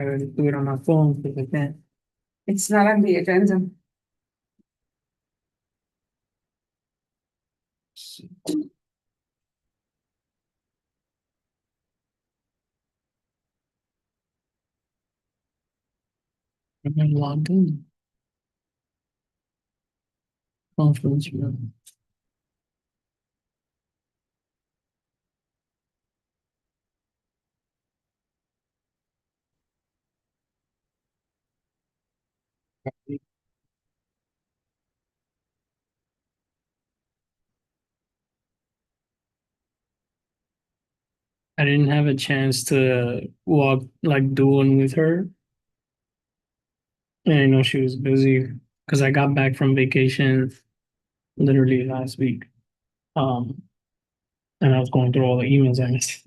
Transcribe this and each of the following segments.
I already do it on my phone because I can't. It's not on the agenda. I'm logged in. Conference room. I didn't have a chance to walk like do one with her. And I know she was busy because I got back from vacation literally last week. Um, and I was going through all the emails I missed.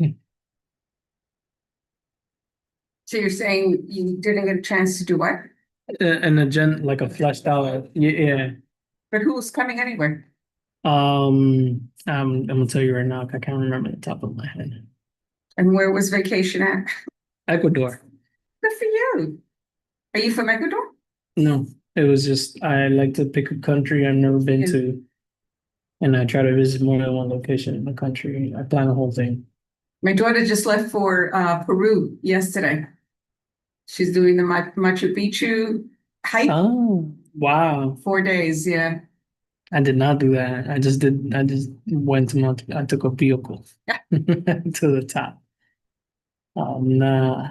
So you're saying you didn't get a chance to do what? An agenda, like a fleshed out, yeah. But who's coming anyway? I'm gonna tell you right now, I can't remember the top of my head. And where was vacation at? Ecuador. Good for you. Are you from Ecuador? No, it was just I like to pick a country I've never been Yeah. to, and I try to visit more than one location in the country. I plan the whole thing. My daughter just left for Peru yesterday. She's doing the Machu Picchu hike, Oh, wow. 4 days. Yeah. I did not do that. I just went to I took a vehicle to the top. Nah,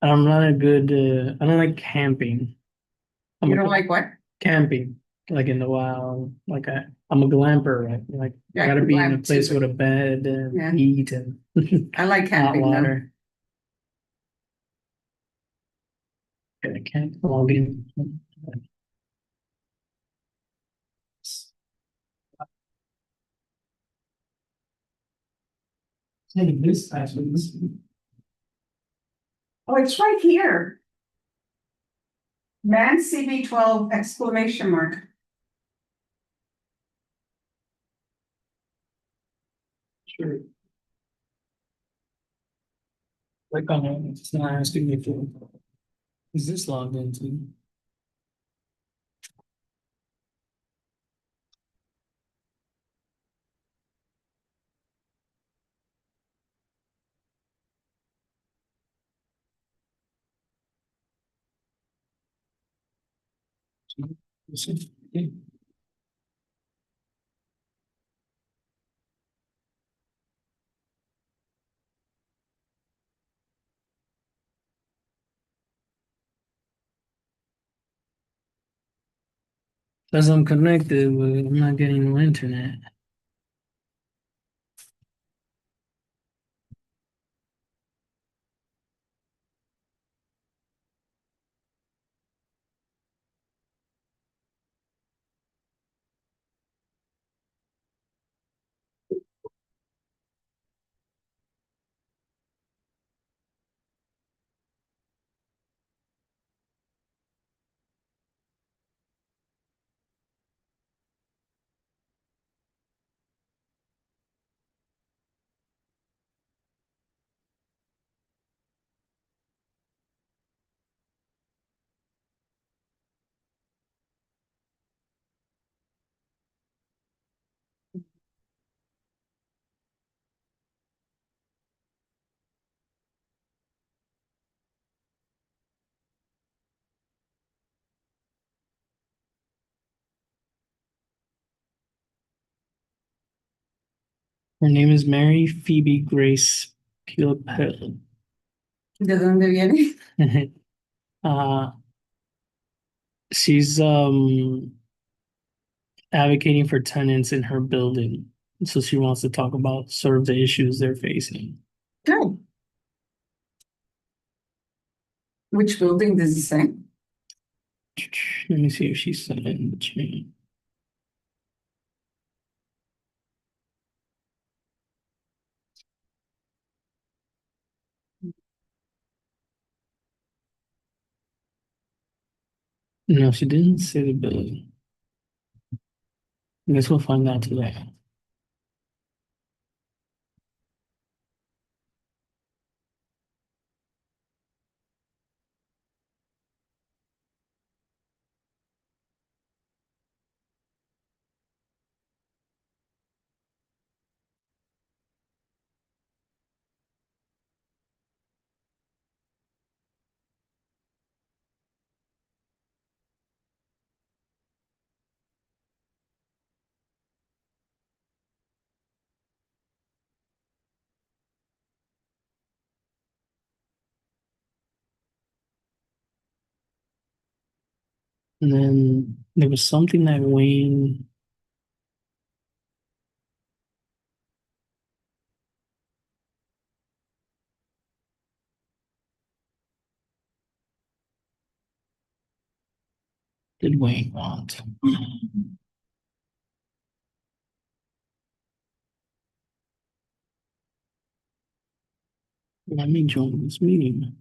I'm not a good, I don't like camping. I'm You a don't like what? camping, like in the wild. I'm a glamper, right? Like I Yeah, I gotta can be in a glam place too. with a bed and Yeah. heat and I like hot camping though. water. I can't log in. Hey, this actually, Oh, it's right here. Man CB12 exclamation mark. sure. Click on it. It's not asking me for. Is this logged into? As I'm connected, but I'm not getting no internet. Her name is Mary Phoebe Grace Pilpel. ¿De dónde viene? uh, she's advocating for tenants in her building. So she wants to talk about sort of the issues they're facing. No. Which building does it say? Let me see if she said it in the chain. No, she didn't say the building. I guess we'll find out today. And then there was something that Wayne. Did Wayne want? Let me join this meeting.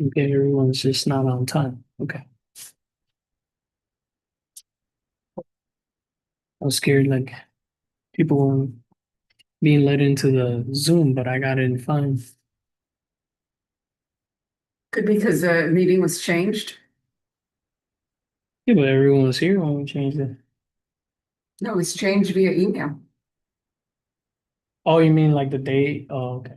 Okay, everyone's just not on time. Okay. I was scared like people were being let into the Zoom, but I got in fine. Could be because the meeting was changed. Yeah, but everyone was here when we changed it. No, it was changed via email. Oh, you mean like the date? Oh, okay.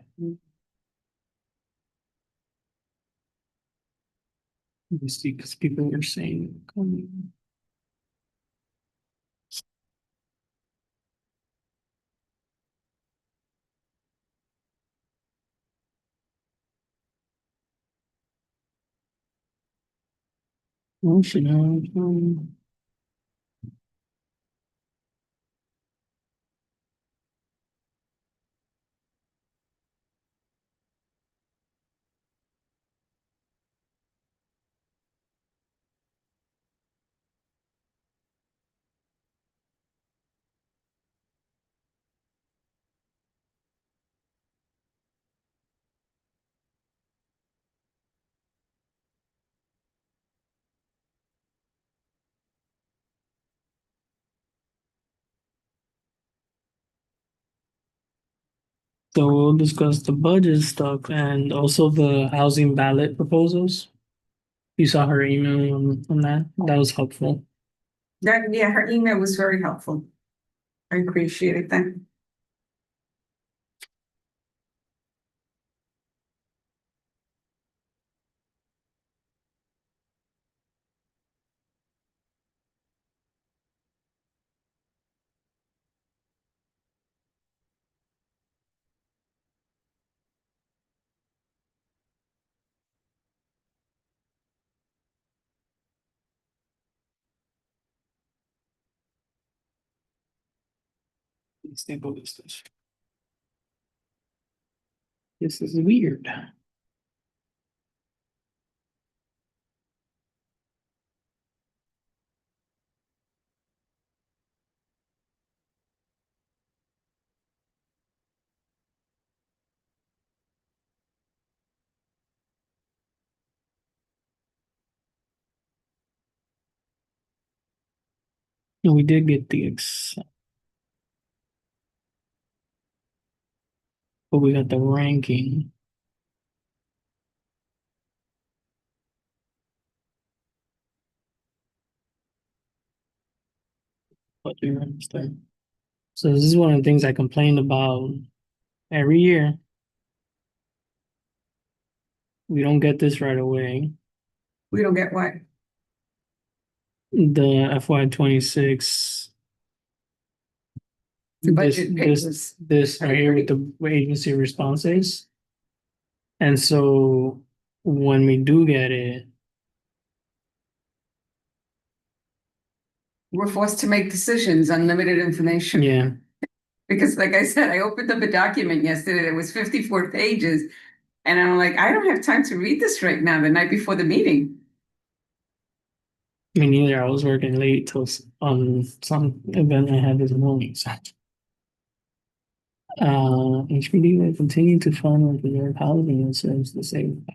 Let me see, because people were saying, oh, should I? So we'll discuss the budget stuff and also the housing ballot proposals. You saw her email on that. That was helpful. That, yeah, her email was very helpful. I appreciated that. Stable distance. This is weird. And we did get the but we got the ranking. But you understand. So this is one of the things I complained about every year. We don't get this right away. We don't get what? The FY26, The this budget this papers. this right here with the agency responses. And so when we do get it, We're forced to make decisions on limited information. yeah, Because like I said, I opened up a document yesterday that was 54 pages. And I'm like, I don't have time to read this right now, the night before the meeting. me neither. I was working late till on some event I had this morning. So, HPD will continue to fund and preserve housing and serves the same.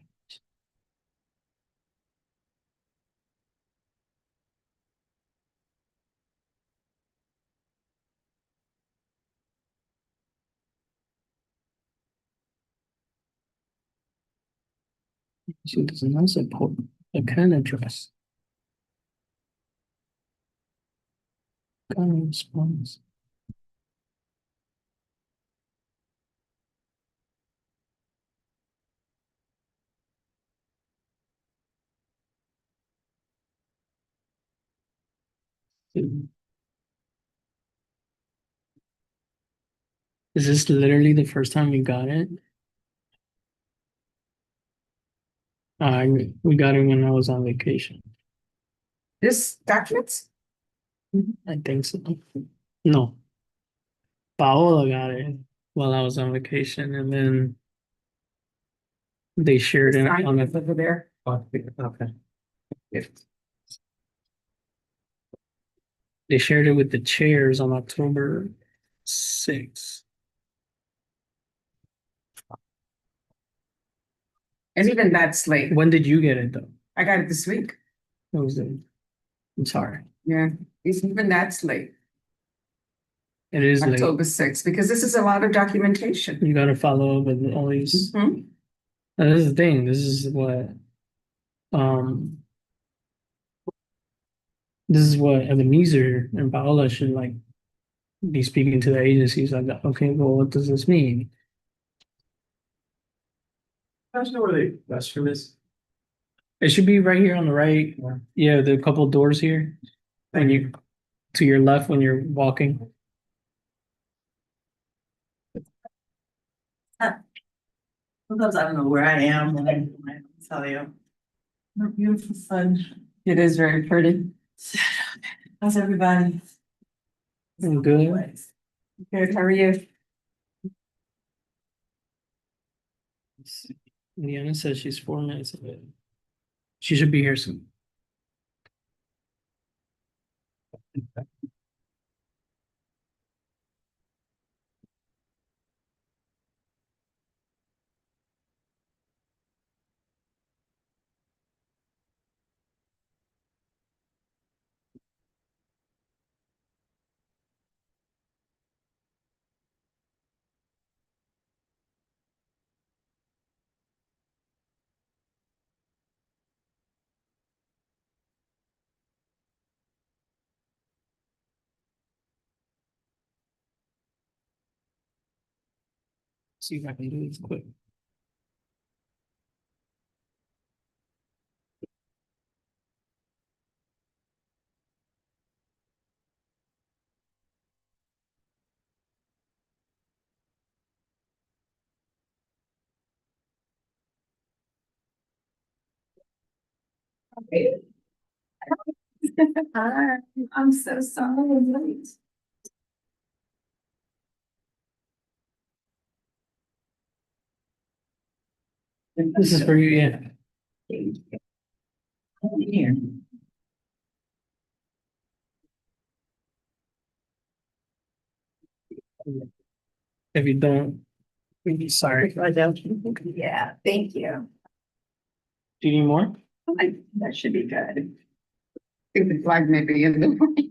She does not support the kind address. Kind of response. Is this literally the first time we got it? We got it when I was on vacation. This documents? I think so. No. Paola got it while I was on vacation, and then they shared it on Sign over there. okay. They shared it with the chairs on October 6th. And even that's late. When did you get it though? I got it this week. What was it? I'm sorry. Yeah, it's even that's late. It is late. October 6th, because this is a lot of documentation. You gotta follow up with all these. Mhm. This is the thing. This is what Ebenezer and Paola should like be speaking to the agencies like that. Okay, well, what does this mean? I don't know where the restroom is. It should be right here on the right. Yeah, the couple doors here. When you to your left when you're walking. Sometimes I don't know where I am when I tell you. Our beautiful sun. It is very pretty. How's everybody? I'm good. Good, how are you? Liana says she's 4 minutes away. She should be here soon. See if I can do this quick. Hi, I'm so sorry I'm late. This is for you, yeah. Here. If you don't, sorry. Yeah, thank you. Do you need more? That should be good. I think the flag may be in the way.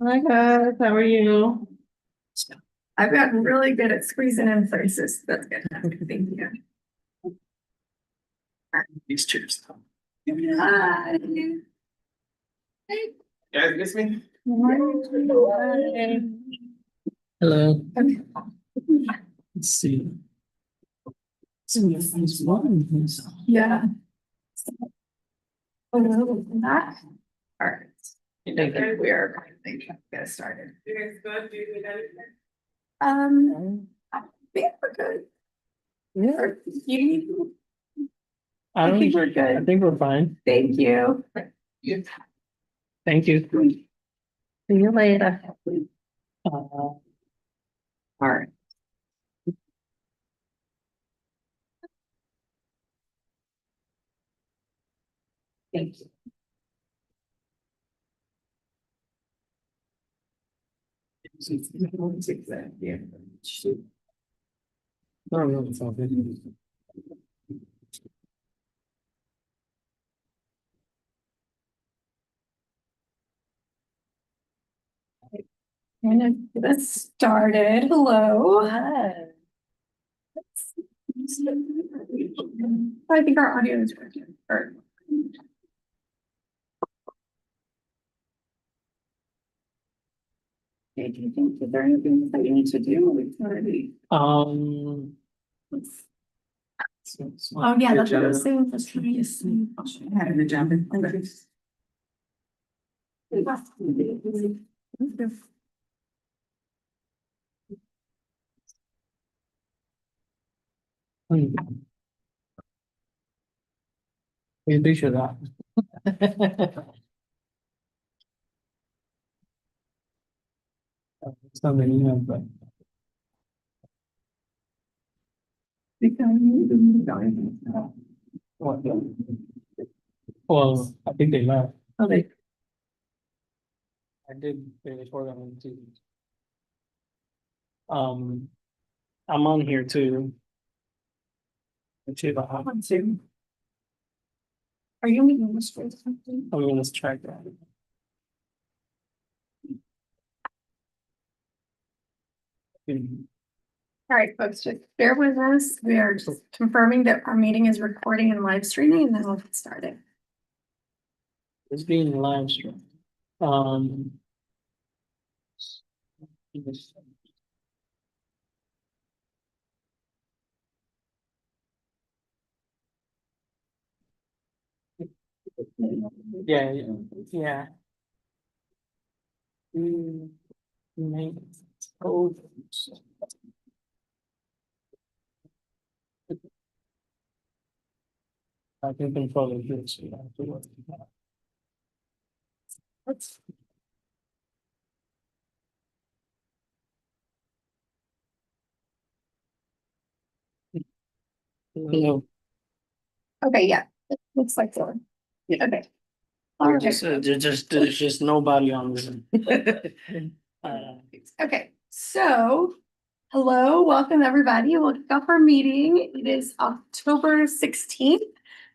Hi guys, how are you? I've gotten really good at squeezing in places. That's good. Thank you. These chairs. Hi. Guys, miss me? Hello. Let's see. Yeah. Oh, no, not. All right. Okay, we are going to get started. You guys good? Do you need anything? I think we're good. Yeah. You, I I think don't, we're I good. think we're fine. Thank you. Thank you. See you later. Uh, All right. Thank you. no, no, it's all good. I'm gonna get us started. Hello. I think our audio is working, or. Okay, do you think, is there anything that you need to do? It's already. Um. Oh, yeah, that's what I was saying, that's curious. I had an agenda. Hmm. We do should that. So many of them. What? Well, I think they left. Okay. I did finish work on it too. I'm on here too. Are you meeting this for something? I'm gonna track that. All right, folks, just bear with us. We are just confirming that our meeting is recording and live streaming, and then we'll get started. It's being live streamed. Yeah, yeah. Make I can control it here, so you don't have to worry about it. Hello. Okay, yeah, it looks like so. Yeah. Okay. All right. There's just nobody on this. Okay, so, hello, welcome everybody. We'll kick off our meeting. It is October 16th.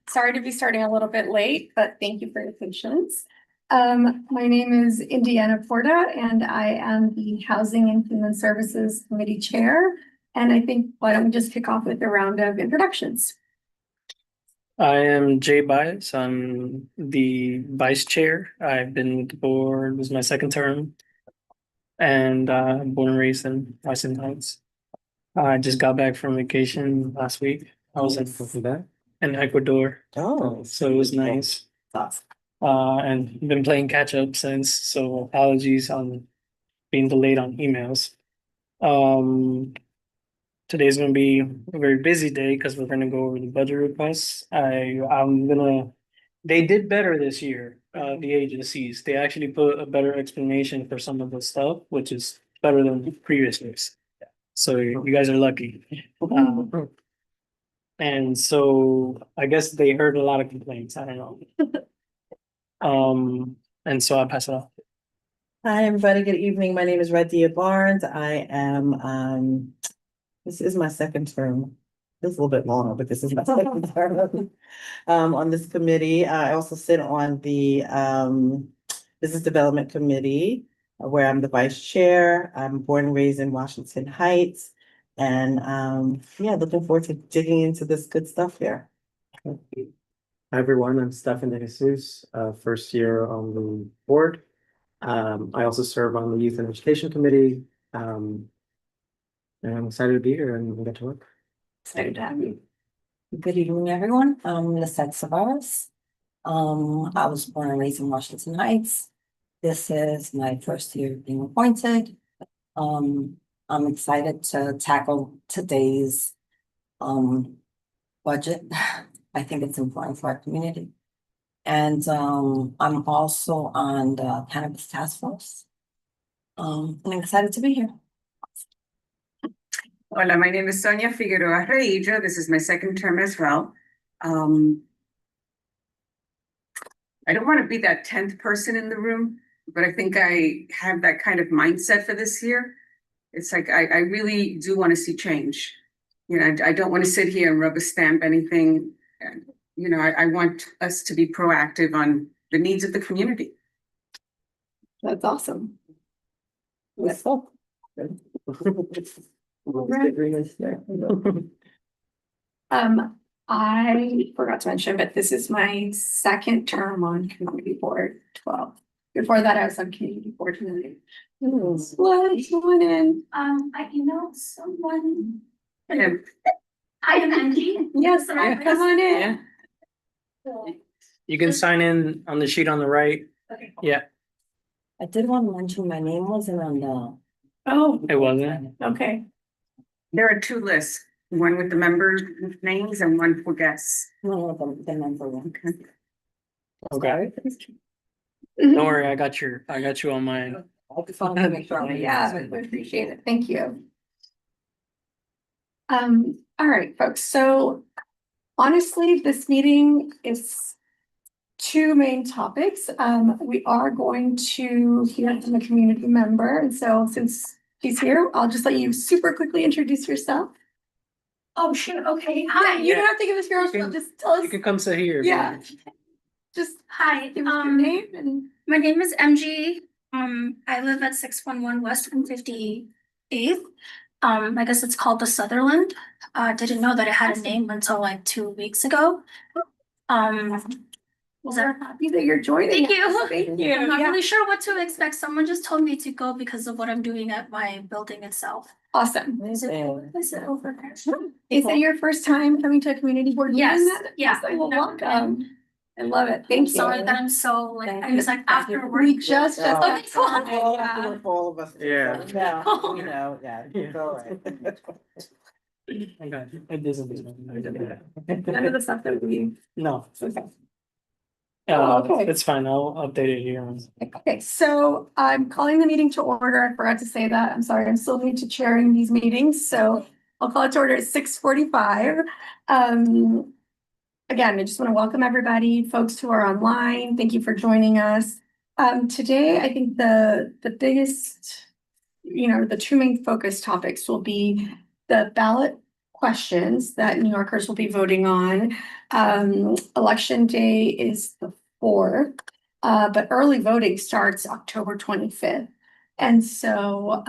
Sorry to be starting a little bit late, but thank you for your patience. My name is Indiana Porta, and I am the Housing and Human Services Committee Chair. And I think, why don't we just kick off with a round of introductions? I am Jay Bias. I'm the vice chair. I've been with the board, this is my second term. And born and raised in Washington Heights. I just got back from vacation last week. I was in Ecuador, Oh, so it was nice. Awesome. And been playing catch up since, so apologies on being delayed on emails. Today's gonna be a very busy day because we're gonna go over the budget requests. They did better this year, the agencies. They actually put a better explanation for some of the stuff, which is better than previous years. So you guys are lucky. And so I guess they heard a lot of complaints. I don't know. And so I pass it off. Hi, everybody. Good evening. My name is Radia Barnes. I am, this is my second term. It's a little bit longer, but this is my second term on this committee. I also sit on the Business Development Committee, where I'm the vice chair. I'm born and raised in Washington Heights. And yeah, looking forward to digging into this good stuff here. Hi, everyone. I'm Stefan De Jesus, first year on the board. I also serve on the Youth and Education Committee. And I'm excited to be here and we'll get to work. Excited to have you. Good evening, everyone. I'm Lisette Savaras. I was born and raised in Washington Heights. This is my first year being appointed. I'm excited to tackle today's budget. I think it's important for our community. And I'm also on the Cannabis Task Force. And I'm excited to be here. Hola, my name is Sonia Figueroa Reillo. This is my second term as well. I don't want to be that 10th person in the room, but I think I have that kind of mindset for this year. It's like I really do want to see change. You know, I don't want to sit here and rubber stamp anything. You know, I want us to be proactive on the needs of the community. That's awesome. Yes. I forgot to mention, but this is my second term on community board 12. Before that, I was on community board 9. What, someone in? I emailed someone. Yeah. I am Angie. Yes, Yeah. come on in. You can sign in on the sheet on the right. Okay. Yeah, I did want to mention my name wasn't on the. Oh, it wasn't. okay. There are two lists, one with the member names and one for guests. No, the number one. Okay. Mm-hmm. Don't worry, I got you on mine. I just wanted to make sure. I Yeah, we appreciate it. Thank you. All right, folks. So honestly, this meeting is two main topics. We are going to hear from a community member. And so since he's here, I'll just let you super quickly introduce yourself. Oh, sure. Okay. Yeah, Hi. you don't have to give us your You can- own, just tell us, You can come sit here. if you yeah. want. Just Hi. give us your name and. My name is MG. I live at 611 West 158th. I guess it's called the Sutherland. Didn't know that it had a name until like 2 weeks ago. Was We're that? happy that you're joining. Thank us. you. Thank you. I'm not Yeah. really sure what to expect. Someone just told me to go because of what I'm doing at my building itself. Awesome. Is it over there? Is it your first time coming to a community board meeting? Yes, then? yeah, Awesome. I've Well, never welcome. been. I love it. I'm Thank you. sorry that I'm so like, Thank I was you. like after work. We just Yeah. got Okay, cool. done. All have to Yeah. work for all of us. Yeah. Yeah, you know, yeah, Yeah. it's all right. I got you. It isn't. None of the stuff that we. No, Okay. Oh, okay. it's fine. I'll update it here. Okay, so I'm calling the meeting to order. I forgot to say that. I'm sorry, I'm still new to chairing these meetings, so I'll call it to order at 6:45. Again, I just want to welcome everybody, folks who are online. Thank you for joining us. Today, I think the biggest, the two main focus topics will be the ballot questions that New Yorkers will be voting on. Election day is the 4th, but early voting starts October 25th. And so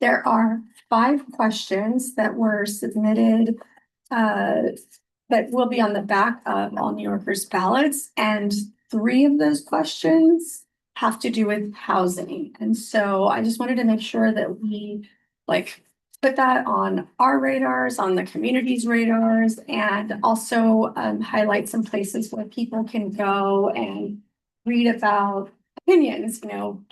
there are 5 questions that were submitted that will be on the back of all New Yorkers ballots. And 3 of those questions have to do with housing. And so I just wanted to make sure that we put that on our radars, on the community's radars, and also highlight some places where people can go and read about opinions,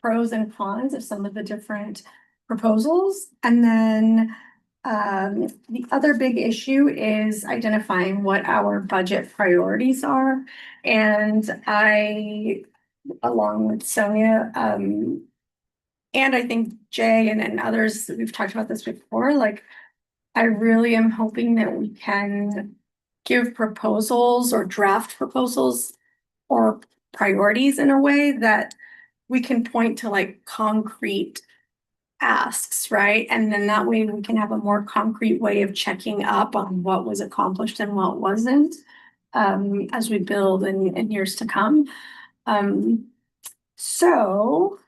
pros and cons of some of the different proposals. And then the other big issue is identifying what our budget priorities are. And I, along with Sonia, and I think Jay and others, we've talked about this before, I really am hoping that we can give proposals or draft proposals or priorities in a way that we can point to concrete asks, right? And then that way we can have a more concrete way of checking up on what was accomplished and what wasn't, as we build in years to come. So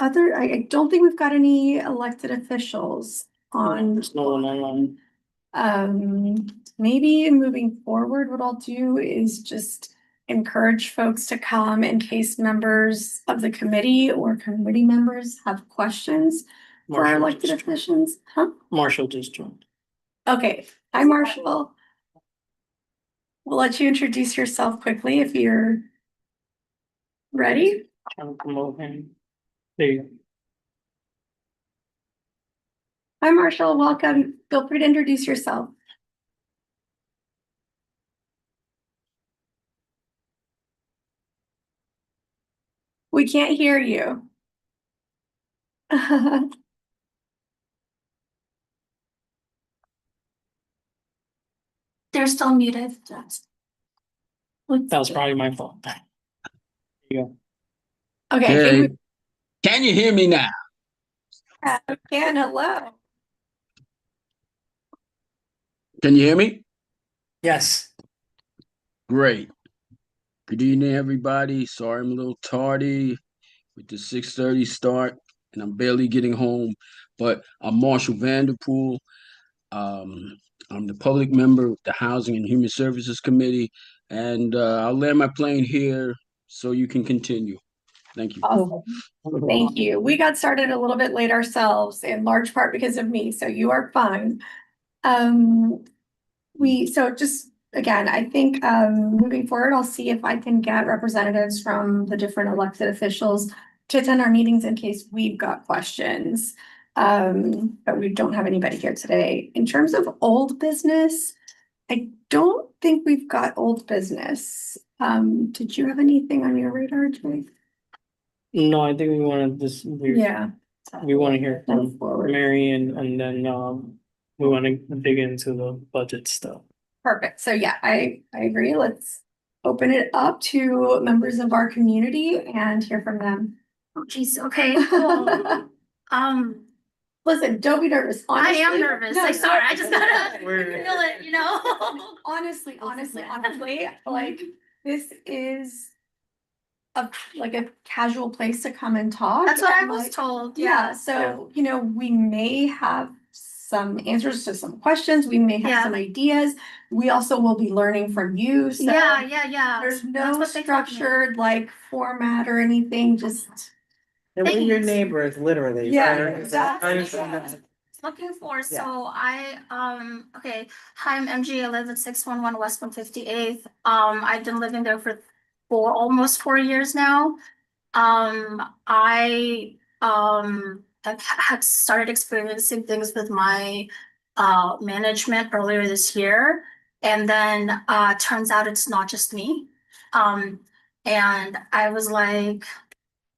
I don't think we've got any elected officials on. There's no one online. Maybe moving forward, what I'll do is just encourage folks to come in case members of the committee or committee members have questions for our Marshall elected just- officials. Huh? Marshall just joined. Okay, hi Marshall. We'll let you introduce yourself quickly if you're ready. Trying to promote him. There you go. Hi Marshall, welcome. Feel free to introduce yourself. We can't hear you. They're still muted. That was probably my fault. There you go. Okay, I think Can you hear me now? we can. Hello. Can you hear me? Yes. Great. Good evening, everybody. Sorry I'm a little tardy with the 6:30 start, and I'm barely getting home. But I'm Marshall Vanderpool. I'm the public member of the Housing and Human Services Committee, and I'll land my plane here so you can continue. Thank you. Awesome. Thank you. We got started a little bit late ourselves, in large part because of me, so you are fine. So just, again, I think, moving forward, I'll see if I can get representatives from the different elected officials to attend our meetings in case we've got questions. But we don't have anybody here today. In terms of old business, I don't think we've got old business. Did you have anything on your radar, Jay? No, I think we wanna just, Yeah. we wanna hear Move from forward. Mary and then, we wanna dig into the budget stuff. Perfect. So yeah, I agree. Let's open it up to members of our community and hear from them. Oh, geez, okay, cool. Listen, don't be nervous. I am Honestly, nervous. no, I'm sorry. I just gotta feel We're- it, you know? honestly, like this is like a casual place to come and talk. That's what I and, was like, told. Yeah, so, you know, we may have some answers to some questions. We may have Yeah. some ideas. We also will be learning from you. So Yeah. there's That's no what they told me. structured like format or anything, just. And we're your Thanks. neighbors, literally. Yeah, so- exactly. I understand that. Looking for, Yeah. so okay, hi, I'm MG, I live at 611 West 158th. I've been living there for almost 4 years now. I have had started experiencing things with my management earlier this year. And then turns out it's not just me. And I was like,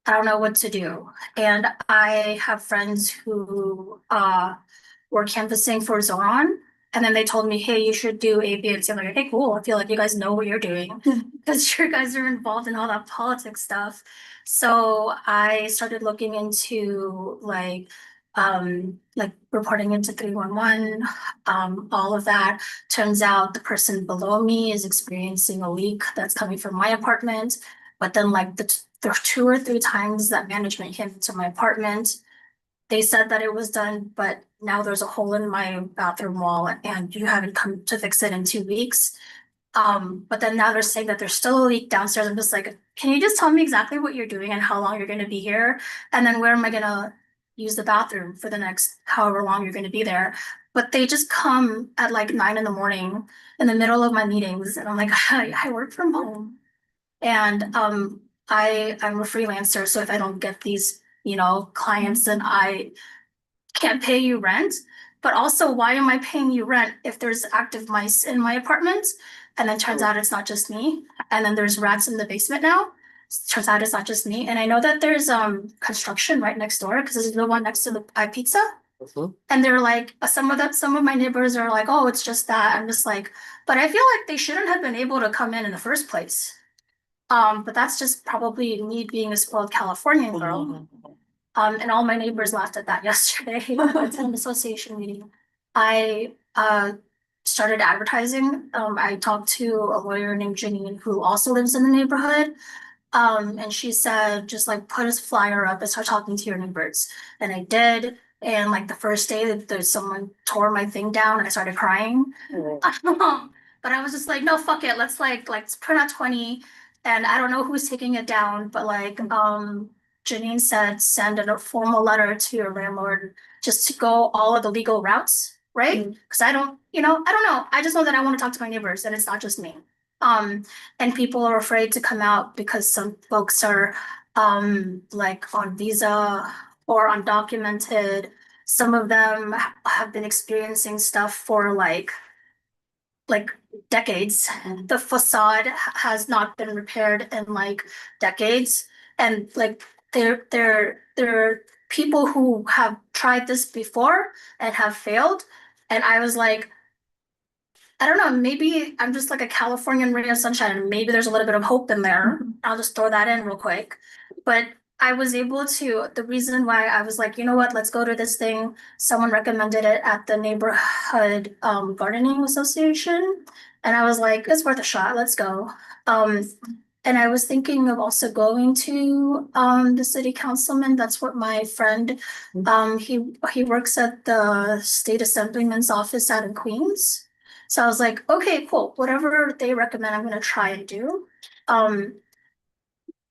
I don't know what to do. And I have friends who were canvassing for Zoran. And then they told me, hey, you should do A, B, and C. I'm like, okay, cool. I feel like you guys know what you're doing because you guys are involved in all that politics stuff. So I started looking into like reporting into 311, all of that. Turns out the person below me is experiencing a leak that's coming from my apartment. But then like the 2 or 3 times that management came into my apartment, they said that it was done, but now there's a hole in my bathroom wall and you haven't come to fix it in 2 weeks. But then now they're saying that there's still a leak downstairs. I'm just like, can you just tell me exactly what you're doing and how long you're gonna be here? And then where am I gonna use the bathroom for the next however long you're gonna be there? But they just come at like 9 in the morning in the middle of my meetings and I'm like, I work from home. And I'm a freelancer, so if I don't get these, you know, clients, then I can't pay you rent. But also, why am I paying you rent if there's active mice in my apartment? And then turns out it's not just me. And then there's rats in the basement now. Turns out it's not just me. And I know that there's construction right next door because it's the one next to the iPizza. And they're like, some of my neighbors are like, oh, it's just that. I'm just like, but I feel like they shouldn't have been able to come in the first place. But that's just probably me being a spoiled Californian girl. And all my neighbors laughed at that yesterday at an association meeting. I started advertising. I talked to a lawyer named Janine who also lives in the neighborhood. And she said, just like put a flyer up and start talking to your neighbors. And I did. And like the first day that there's someone tore my thing down and I started crying. But I was just like, no, fuck it. Let's print out 20. And I don't know who's taking it down, but like Janine said, send a formal letter to your landlord just to go all of the legal routes, right? Because I don't know. I just know that I want to talk to my neighbors and it's not just me. And people are afraid to come out because some folks are like on visa or undocumented. Some of them have been experiencing stuff for like decades. The facade has not been repaired in like decades. And like there are people who have tried this before and have failed. And I was like, I don't know, maybe I'm just like a Californian ray of sunshine and maybe there's a little bit of hope in there. I'll just throw that in real quick. But I was able to, the reason why I was like, you know what, let's go to this thing. Someone recommended it at the neighborhood gardening association. And I was like, it's worth a shot, let's go. And I was thinking of also going to the city councilman. That's what my friend, he works at the state assemblyman's office out in Queens. So I was like, okay, cool, whatever they recommend, I'm gonna try and do.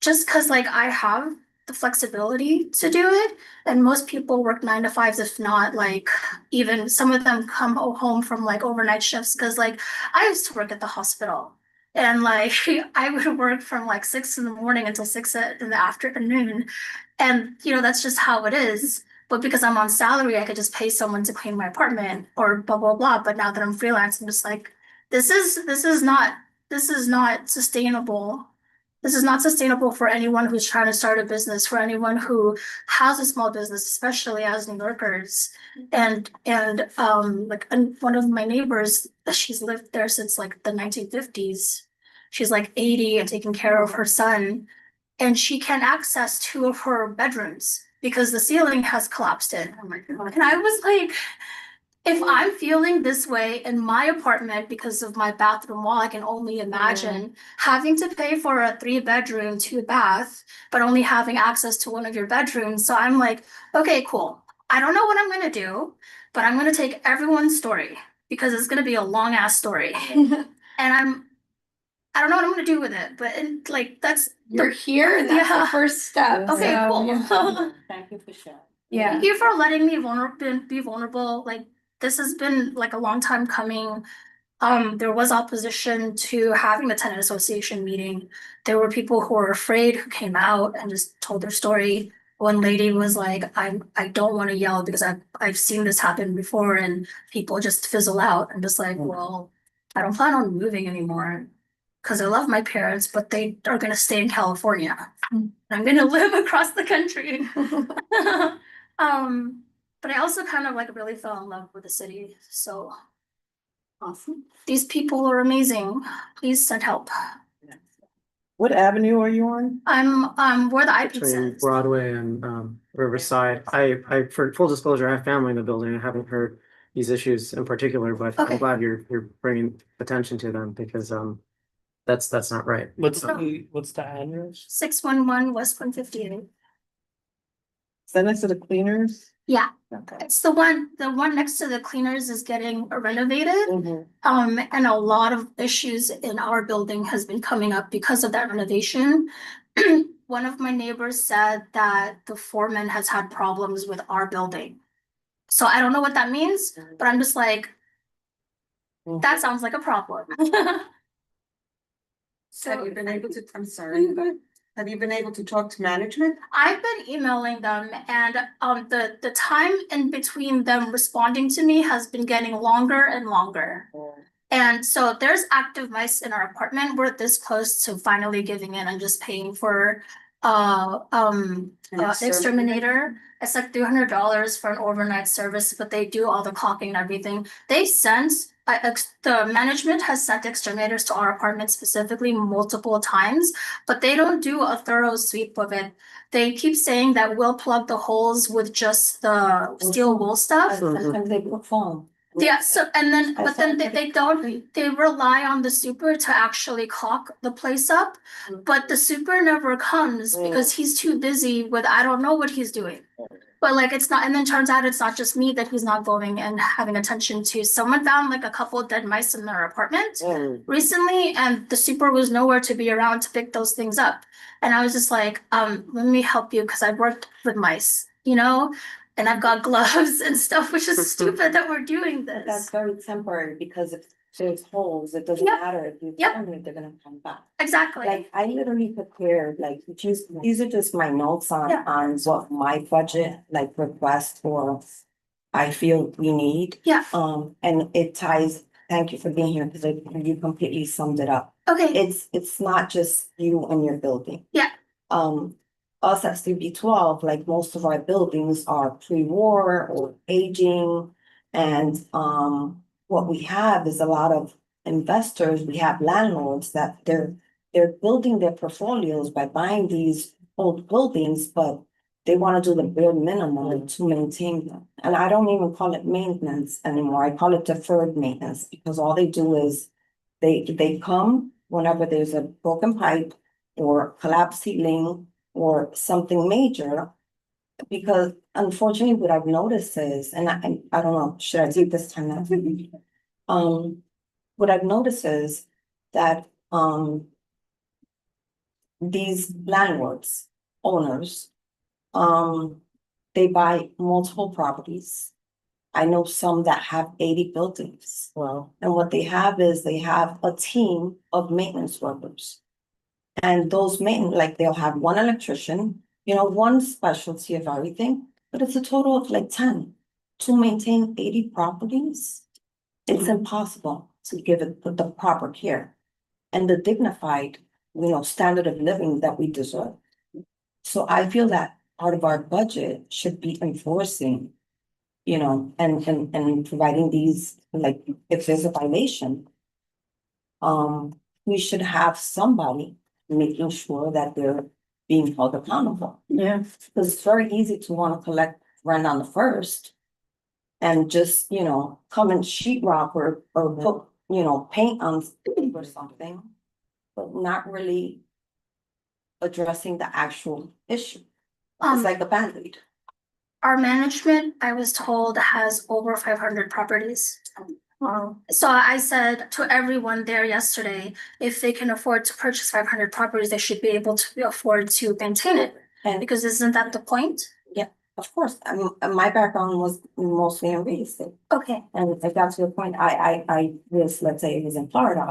Just because like I have the flexibility to do it, and most people work 9 to 5s, if not like even some of them come home from like overnight shifts. Because like I used to work at the hospital, and like I would work from like 6 in the morning until in the afternoon, and that's just how it is. But because I'm on salary, I could just pay someone to clean my apartment or blah blah blah. But now that I'm freelance, I'm just like, this is not sustainable. This is not sustainable for anyone who's trying to start a business, for anyone who has a small business, especially as New Yorkers. And one of my neighbors, she's lived there since like the 1950s. She's like 80 and taking care of her son, and she can't access 2 of her bedrooms because the ceiling has collapsed in. Oh my God. And I was like, if I'm feeling this way in my apartment because of my bathroom wall, I can only imagine having to pay for a 3 bedroom, 2 bath, but only having access to one of your bedrooms. So I'm like, okay, cool. I don't know what I'm gonna do, but I'm gonna take everyone's story because it's gonna be a long ass story. And I don't know what I'm gonna do with it, but like that's You're here and that's Yeah. the first step. Okay, so, cool. yeah. Thank you for sharing. Yeah. Thank you for letting me be vulnerable. Like this has been like a long time coming. There was opposition to having the tenant association meeting. There were people who were afraid who came out and just told their story. One lady was like, I don't want to yell because I've seen this happen before and people just fizzle out. I'm just like, well, I don't plan on moving anymore because I love my parents, but they are gonna stay in California. And I'm gonna live across the country. But I also kind of like really fell in love with the city. So Awesome. these people are amazing. Please send help. What avenue are you on? I'm where the IP Between says. Broadway and Riverside. For full disclosure, I have family in the building. I haven't heard these issues in particular, but Okay. I'm glad you're bringing attention to them because that's not right. What's the address? 611 West 158. Is that next to the cleaners? Yeah, Okay. it's the one next to the cleaners is getting renovated. Mhm. And a lot of issues in our building has been coming up because of that renovation. One of my neighbors said that the foreman has had problems with our building. So I don't know what that means, but I'm just like, that sounds like a problem. Have you been able to, I'm sorry, have you been able to talk to management? I've been emailing them, and the time in between them responding to me has been getting longer and longer. And so there's active mice in our apartment. We're this close to finally giving in and just paying for exterminator. It's like $300 for an overnight service, but they do all the clocking and everything. They sent the management has sent exterminators to our apartment specifically multiple times, but they don't do a thorough sweep of it. They keep saying that we'll plug the holes with just the steel wool stuff. Sometimes they put foam. Yeah, but then they don't, they rely on the super to actually caulk the place up. But the super never comes because he's too busy with, I don't know what he's doing. But like, it's not, and then turns out it's not just me that he's not going and having attention to. Someone found like a couple of dead mice in their apartment recently, and the super was nowhere to be around to pick those things up. And I was just like, let me help you because I've worked with mice, and I've got gloves and stuff, which is stupid that we're doing But that's this. very temporary because if there's holes, it doesn't Yep. matter if you Yep. tell me they're gonna come back. Exactly. Like I literally prepared, like, these are just my notes Yeah. on what my budget, like request for. I feel we need, Yeah, and it ties, thank you for being here, because you completely summed it up. okay, It's not just you and your building. Yeah. Us at CB12, like most of our buildings are pre-war or aging. And what we have is a lot of investors, we have landlords that they're building their portfolios by buying these old buildings, but they want to do the bare minimum to maintain them. And I don't even call it maintenance anymore. I call it deferred maintenance because all they do is they come whenever there's a broken pipe, or collapse ceiling or something major. Because unfortunately, what I've noticed is, and I don't know, should I take this time now? What I've noticed is that, these landlords, owners, they buy multiple properties. I know some that have 80 buildings. Well, And what they have is they have a team of maintenance workers. And those maintenance, like they'll have one electrician, one specialty of everything, but it's a total of like 10. To maintain 80 properties, it's impossible to give it the proper care and the dignified, standard of living that we deserve. So I feel that part of our budget should be enforcing, and providing these, like, if there's a violation, we should have somebody making sure that they're being held accountable. yeah, Because it's very easy to want to collect rent on the first and just, come and sheetrock or put, paint on or something, but not really addressing the actual issue. It's like a Band-Aid. Our management, I was told, has over 500 properties. So I said to everyone there yesterday, if they can afford to purchase 500 properties, they should be able to afford to maintain it. And Because isn't that the point? of course, my background was mostly in real estate. Okay, And it got to the point, I was, let's say it was in Florida,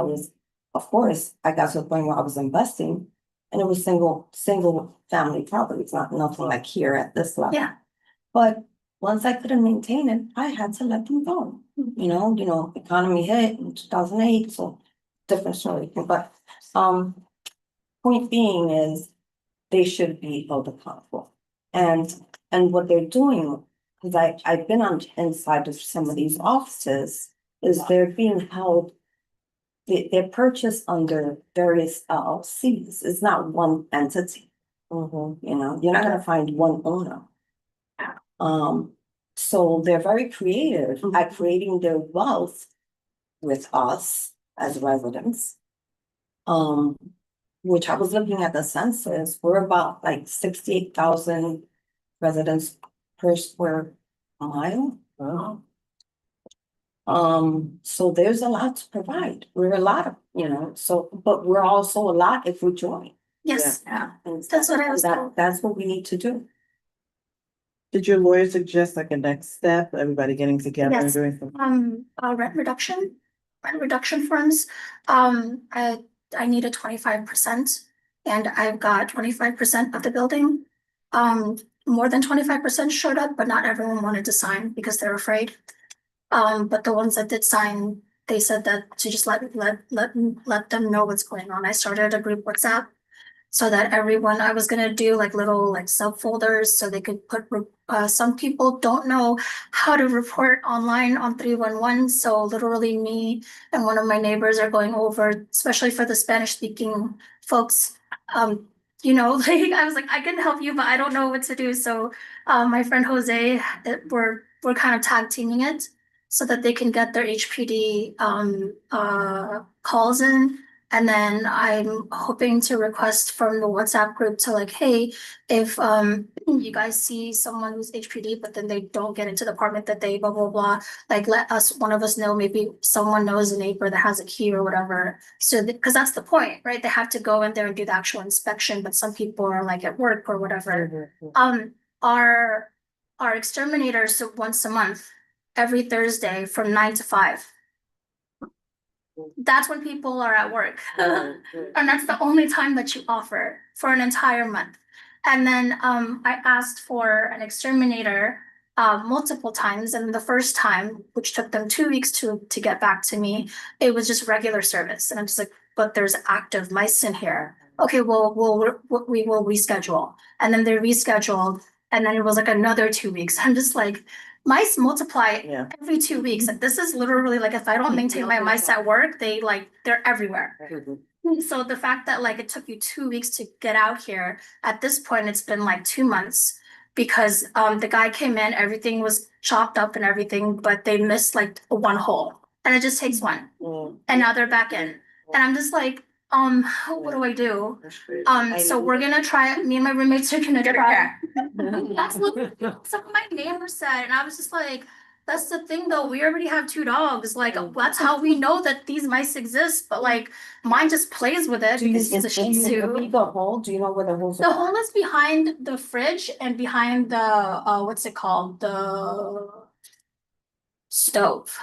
of course, I got to the point where I was investing. And it was single family properties, nothing like here at this level. yeah. But once I couldn't maintain it, I had to let them go. Economy hit in 2008, so different story. But, point being is they should be held accountable. And what they're doing, because I've been on inside of some of these offices, is they're being held. They're purchased under various LLCs. It's not one entity. You're not gonna find one owner. So they're very creative at creating their wealth with us as residents. Which I was looking at the census, we're about like 68,000 residents per square mile. So there's a lot to provide. We're a lot of, but we're also a lot if we join. Yes, And That's what I was told. That's what we need to do. did your lawyer suggest like a next step, everybody getting together and Yes. doing something? Rent reduction forms. I needed 25%, and I've got 25% of the building. More than 25% showed up, but not everyone wanted to sign because they're afraid. But the ones that did sign, they said that to just let them know what's going on. I started a group WhatsApp so that everyone, I was gonna do like little like subfolders so they could put, some people don't know how to report online on 311. So literally me and one of my neighbors are going over, especially for the Spanish speaking folks. Like I was like, I can help you, but I don't know what to do. So my friend Jose, we're kind of tag teaming it so that they can get their HPD calls in. And then I'm hoping to request from the WhatsApp group to like, hey, if you guys see someone who's HPD, but then they don't get into the apartment that they blah, blah, blah, like let one of us know, maybe someone knows a neighbor that has a key or whatever. So, because that's the point, right? They have to go in there and do the actual inspection, but some people are like at work or whatever. Our exterminators once a month, every Thursday from 9 to 5. That's when people are at work. And that's the only time that you offer for an entire month. And then I asked for an exterminator multiple times. And the first time, which took them 2 weeks to get back to me, it was just regular service. And I'm just like, but there's active mice in here. Okay, well, we will reschedule. And then they rescheduled. And then it was like another 2 weeks. I'm just like, mice multiply every 2 weeks. Like, this is literally like, if I don't maintain my mice at work, they're everywhere. So the fact that like it took you 2 weeks to get out here, at this point, it's been like 2 months because the guy came in, everything was chopped up and everything, but they missed like one hole and it just takes one. And now they're back in. And I'm just like, what do I do? So we're gonna try, me and my roommates are gonna Get a try. cat. That's what some of my neighbors said, and I was just like, that's the thing though, we already have 2 dogs, like, that's how we know that these mice exist, but like, mine just plays with it Do you, because he's a Shih Tzu. the hole, do you know where the holes The are? hole is behind the fridge and behind the, what's it called, the stove.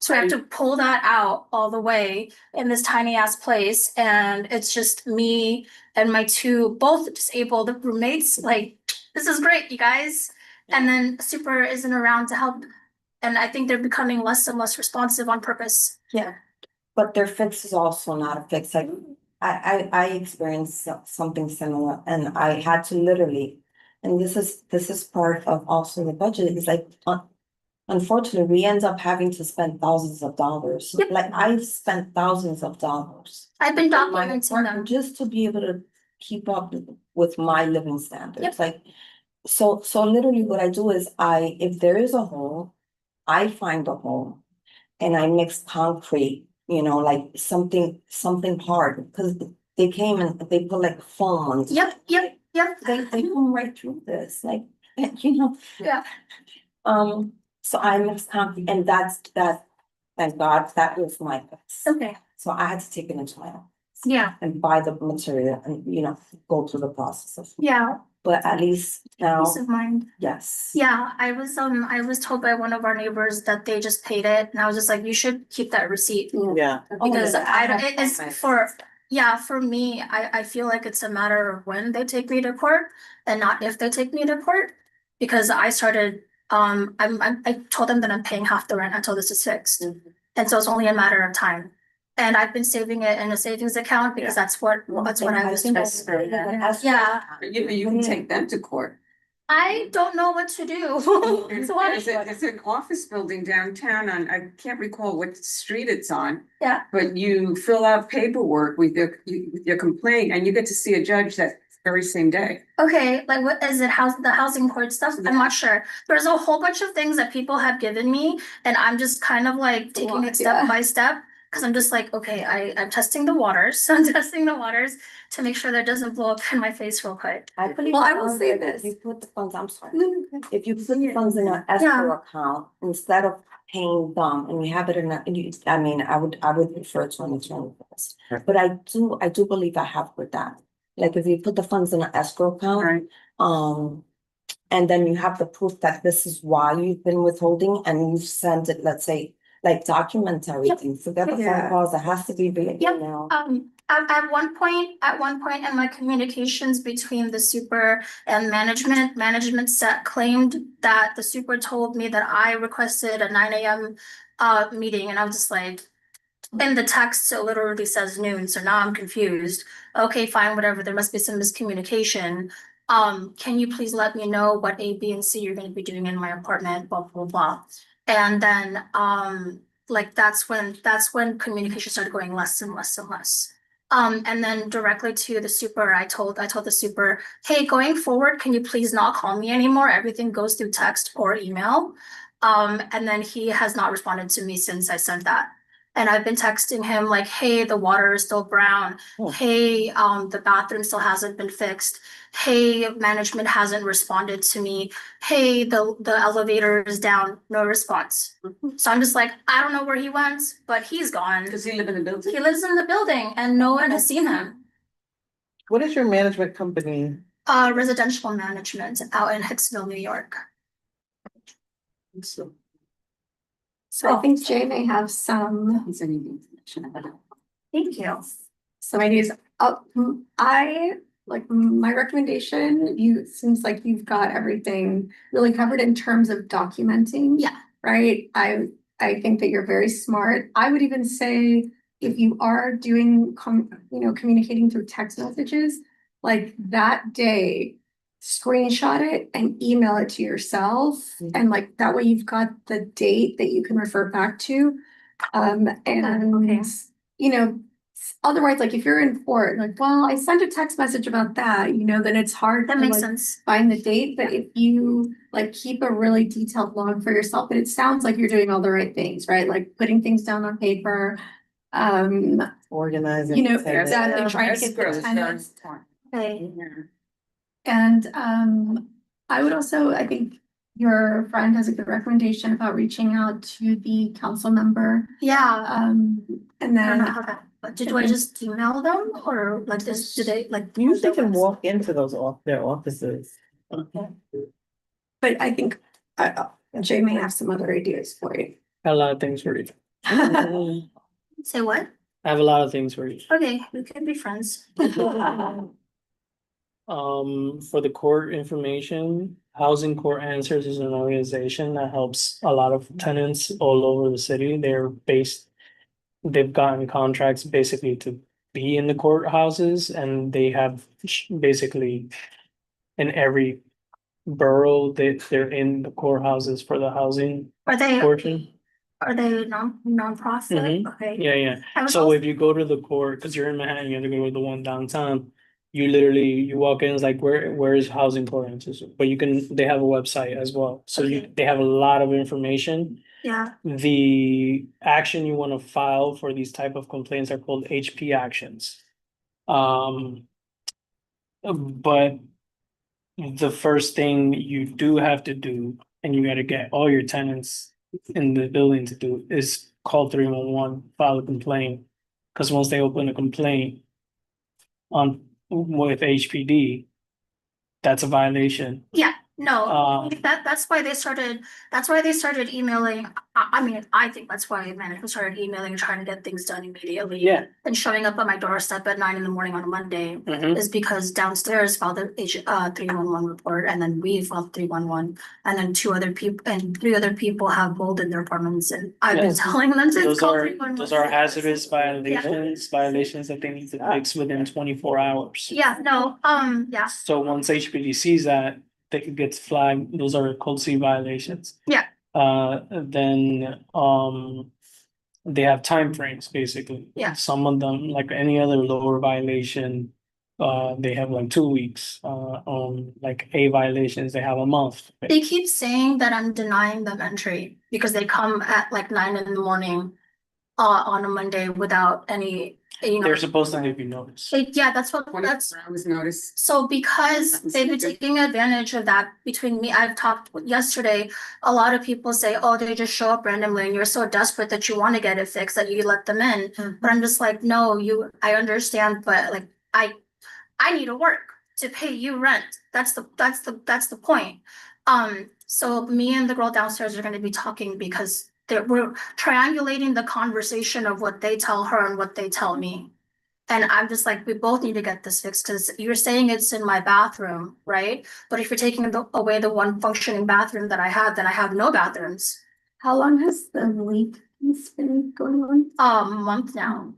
So I have to pull that out all the way in this tiny ass place, and it's just me and my 2 both disabled roommates, like, this is great, you guys. And then Super isn't around to help, and I think they're becoming less and less responsive on purpose. Yeah, but their fix is also not a fix, like, I experienced something similar, and I had to literally, and this is part of also the budget, is like, unfortunately, we end up having to spend thousands of dollars. Yep. Like, I've spent thousands of dollars. I've been on my documenting apartment them. just to be able to keep up with my living standards, Yep. like, so literally what I do is if there is a hole, I find a hole and I mix concrete, like something hard, because they came and they put like foam on. Yep. They come right through this, like, Yeah. So I mix concrete, and that, thank God, that was my fix. Okay, So I had to take it into my own yeah, and buy the material and, go through the process of, yeah, but at least now, peace of mind. yes. Yeah, I was told by one of our neighbors that they just paid it, and I was just like, you should keep that receipt. Yeah. Because yeah, I don't, have it is my- for me, I feel like it's a matter of when they take me to court and not if they take me to court. Because I started, I told them that I'm paying half the rent until this is fixed. And so it's only a matter of time. And I've been saving it in a savings account because that's what I was think told. that's very good. Yeah. You can take them to court. I don't know what to do. So There's an office building downtown on, I can't recall what street it's on. Yeah. But you fill out paperwork with your complaint, and you get to see a judge that very same day. Okay, like what is it, the housing court stuff? I'm not sure. There's a whole bunch of things that people have given me, and I'm just kind of like taking it step by step. Cause I'm just like, okay, I'm testing the waters, so I'm testing the waters to make sure that doesn't blow up in my face real quick. I believe. Well, I will sounds say like this. If you put the funds, I'm sorry, if you put the funds in an escrow account instead of paying them and you have it in I would prefer to an attorney for this. But I do believe I have with that. Like, if you put the funds in an escrow account, Right. and then you have the proof that this is why you've been withholding, and you've sent it, let's say, like, document everything, forget the phone Yeah. calls, it has to be via Yep. email. At one point in my communications between the super and management claimed that the super told me that I requested a 9 a.m. Meeting, and I was just like, in the text, it literally says noon, so now I'm confused. Okay, fine, whatever, there must be some miscommunication. Can you please let me know what A, B, and C you're gonna be doing in my apartment, blah, blah, blah. And then, like, that's when communication started going less and less and less. And then directly to the super, I told the super, hey, going forward, can you please not call me anymore? Everything goes through text or email. And then he has not responded to me since I sent that. And I've been texting him like, hey, the water is still brown. Oh. Hey, the bathroom still hasn't been fixed. Hey, management hasn't responded to me. Hey, the elevator is down, no response. So I'm just like, I don't know where he went, but he's gone. Does he live in the building? He lives in the building and no one has seen him. What is your management company? Residential management out in Hicksville, New York. So, So I think Jay may have some he's any information about it. Thank you. ideas. I like my recommendation, seems like you've got everything really covered in terms of documenting. Yeah. Right? I think that you're very smart. I would even say if you are doing communicating through text messages, like that day, screenshot it and email it to yourself. And like that way you've got the date that you can refer back to. Okay. Otherwise, like if you're in court, like, well, I sent a text message about that, then it's hard That to makes like sense. find the date. But if you like keep a really detailed log for yourself, and it sounds like you're doing all the right things, right? Like putting things down on paper, Organizing. You know, tenants. exactly, trying to get Escrow the is very tenants. important. Okay, And I would also, I think your friend has a good recommendation about reaching out to the council member. yeah, And I don't know then, how that, but do I just email them or like this, do they like? You usually their can website? walk into those their offices. but I think Jay may have some other ideas for you. A lot of things for you. Say what? I have a lot of things for you. Okay, we can be friends. For the court information, Housing Court Answers is an organization that helps a lot of tenants all over the city. They've gotten contracts basically to be in the courthouses, and they have basically in every borough, they're in the courthouses for the housing Are they, portion. are they nonprofit? Mhm. Okay. Yeah, yeah. I was So also- if you go to the court, because you're in Manhattan, you have to go to the one downtown. You literally, you walk in, it's like, where is Housing Court Answers? But they have a website as well. So Okay. they have a lot of information. Yeah, The action you want to file for these type of complaints are called HP actions. But the first thing you do have to do, and you gotta get all your tenants in the building to do, is call 311, file a complaint. Cause once they open a complaint on with HPD, that's a violation. yeah, no, Um, that's why they started emailing. I mean, I think that's why management started emailing and trying to get things done immediately. Yeah. And showing up at my doorstep at 9 a.m. on a Monday Mhm. is because downstairs filed the 311 report, and then we filed 311, and then three other people have mold in their apartments, and I've been Yes. telling them to Those call are 311. those are hazardous violations that they need to fix within 24 hours. Yeah, no, yeah, So once HPD sees that, it gets flagged, those are code C violations. Yeah. Then, they have timeframes, basically. Yeah. Some of them, like any other lower violation, they have like 2 weeks. Like A violations, they have a month. they keep saying that I'm denying them entry because they come at like 9 a.m. On a Monday without any, They're supposed to give you notice. yeah, that's 24 hours notice. so because they've been taking advantage of that between me, I've talked yesterday, a lot of people say, oh, they just show up randomly and you're so desperate that you want to get it fixed that you let them in. But I'm just like, no, I understand, but like, I need to work to pay you rent. That's the point. So me and the girl downstairs are gonna be talking because we're triangulating the conversation of what they tell her and what they tell me. And I'm just like, we both need to get this fixed because you're saying it's in my bathroom, right? But if you're taking away the one functioning bathroom that I have, then I have no bathrooms. How long has the leak been going on? A month now.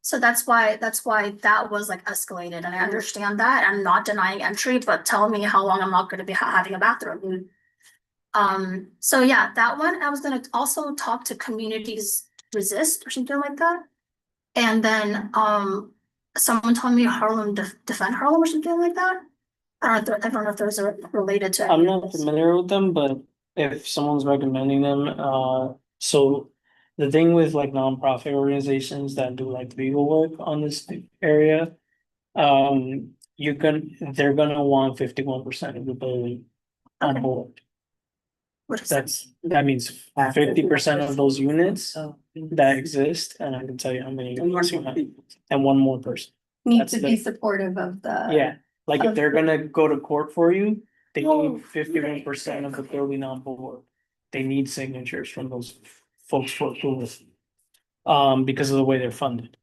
So that's why that was like escalated, and I understand that. I'm not denying entry, but tell me how long I'm not gonna be having a bathroom. So yeah, that one, I was gonna also talk to Communities Resist or something like that. And then, someone told me Harlem Defend Harlem or something like that. I don't know if those are related to. I'm not familiar with them, but if someone's recommending them, so the thing with like nonprofit organizations that do like legal work on this area, they're gonna want 51% of the building on Okay. board. What is that? That means 50% of those units Oh. that exist, and I can tell you how many And units you one have, more. and one more person. Need That's to be the- supportive of the. Yeah, like if they're gonna go to court for you, they Oh, need 51% of the building on board. They need signatures from those folks for approval. Because of the way they're funded.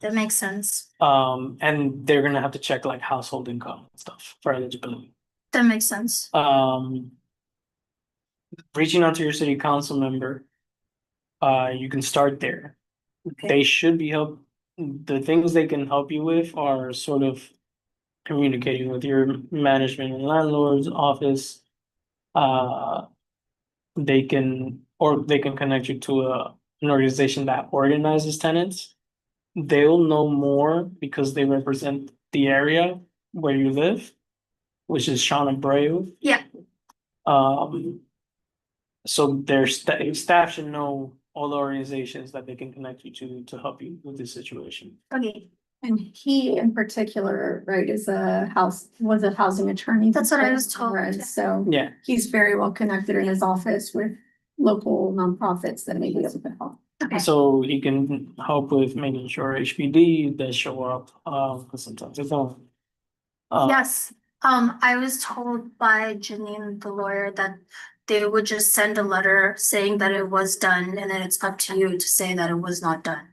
That makes sense. And they're gonna have to check like household income and stuff for eligibility. That makes sense. Reaching out to your city council member, you can start there. Okay. They should be the things they can help you with are sort of communicating with your management and landlord's office. They can connect you to an organization that organizes tenants. They'll know more because they represent the area where you live, which is Sean Abreu. Yeah. So their staff should know all the organizations that they can connect you to help you with this situation. Okay, And he in particular, right, was a housing attorney. That's what I was told. Right, so Yeah, he's very well connected in his office with local nonprofits that may be able to help. okay. so he can help with making sure HPD does show up, because sometimes they don't. Yes, I was told by Janine, the lawyer, that they would just send a letter saying that it was done, and then it's up to you to say that it was not done.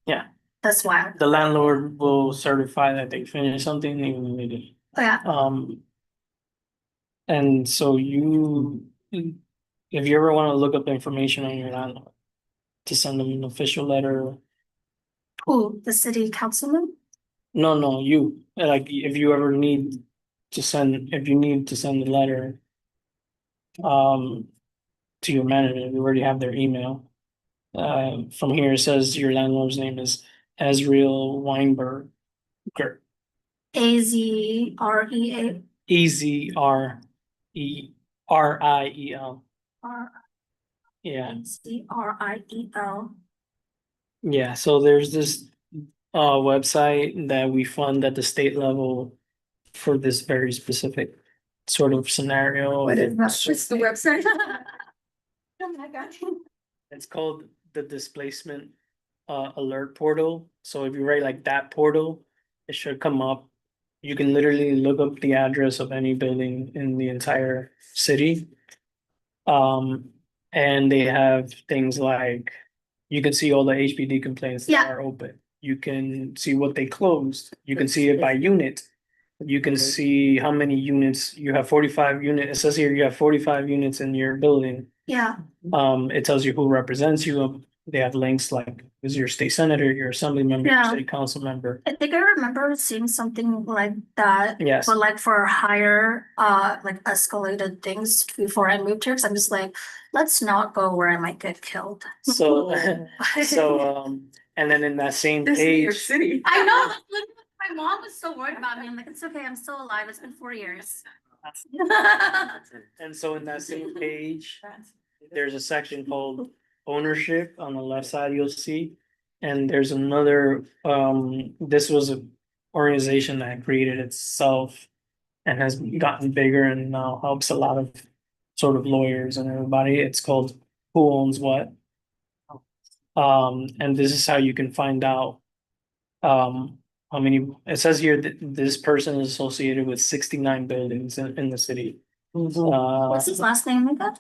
Yeah. That's why, The landlord will certify that they finished something even though they didn't. yeah, And so if you ever want to look up information on your landlord, to send them an official letter. who, the city councilman? No, you, like, if you ever need if you need to send a letter. To your manager, you already have their email. From here, it says your landlord's name is Ezreal Weinberg. AZREA. EZRERIEL. Yeah, AZRIEL. yeah, so there's this website that we fund at the state level for this very specific sort of scenario. What is that? What's the website? Oh my gosh. It's called the Displacement Alert Portal. So if you write like that portal, it should come up. You can literally look up the address of any building in the entire city. And they have things like you can see all the HPD complaints that Yeah. are open. You can see what they closed. You can see it by unit. You can see how many units you have. 45 units. It says here you have 45 units in your building. Yeah, It tells you who represents you. They have links like, is your state senator, your assembly member, your Yeah. city council member. I think I remember seeing something like that. Yes. But like for higher, like escalated things before I moved here, because I'm just like, let's not go where I might get killed. So, and then in that same This is New York page, City. I know, literally, my mom was so worried about me. I'm like, it's okay, I'm still alive. It's been 4 years. and so in that same page, there's a section called ownership on the left side, you'll see. And there's another, this was an organization that created itself and has gotten bigger and now helps a lot of sort of lawyers and everybody. It's called Who Owns What. And this is how you can find out how many, it says here that this person is associated with 69 buildings in the city. What's his last name again?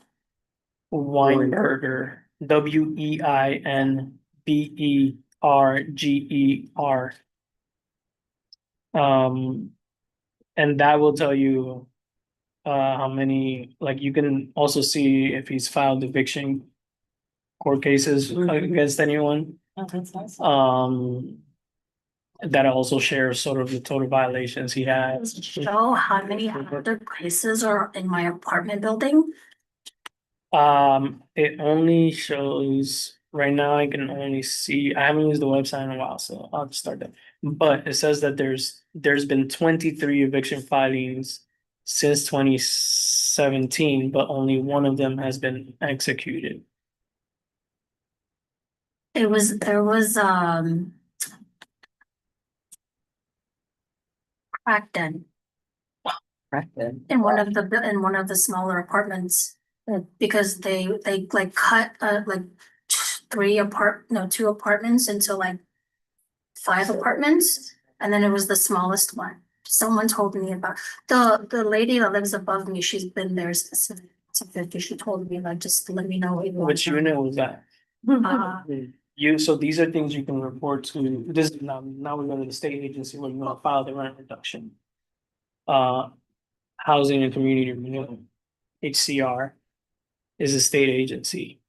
Weinberger, WEINBERGER. And that will tell you how many, like you can also see if he's filed eviction court cases against anyone. That also shares sort of the total violations he has. Show how many other places are in my apartment building. It only shows, right now I can only see, I haven't used the website in a while, so I'll just start that. But it says that there's been 23 eviction filings since 2017, but only one of them has been executed. There was Crackden in one of the smaller apartments. Because they like cut like two apartments into like 5 apartments, and then it was the smallest one. Someone told me about the lady that lives above me. She's been there since 50. She told me like, just let me know what you want. Which unit was that? So these are things you can report to, this, now we go to the state agency where you want to file the rent reduction. Housing and Community Renewal, HCR, is a state agency.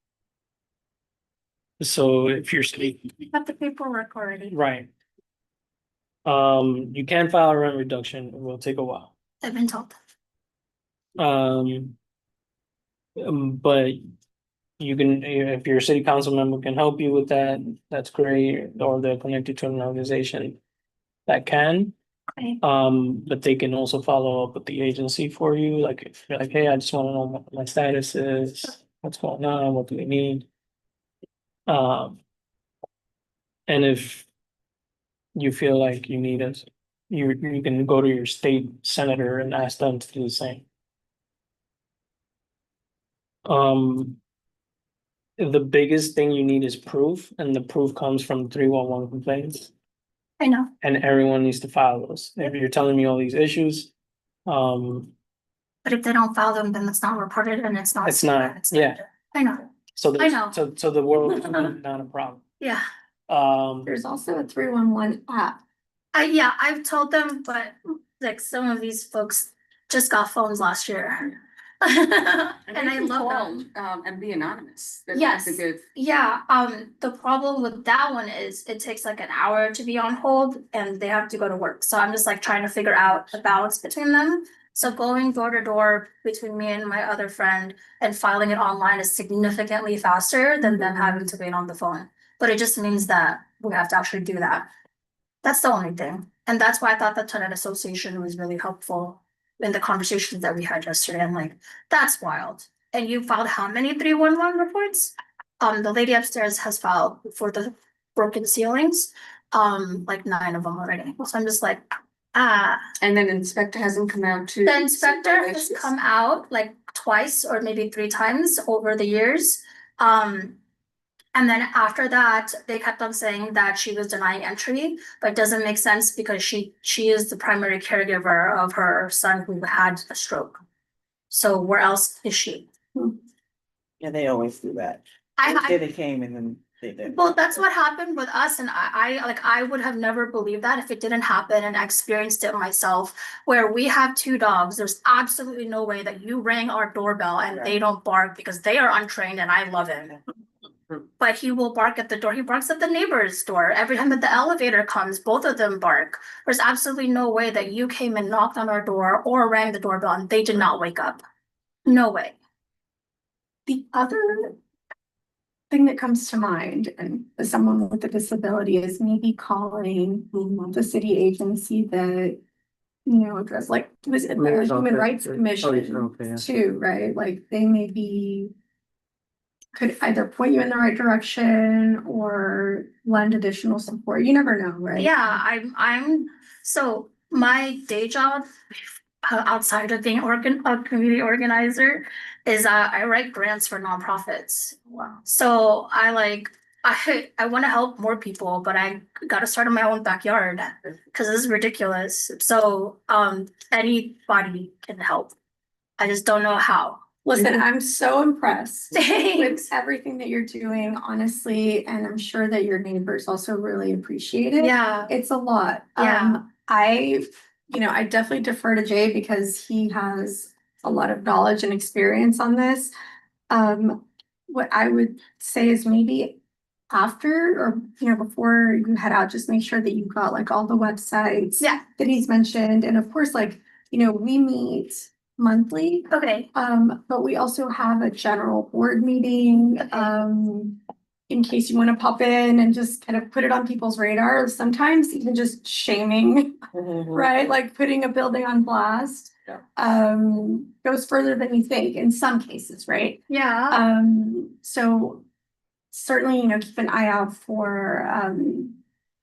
So if you're state, Got the paperwork already. right. You can file a rent reduction, it will take a while. I've been told. But you can, if your city council member can help you with that, that's great, or they're connected to an organization that can. Okay. But they can also follow up with the agency for you, like if you're like, hey, I just want to know what my status is, what's going on, what do we need? Um, and if you feel like you need us, you can go to your state senator and ask them to do the same. Um, the biggest thing you need is proof, and the proof comes from 311 complaints, I know. and everyone needs to file those. If you're telling me all these issues, But if they don't file them, then it's not reported and it's not. It's not, yeah. I know, so I there's, know. so the world is not a problem. yeah. There's also a 311 app. I've told them, but like some of these folks just got phones last year. And I love them. And be anonymous. Yes. That's a good. Yeah, the problem with that one is it takes like an hour to be on hold and they have to go to work. So I'm just like trying to figure out the balance between them. So going door to door between me and my other friend and filing it online is significantly faster than them having to wait on the phone. But it just means that we have to actually do that. That's the only thing. And that's why I thought the tenant association was really helpful in the conversations that we had yesterday. I'm like, that's wild. And you filed how many 311 reports? The lady upstairs has filed for the broken ceilings, like 9 of them already. So I'm just like, And then inspector hasn't come out to. the inspector has come out like twice or maybe 3 times over the years. And then after that, they kept on saying that she was denying entry, but it doesn't make sense because she is the primary caregiver of her son who had a stroke. So where else is she? Yeah, they always do that. I They came and then they did. well, that's what happened with us, and I would have never believed that if it didn't happen, and I experienced it myself. Where we have 2 dogs, there's absolutely no way that you rang our doorbell and they don't bark because they are untrained, and I love it. But he will bark at the door. He barks at the neighbor's door. Every time that the elevator comes, both of them bark. There's absolutely no way that you came and knocked on our door or rang the doorbell and they did not wake up. No way. The other thing that comes to mind, and as someone with a disability, is maybe calling the city agency that, address, like, was it the Mayor's Human office, Rights or- Commission okay, yeah. too, right? Like, they maybe could either point you in the right direction or lend additional support. You never know, right? Yeah, I'm so my day job outside of being a community organizer is I write grants for nonprofits. Wow. So I want to help more people, but I got to start in my own backyard because this is ridiculous. So anybody can help. I just don't know how. Listen, I'm so impressed with Thanks. everything that you're doing, honestly, and I'm sure that your neighbors also really appreciate it. Yeah. It's a lot. Yeah. I definitely defer to Jay because he has a lot of knowledge and experience on this. What I would say is maybe after or before you head out, just make sure that you've got like all the websites Yeah. that he's mentioned. And of course, like, we meet monthly. Okay. But we also have a general board meeting, Okay. in case you want to pop in and just kind of put it on people's radar, sometimes even just shaming, right? Like putting a building on blast. Yeah. Goes further than you think in some cases, right? Yeah. So certainly, keep an eye out for,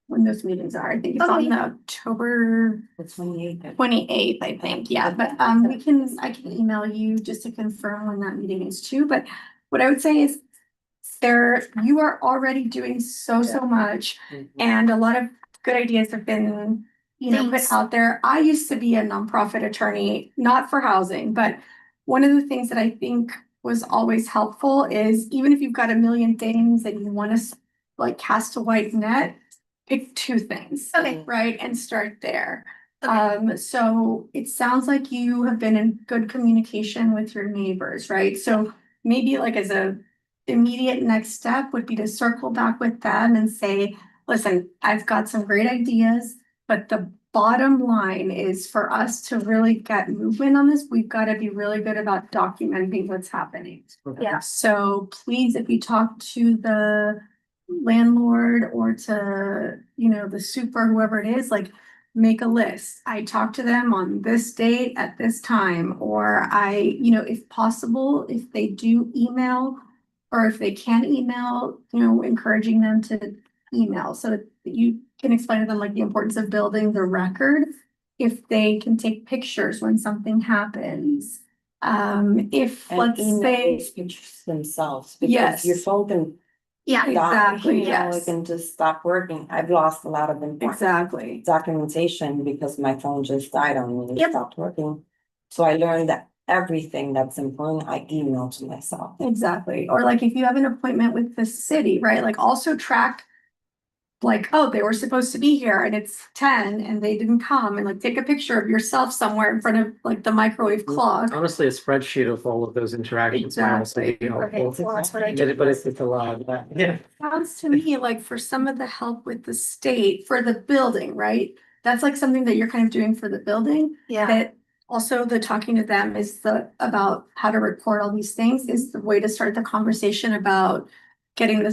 when those meetings are. I think it's on Okay. the October The 28th. 28th, I think, yeah, but I can email you just to confirm when that meeting is too, but what I would say is you are already doing so much, and a lot of good ideas have been, put Thanks. out there. I used to be a nonprofit attorney, not for housing, but one of the things that I think was always helpful is even if you've got a million things and you want to like cast a wide net, pick 2 things. Okay. Right, and start there. Okay. So it sounds like you have been in good communication with your neighbors, right? So maybe like as a immediate next step would be to circle back with them and say, listen, I've got some great ideas, but the bottom line is for us to really get movement on this, we've got to be really good about documenting what's happening. Yeah. So please, if you talk to the landlord or to, the super, whoever it is, like make a list. I talked to them on this date at this time, or if possible, if they do email, or if they can email, encouraging them to email so that you can explain to them like the importance of building the record. If they can take pictures when something happens. If, And let's email say, these pictures themselves. Yes. Because your phone can Yeah, die, Exactly, you know, yes. it can just stop working. I've lost a lot of important exactly, documentation because my phone just died on me and Yep. stopped working. So I learned that everything that's important, I email to myself. exactly. Or like if you have an appointment with the city, right? Like also track. Like, oh, they were supposed to be here and it's 10 and they didn't come, and like take a picture of yourself somewhere in front of like the microwave clock. Honestly, a spreadsheet of all of those interactions might also be Exactly. okay, helpful. well, that's what I do. But it's a lot, but yeah. Sounds to me like for some of the help with the state for the building, right? That's like something that you're kind of doing for the building. Yeah, That also the talking to them is about how to record all these things is the way to start the conversation about getting the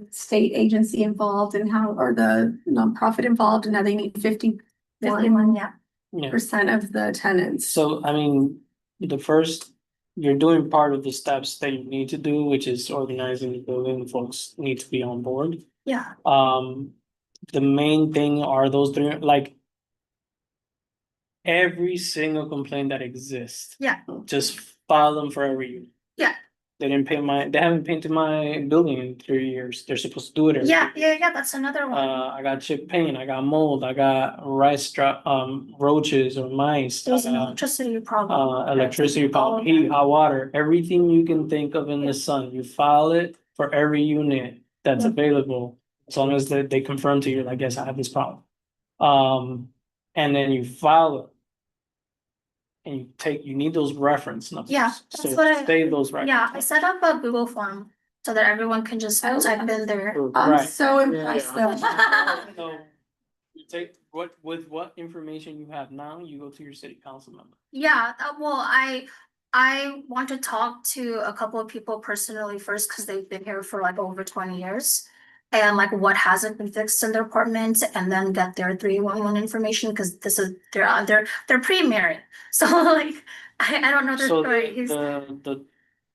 state agency involved and how, or the nonprofit involved and how they need 51, 51% yeah. Yeah. of the tenants. So, I mean, you're doing part of the steps that you need to do, which is organizing the building. Folks need to be on board. Yeah, The main thing are those three, like every single complaint that exists. Yeah. Just file them for every unit. Yeah. They haven't painted my building in 3 years. They're supposed to do it every yeah, year. yeah, that's another one. I got chip paint, I got mold, I got roaches or mice. There's I an got, electricity problem. electricity All problem, of heat, them. hot water, everything you can think of in the sun, you file it for every unit that's Yeah. available. As long as they confirm to you, like, yes, I have this problem. And then you file it. And you need those reference numbers. Yeah, So that's what I. save those reference. Yeah, I set up a Google form so that everyone can just Oh, type in their. I'm Right. so impressed though. So you take what information you have now, you go to your city council member. Yeah, well, I want to talk to a couple of people personally first because they've been here for like over 20 years. And like what hasn't been fixed in their apartment, and then get their 311 information because they're pre-married. So like I don't know their So stories.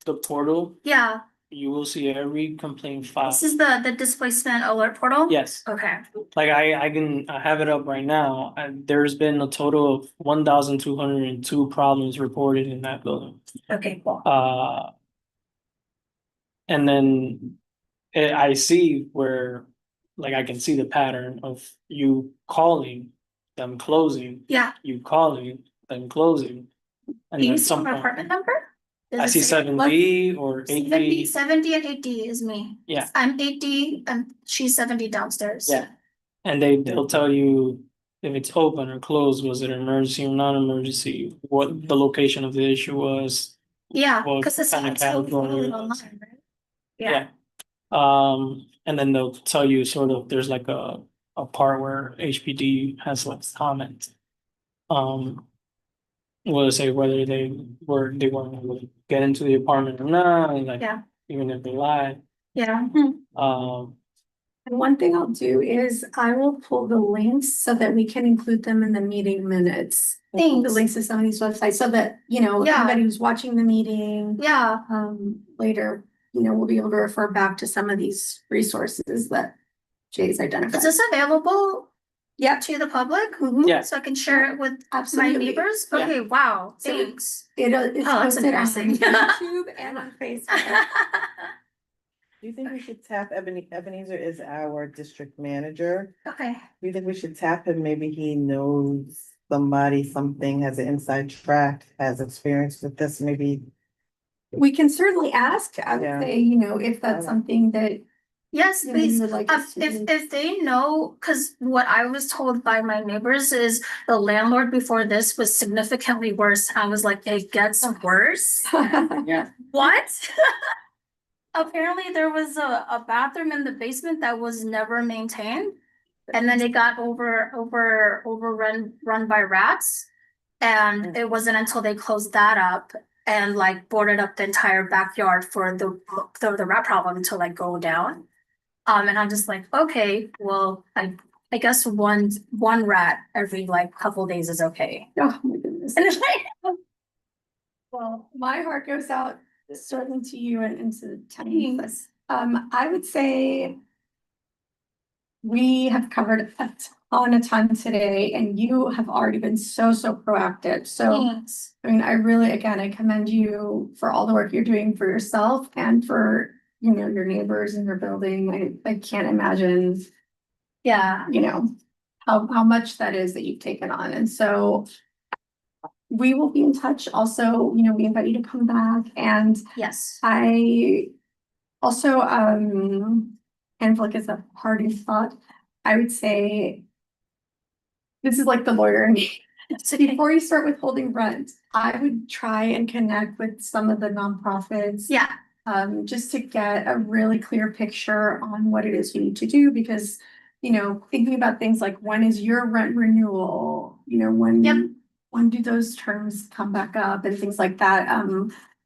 the portal, Yeah, you will see every complaint file. this is the displacement alert portal? Yes, Okay, like I have it up right now. There's been a total of 1,202 problems reported in that building. okay, cool. And then I see where, like, I can see the pattern of you calling, them closing, Yeah, you calling, them closing. And do you then see some my point, apartment number? Does I it see say- 7D or 8D. 70 and 8D is me. Yeah. I'm 8D and she's 70 downstairs. Yeah. And they'll tell you if it's open or closed, was it an emergency or non-emergency, what the location of the issue was. Yeah, What because it's kind of category totally it was. online, right? Yeah, And then they'll tell you sort of, there's like a part where HPD has like comment. Will say whether they weren't able to get into the apartment or not, like, Yeah. even if they lied. yeah. And one thing I'll do is I will pull the links so that we can include them in the meeting minutes. The Thanks. links to some of these websites so that, Yeah. anybody who's watching the meeting, Yeah, later, we'll be able to refer back to some of these resources that Jay's identified. is this available Yeah, to the public? mhm, Yeah. So I can share it with my absolutely. neighbors? Yeah. Okay, wow, So- thanks. It's Oh, that's posted on embarrassing. YouTube and on Facebook. Do you think we should tap Ebenezer is our district manager? Okay, Do you think we should tap him? Maybe he knows something, has an inside track, has experience with this, maybe. We can certainly ask, I would Yeah. say, if that's Yeah. something that yes, you please. would like us to do. If they know, because what I was told by my neighbors is the landlord before this was significantly worse. I was like, it gets worse. Yeah. What? Apparently there was a bathroom in the basement that was never maintained. And then it got run by rats. And it wasn't until they closed that up and like boarded up the entire backyard for the rat problem to like go down. And I'm just like, okay, well, I guess one rat every like couple days is okay. Oh, my goodness. And it's like, Well, my heart goes out Starting to you and into Tony. I would say we have covered a ton of time today and you have already been so proactive. So Thanks. I mean, I really, again, I commend you for all the work you're doing for yourself and for, you know, your neighbors in your building. I can't imagine, Yeah, you know, how much that is that you've taken on. And so we will be in touch. Also, you know, we invite you to come back, and yes. I also, kind of like as a parting thought, I would say this is like the lawyer in me. So before you start withholding rent, I would try and connect with some of the nonprofits. Yeah, Just to get a really clear picture on what it is you need to do, because, you know, thinking about things like when is your rent renewal, you know, Yep. when do those terms come back up and things like that.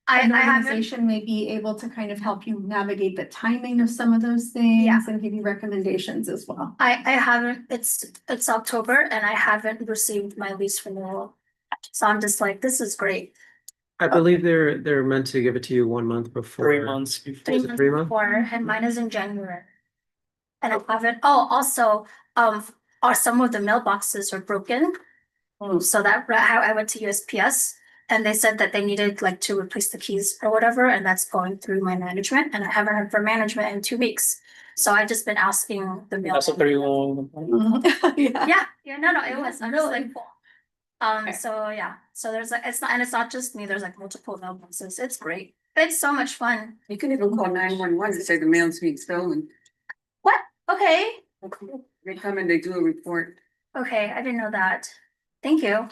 I An haven't, organization may be able to kind of help you navigate the timing of some of those things Yeah. and give you recommendations as well. I haven't, it's October and I haven't received my lease renewal. So I'm just like, this is great. I believe they're meant to give it to you 1 month before. 3 months before. 3 months 3 months? before, and mine is in January. And I haven't, oh, also, are some of the mailboxes are broken. So that, I went to USPS and they said that they needed like to replace the keys or whatever, and that's going through my management, and I haven't heard from management in 2 weeks. So I've just been asking the mail. That's a pretty long. Yeah. Yeah, no, it was, I'm just like, cool. Okay. So yeah, so there's like, it's not just me, there's like multiple mailboxes, it's great. It's so much fun. You can even call 911 and say the mail's being stolen. What? Okay, They come and they do a report. okay, I didn't know that. Thank you.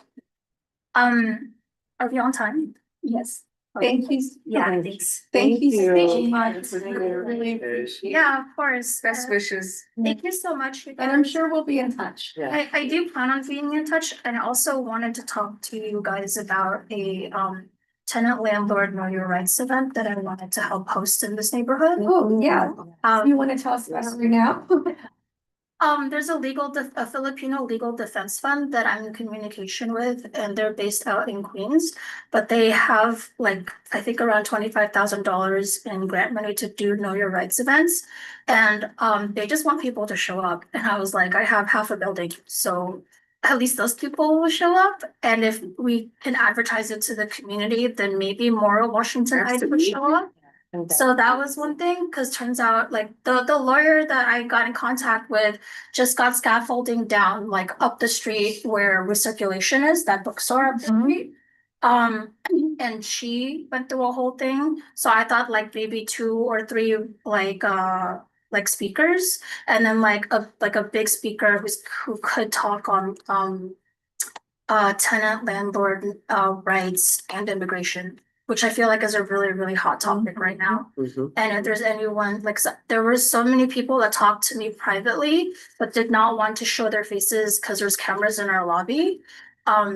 Are we on time? Yes. Thank you. Yeah, thanks. Thank you so you. much. Really appreciate it. Yeah, of course. Best wishes. Thank you so much. you And I'm guys. sure we'll be in touch. Yeah. I do plan on being in touch, and I also wanted to talk to you guys about a tenant landlord know your rights event that I wanted to help host in this neighborhood. Oh, yeah. You want to tell us about it right now? There's a Filipino legal defense fund that I'm in communication with, and they're based out in Queens. But they have like, I think around $25,000 in grant money to do know your rights events. And they just want people to show up. And I was like, I have half a building, so at least those people will show up. And if we can advertise it to the community, then maybe more Washingtonites would show up. So that was one thing, because turns out like the lawyer that I got in contact with just got scaffolding down like up the street where recirculation is, that bookstore up the street. And she went through a whole thing. So I thought like maybe 2 or 3 like speakers, and then like a big speaker who could talk on tenant landlord rights and immigration, which I feel like is a really hot topic right now. Mhm. And if there's anyone, like, there were so many people that talked to me privately, but did not want to show their faces because there's cameras in our lobby,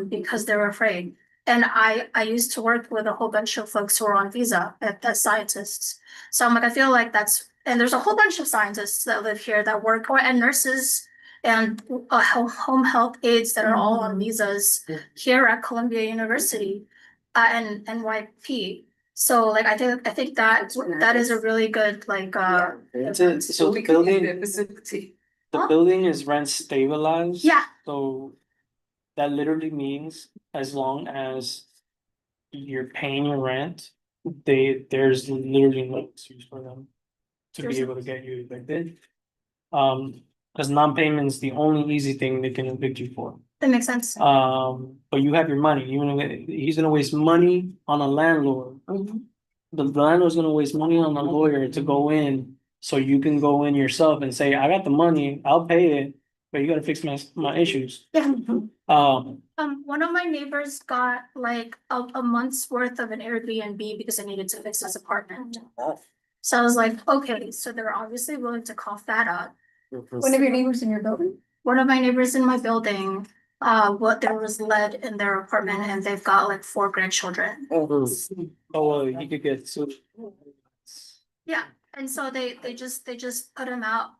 because they were afraid. And I used to work with a whole bunch of folks who are on visa as scientists. So I'm like, I feel like and there's a whole bunch of scientists that live here that work, and nurses and home health aides that are all on visas here at Columbia University. And NYP. So like I think that is a really good like So We the could use building, their facility. the building is rent stabilized. Yeah. So that literally means as long as you're paying your rent, there's literally no excuse for them to be able to get you evicted. Because non-payment is the only easy thing they can evict you for. that makes sense. But you have your money, he's gonna waste money on a landlord. The landlord's gonna waste money on a lawyer to go in, so you can go in yourself and say, I got the money, I'll pay it, but you gotta fix my issues. Yeah. Um, One of my neighbors got like a month's worth of an Airbnb because I needed to fix his apartment. So I was like, okay, so they're obviously willing to cough that up. One of your neighbors in your building? One of my neighbors in my building, there was lead in their apartment, and they've got like 4 grandchildren. oh, well, he could get sued. Yeah, and so they just put him out,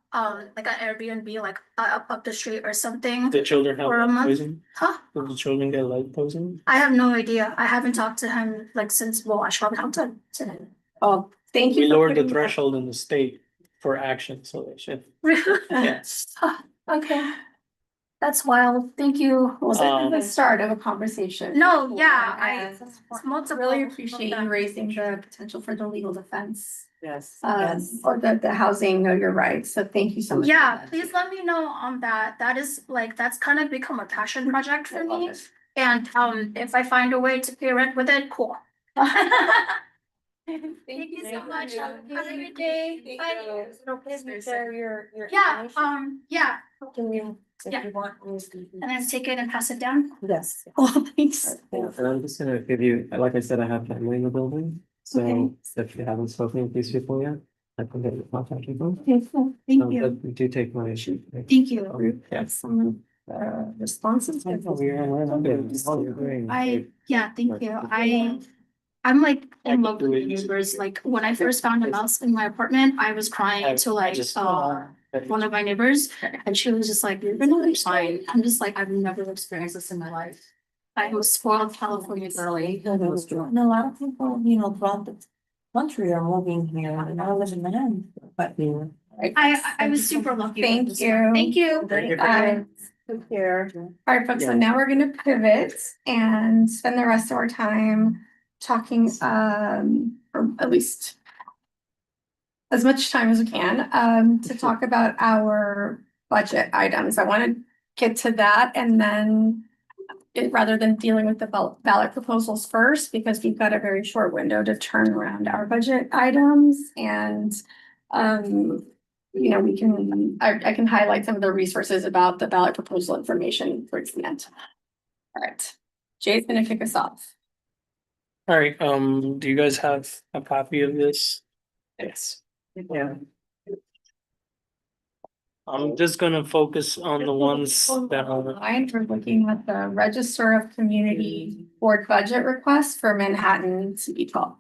like an Airbnb, like up the street or something. The children have For a lead month? poisoning? Huh? Did the children get lead poisoning? I have no idea. I haven't talked to him like since, well, I should probably talk to him today. Oh, thank you. We for lowered the putting that- threshold in the state for action, so they should. Yes. Okay. That's wild. Thank you. Well, this is the start of a conversation. No, yeah, And it's multiple. really appreciate you raising the potential for the legal defense. Yes. Or the housing, know your rights. So thank you so much. for Yeah, that. please let me know on that. That is like, that's kind of become a passion project I for love me. it. And if I find a way to pay rent with it, cool. Thank you so much. Have a good day. Thank Bye. you. Is it okay if we share your Yeah, information? yeah, Can you, if Yeah. you want, and then take it and pass it down. yes. Oh, thanks. And I'm just gonna give you, like I said, I have family in the building, so Okay. if you haven't spoken with these people yet, I can get your contact info. Okay, cool. Thank you. But do take my issue. Thank you. Have some responses. Yeah, thank you. I'm like in love with the neighbors. Like when I first found a mouse in my apartment, I was crying to like one of my neighbors, and she was just like, "You're gonna be fine." I'm just like, I've never experienced this in my life. I'm a spoiled California girly. And a lot of people, you know, throughout the country are moving here, and I live in Manhattan, but. I was super lucky. with Thank this you. one. Thank you. Take care. All right, folks, so now we're gonna pivot and spend the rest of our time talking, or at least as much time as we can, to talk about our budget items. I want to get to that and then rather than dealing with the ballot proposals first, because we've got a very short window to turn around our budget items and, you know, I can highlight some of the resources about the ballot proposal information towards the end. All right, Jay's gonna kick us off. All right, do you guys have a copy of this? Yes. Yeah. I'm just gonna focus on the ones that are, We're looking at the Register of Community Board budget request for Manhattan City 12.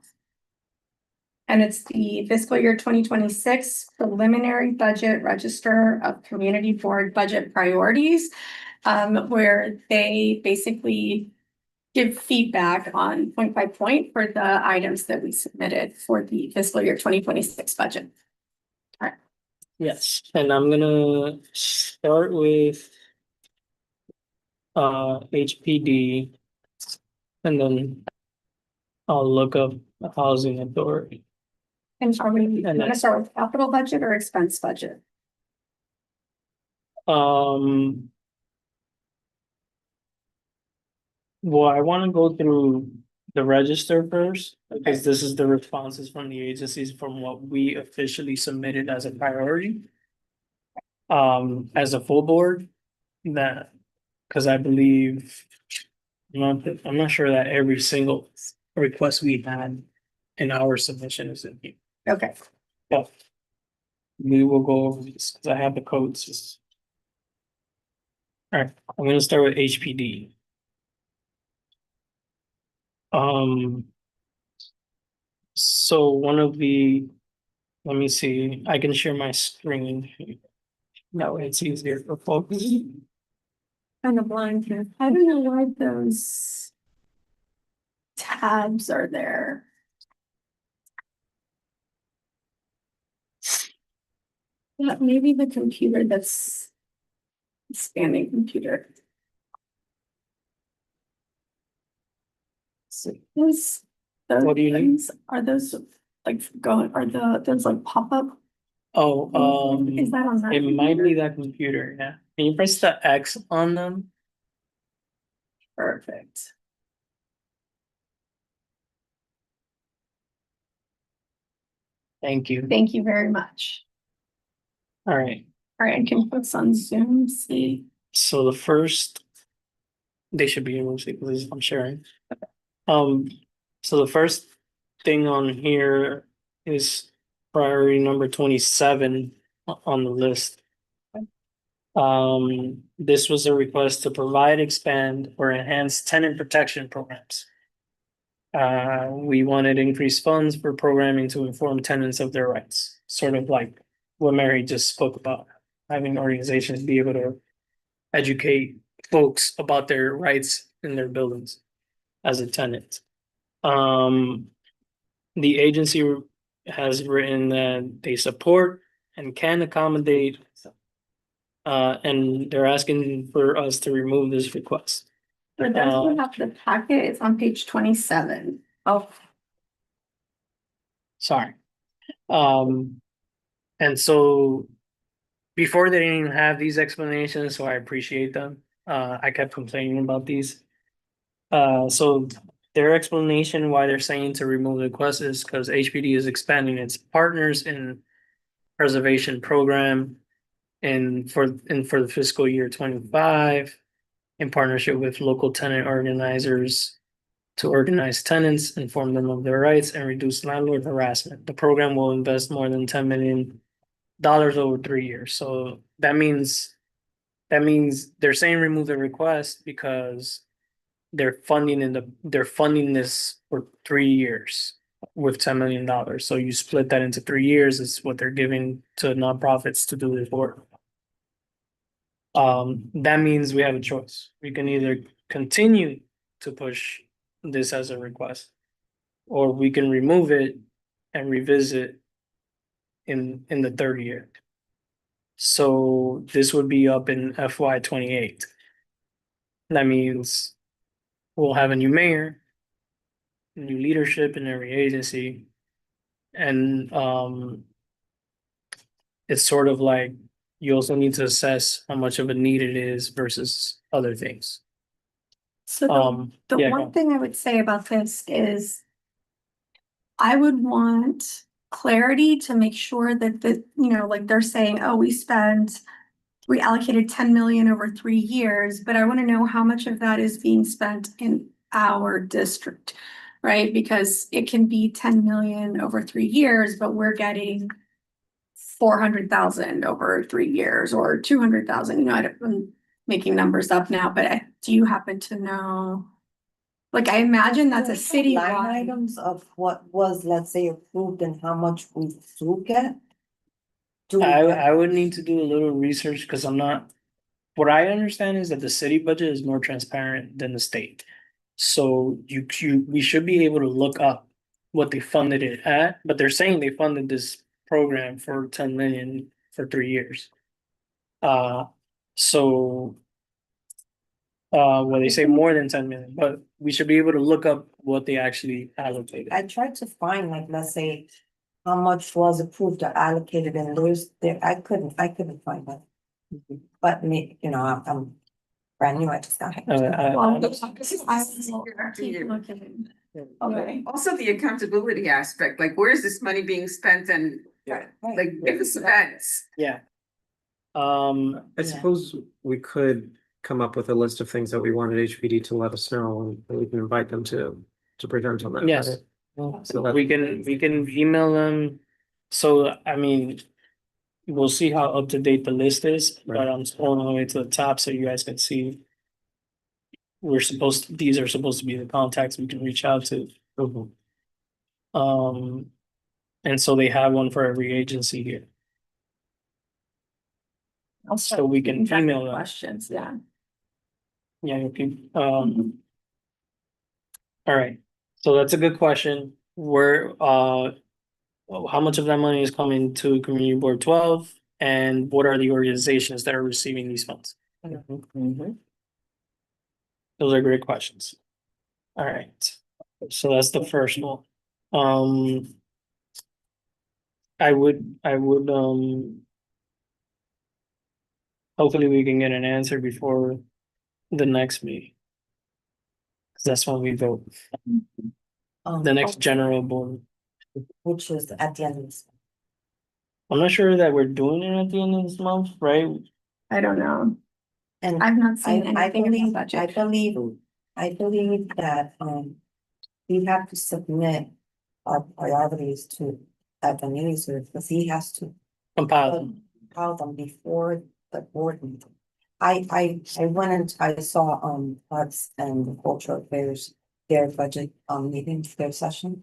And it's the fiscal year 2026 preliminary budget Register of Community Board budget priorities. Where they basically give feedback on point by point for the items that we submitted for the fiscal year 2026 budget. yes, and I'm gonna start with HPD. And then I'll look up the housing authority. And are we gonna start with capital budget or expense budget? Well, I wanna go through the register first, because this is the responses from the agencies from what we officially submitted as a priority. As a full board, that, cause I believe. I'm not sure that every single request we had in our submission is in here. Okay, But we will go over these, cause I have the codes. Alright, I'm gonna start with HPD. So one of the, let me see, I can share my screen. No, it's easier for folks. kind of blind here. I don't know why those tabs are there. Yeah, maybe the computer that's scanning computer. So those What do you need? things, are those like going, are those like pop-up? Oh, Is that on that? it might computer? be that computer, yeah. Can you press the X on them? Perfect. Thank you. Thank you very much. Alright, All right, can folks on Zoom see? so the first. They should be able to see, because I'm sharing. So the first thing on here is priority number 27 on the list. This was a request to provide, expand, or enhance tenant protection programs. We wanted increased funds for programming to inform tenants of their rights, sort of like what Mary just spoke about, having organizations be able to educate folks about their rights in their buildings as a tenant. the agency has written that they support and can accommodate. And they're asking for us to remove this request. For those who have the packet, it's on page 27. Oh, Sorry. And so before they didn't even have these explanations, so I appreciate them. I kept complaining about these. So their explanation why they're saying to remove the request is because HPD is expanding its partners in preservation program and for the fiscal year 25 in partnership with local tenant organizers to organize tenants, inform them of their rights, and reduce landlord harassment. The program will invest more than $10 million over 3 years. So that means they're saying remove the request because they're funding this for 3 years with $10 million. So you split that into 3 years is what they're giving to nonprofits to do this work. That means we have a choice. We can either continue to push this as a request, or we can remove it and revisit in the third year. So this would be up in FY 28. That means we'll have a new mayor, new leadership in every agency, and it's sort of like you also need to assess how much of a need it is versus other things. So the yeah, go one on. thing I would say about this is I would want clarity to make sure that like they're saying, oh, we allocated 10 million over 3 years, but I want to know how much of that is being spent in our district, right? Because it can be 10 million over 3 years, but we're getting 400,000 over 3 years or 200,000. I'm making numbers up now, but do you happen to know? Like, I imagine that's a city line line. items of what was, let's say, approved and how much we do get. Do we get- I would need to do a little research because I'm not. What I understand is that the city budget is more transparent than the state. So we should be able to look up what they funded it at, but they're saying they funded this program for 10 million for 3 years. So well, they say more than 10 million, but we should be able to look up what they actually allocated. I tried to find, like, let's say, how much was approved or allocated and I couldn't find that. But I'm brand new, I just got here. Well, Okay. Also, the accountability aspect, like where is this money being spent and like give us events. Yeah. I Yeah. suppose we could come up with a list of things that we wanted HPD to let us know, and we can invite them to present on that. Yes. right? So that- We can email them. So I mean, we'll see how up to date the list is, but I'm scrolling all the way to the top so you guys can see. These are supposed to be the contacts we can reach out to. Mhm. And so they have one for every agency here. So we can email them. questions, yeah. Yeah, okay. All right. So that's a good question. How much of that money is coming to Community Board 12? And what are the organizations that are receiving these funds? Those are great questions. All right. So that's the first one. I would hopefully we can get an answer before the next meeting. 'Cause that's when we vote, the next general board. Which is at the end of this. I'm not sure that we're doing it at the end of this month, right? I don't know. And I've not seen I anything in the believe, budget. I believe that, we have to submit our priorities to Ebenezer, because he has to Compile. compile them before the board meeting. I went and I saw, Arts and Cultural Affairs, their budget, meeting, their session.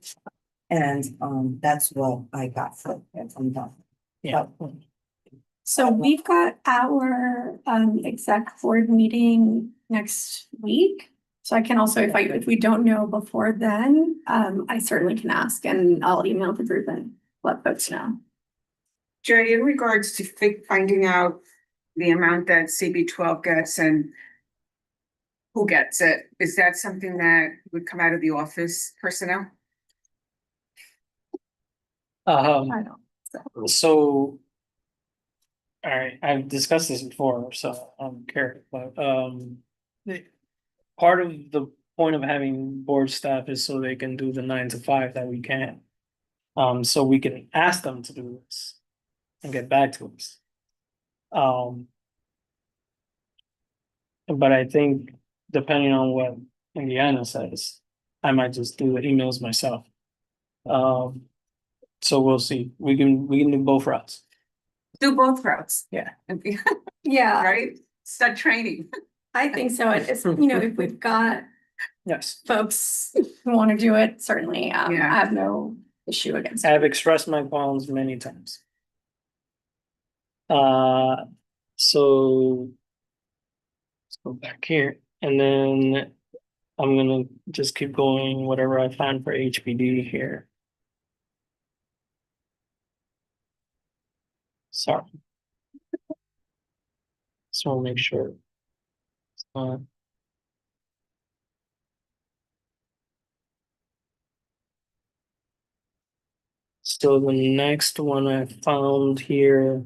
And, that's what I got from them. Yeah. So we've got our exec board meeting next week. So I can also, if we don't know before then, I certainly can ask and I'll email the group and let folks know. Jerry, in regards to finding out the amount that CB 12 gets and who gets it, is that something that would come out of the office personnel? I don't. So. All right, I've discussed this before, so I don't care, but part of the point of having board staff is so they can do the 9 to 5 that we can. So we can ask them to do this and get back to us. But I think depending on what Indiana says, I might just do the emails myself. So we'll see. We can do both routes. Do both routes. Yeah. Yeah, Right? Start training. I think so. And it's, if we've got Yes. folks who want to do it, certainly, I Yeah. have no issue against I it. have expressed my qualms many times. So let's go back here, and then I'm gonna just keep going whatever I find for HPD here. Sorry. Just want to make sure. So the next one I found here,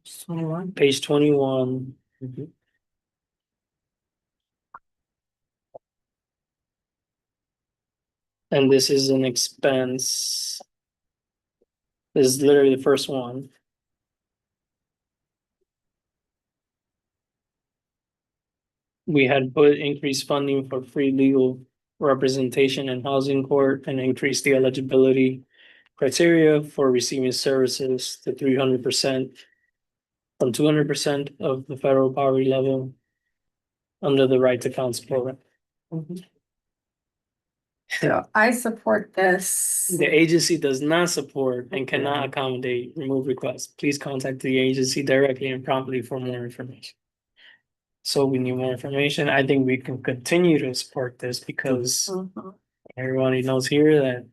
Just 21. page 21. And this is an expense. This is literally the first one. We had put increased funding for free legal representation in housing court and increased the eligibility criteria for receiving services to 300% from 200% of the federal poverty level under the Right to Counsel program. So I support this. The agency does not support and cannot accommodate remove requests. Please contact the agency directly and promptly for more information. So we need more information. I think we can continue to support this because Mhm. everybody knows here that,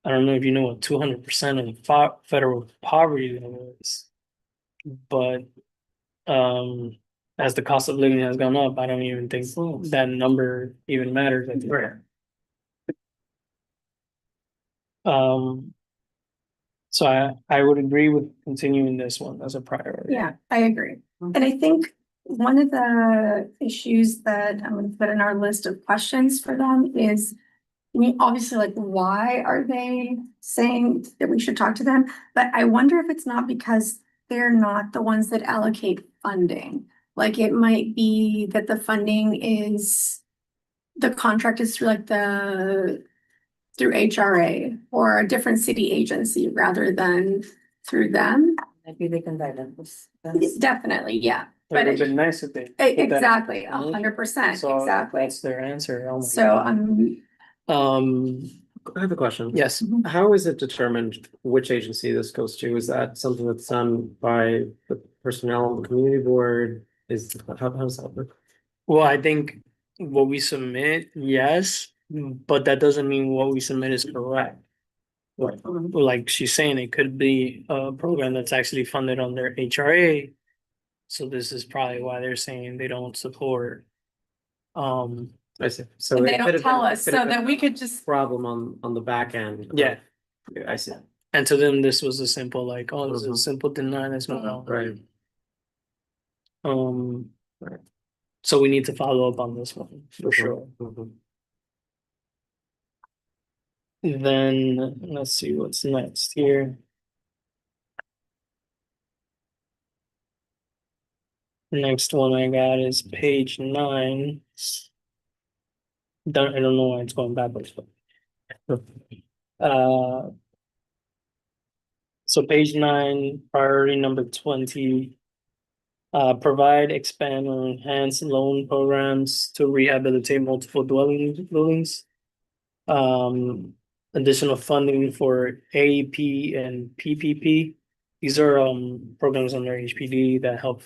I don't know if you know what 200% of the federal poverty level is. But, as the cost of living has gone up, I don't even think that number even matters anymore. So I would agree with continuing this one as a priority. Yeah, I agree. And I think one of the issues that I'm gonna put in our list of questions for them is, I mean, obviously, like, why are they saying that we should talk to them? But I wonder if it's not because they're not the ones that allocate funding. Like, it might be that the funding is, the contract is through through HRA or a different city agency rather than through them. Maybe they can guide us. Definitely, yeah. It would have But been nice if they. put that- exactly, 100%, So exactly. that's their answer. Oh my So God. I have a question. Yes, How is it determined which agency this goes to? Is that something that's done by the personnel on the community board? How does that work? well, I think what we submit, yes, but that doesn't mean what we submit is correct. Like she's saying, it could be a program that's actually funded under HRA. So this is probably why they're saying they don't support. I see. So And it they could don't have tell been- us, could so have been that we could just, Problem on the back end. Yeah. I see. And to them, this was a simple, like, oh, this is a Mhm. simple deny, that's not. Right. Right. So we need to follow up on this one for sure. Mhm. Then let's see what's next here. Next one I got is page 9. I don't know why it's going backwards, but. So page 9, priority number 20. Provide, expand, or enhance loan programs to rehabilitate multiple buildings. Additional funding for AEP and PPP. These are programs under HPD that help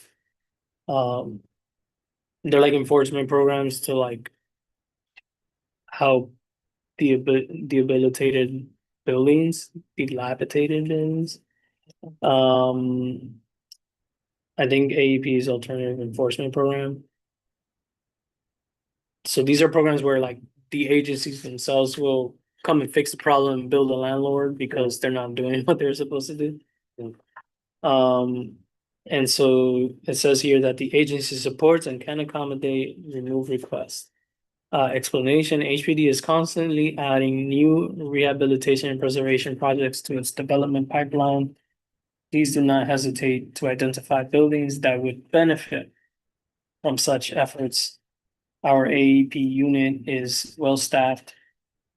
they're like enforcement programs to like help debilitated buildings, dilapidated buildings. I think AEP is alternative enforcement program. So these are programs where like the agencies themselves will come and fix the problem and bill the landlord because they're not doing what they're supposed to do. And so it says here that the agency supports and can accommodate remove requests. Explanation, HPD is constantly adding new rehabilitation and preservation projects to its development pipeline. Please do not hesitate to identify buildings that would benefit from such efforts. Our AEP unit is well-staffed.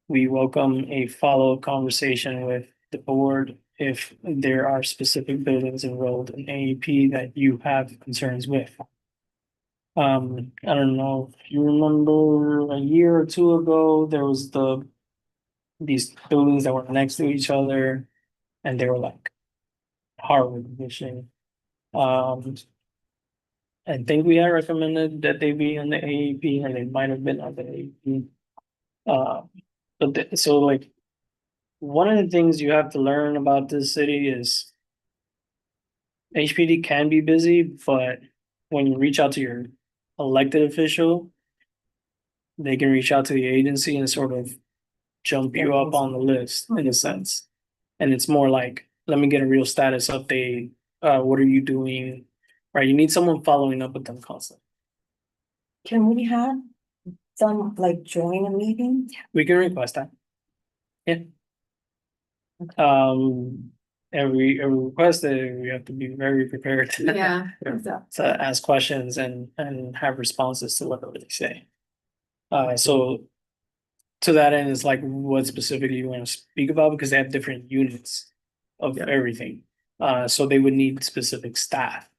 We welcome a follow-up conversation with the board if there are specific buildings enrolled in AEP that you have concerns with. I don't know if you remember a year or two ago, there was these buildings that were next to each other and they were like horrible condition. I think we had recommended that they be on the AEP and they might have been on the AEP. So like, one of the things you have to learn about this city is HPD can be busy, but when you reach out to your elected official, they can reach out to the agency and sort of jump you up on the list in a sense. And it's more like, let me get a real status update. What are you doing? Right? You need someone following up with them constantly. Can we have some, like, join a meeting? We can request that. Yeah. Every request that we have to be very prepared to Yeah. to ask questions and have responses to whatever they say. So to that end, it's like what specifically you want to speak about because they have different units of everything. So they would need specific staff.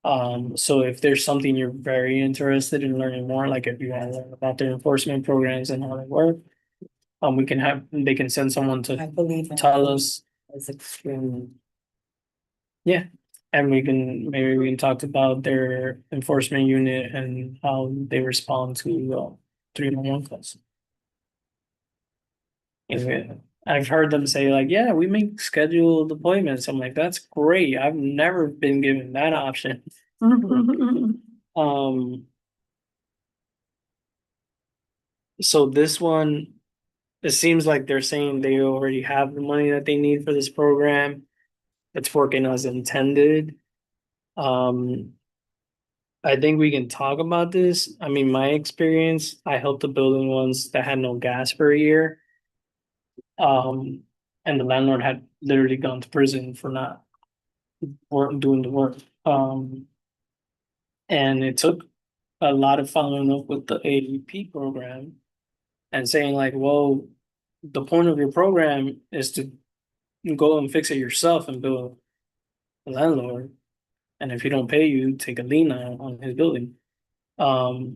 So if there's something you're very interested in learning more, like if you want to learn about their enforcement programs and how they work, they can send someone I to believe in tell us. it's extremely. Yeah, and maybe we can talk about their enforcement unit and how they respond to 311 calls. I've heard them say like, yeah, we make scheduled appointments. I'm like, that's great. I've never been given that option. So this one, it seems like they're saying they already have the money that they need for this program. It's working as intended. I think we can talk about this. I mean, my experience, I helped a building once that had no gas for a year. And the landlord had literally gone to prison for not doing the work. And it took a lot of following up with the AEP program and saying like, well, the point of your program is to go and fix it yourself and bill the landlord. And if he don't pay you, take a lien on his building. But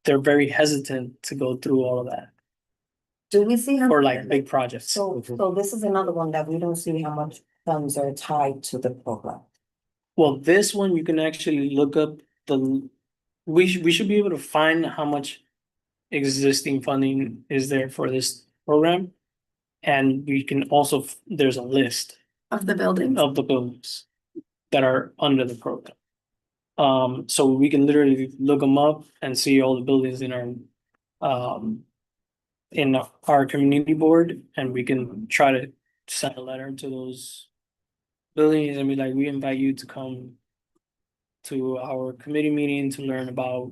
they're very hesitant to go through all of that Do we see how? for like big projects. So this is another one that we don't see how much funds are tied to the program. Well, this one you can actually look up we should be able to find how much existing funding is there for this program. And we can also, there's a list Of the buildings. of the buildings that are under the program. So we can literally look them up and see all the buildings in our community board, and we can try to send a letter to those buildings and be like, we invite you to come to our committee meeting to learn about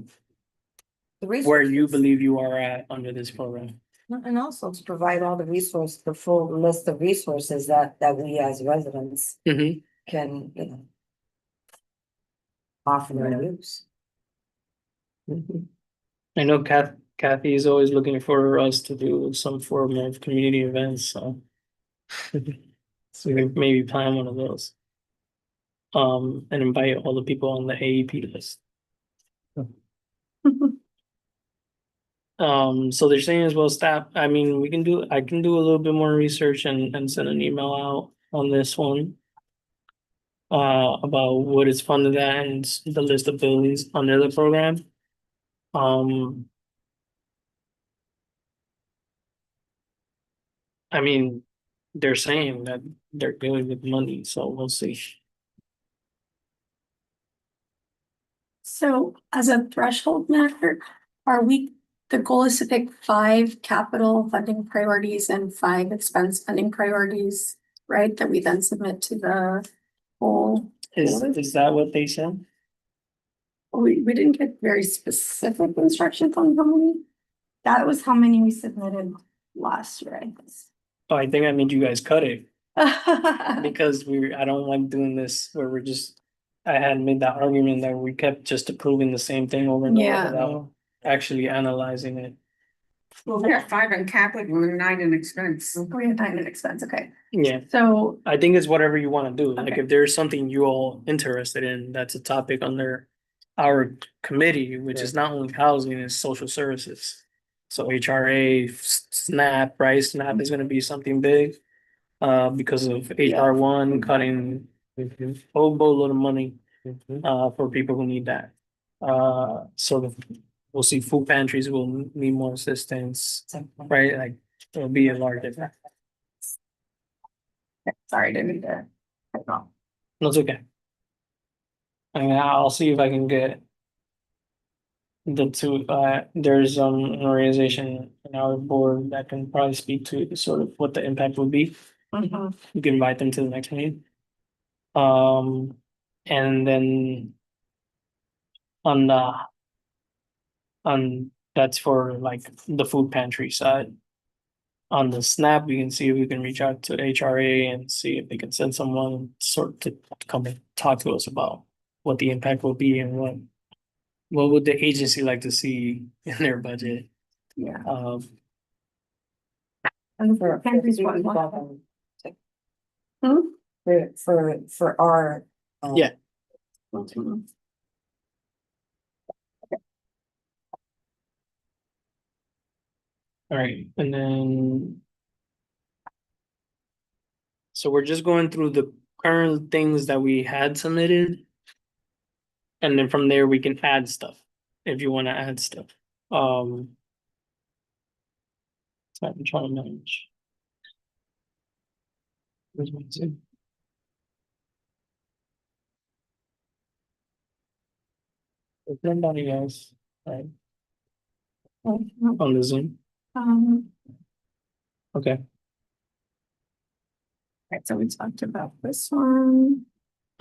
where you believe you are at under this program. And also to provide all the resources, the full list of resources that we as residents Mhm. can, offer and use. I know Kathy is always looking for us to do some form of community events, so. So we can maybe plan one of those. And invite all the people on the AEP list. So they're saying as well, staff, I mean, I can do a little bit more research and send an email out on this one. about what is funded at and the list of buildings under the program. Um, I mean, they're saying that they're good with money, so we'll see. So as a threshold matter, the goal is to pick 5 capital funding priorities and 5 expense funding priorities, right? That we then submit to the whole. Is that what they said? We didn't get very specific instructions on how many. That was how many we submitted last year, I guess. Oh, I think I made you guys cut it because I don't like doing this where I had made that argument that we kept just approving the same thing over and over Yeah. without actually analyzing it. Well, we have 5 in capital and 9 in expense. We had 9 in expense, okay. Yeah, So, I think it's whatever you want to do. Like Okay. if there's something you all interested in, that's a topic under our committee, which is not only housing, it's social services. So HRA, SNAP, right? SNAP is gonna be something big. Because of HR1 cutting a whole boatload of money for people who need that. We'll see food pantries will need more assistance, right? Like it'll be a large impact. sorry, didn't mean to. No, it's okay. I mean, I'll see if I can get the two, there's an organization in our board that can probably speak to sort of what the impact would be. Mhm. You can invite them to the next meeting. And then on that's for like the food pantry side. On the SNAP, we can see if we can reach out to HRA and see if they can send someone sort to come and talk to us about what the impact will be and what would the agency like to see in their budget. Yeah. And for. Pantries one. Hmm? For our. Yeah. Mhm. All right, and then. So we're just going through the current things that we had submitted. And then from there, we can add stuff, if you wanna add stuff. So I'm trying to manage. Where's my Zoom? There's nobody else, right, on the Zoom, Um, okay. right, so we talked about this one.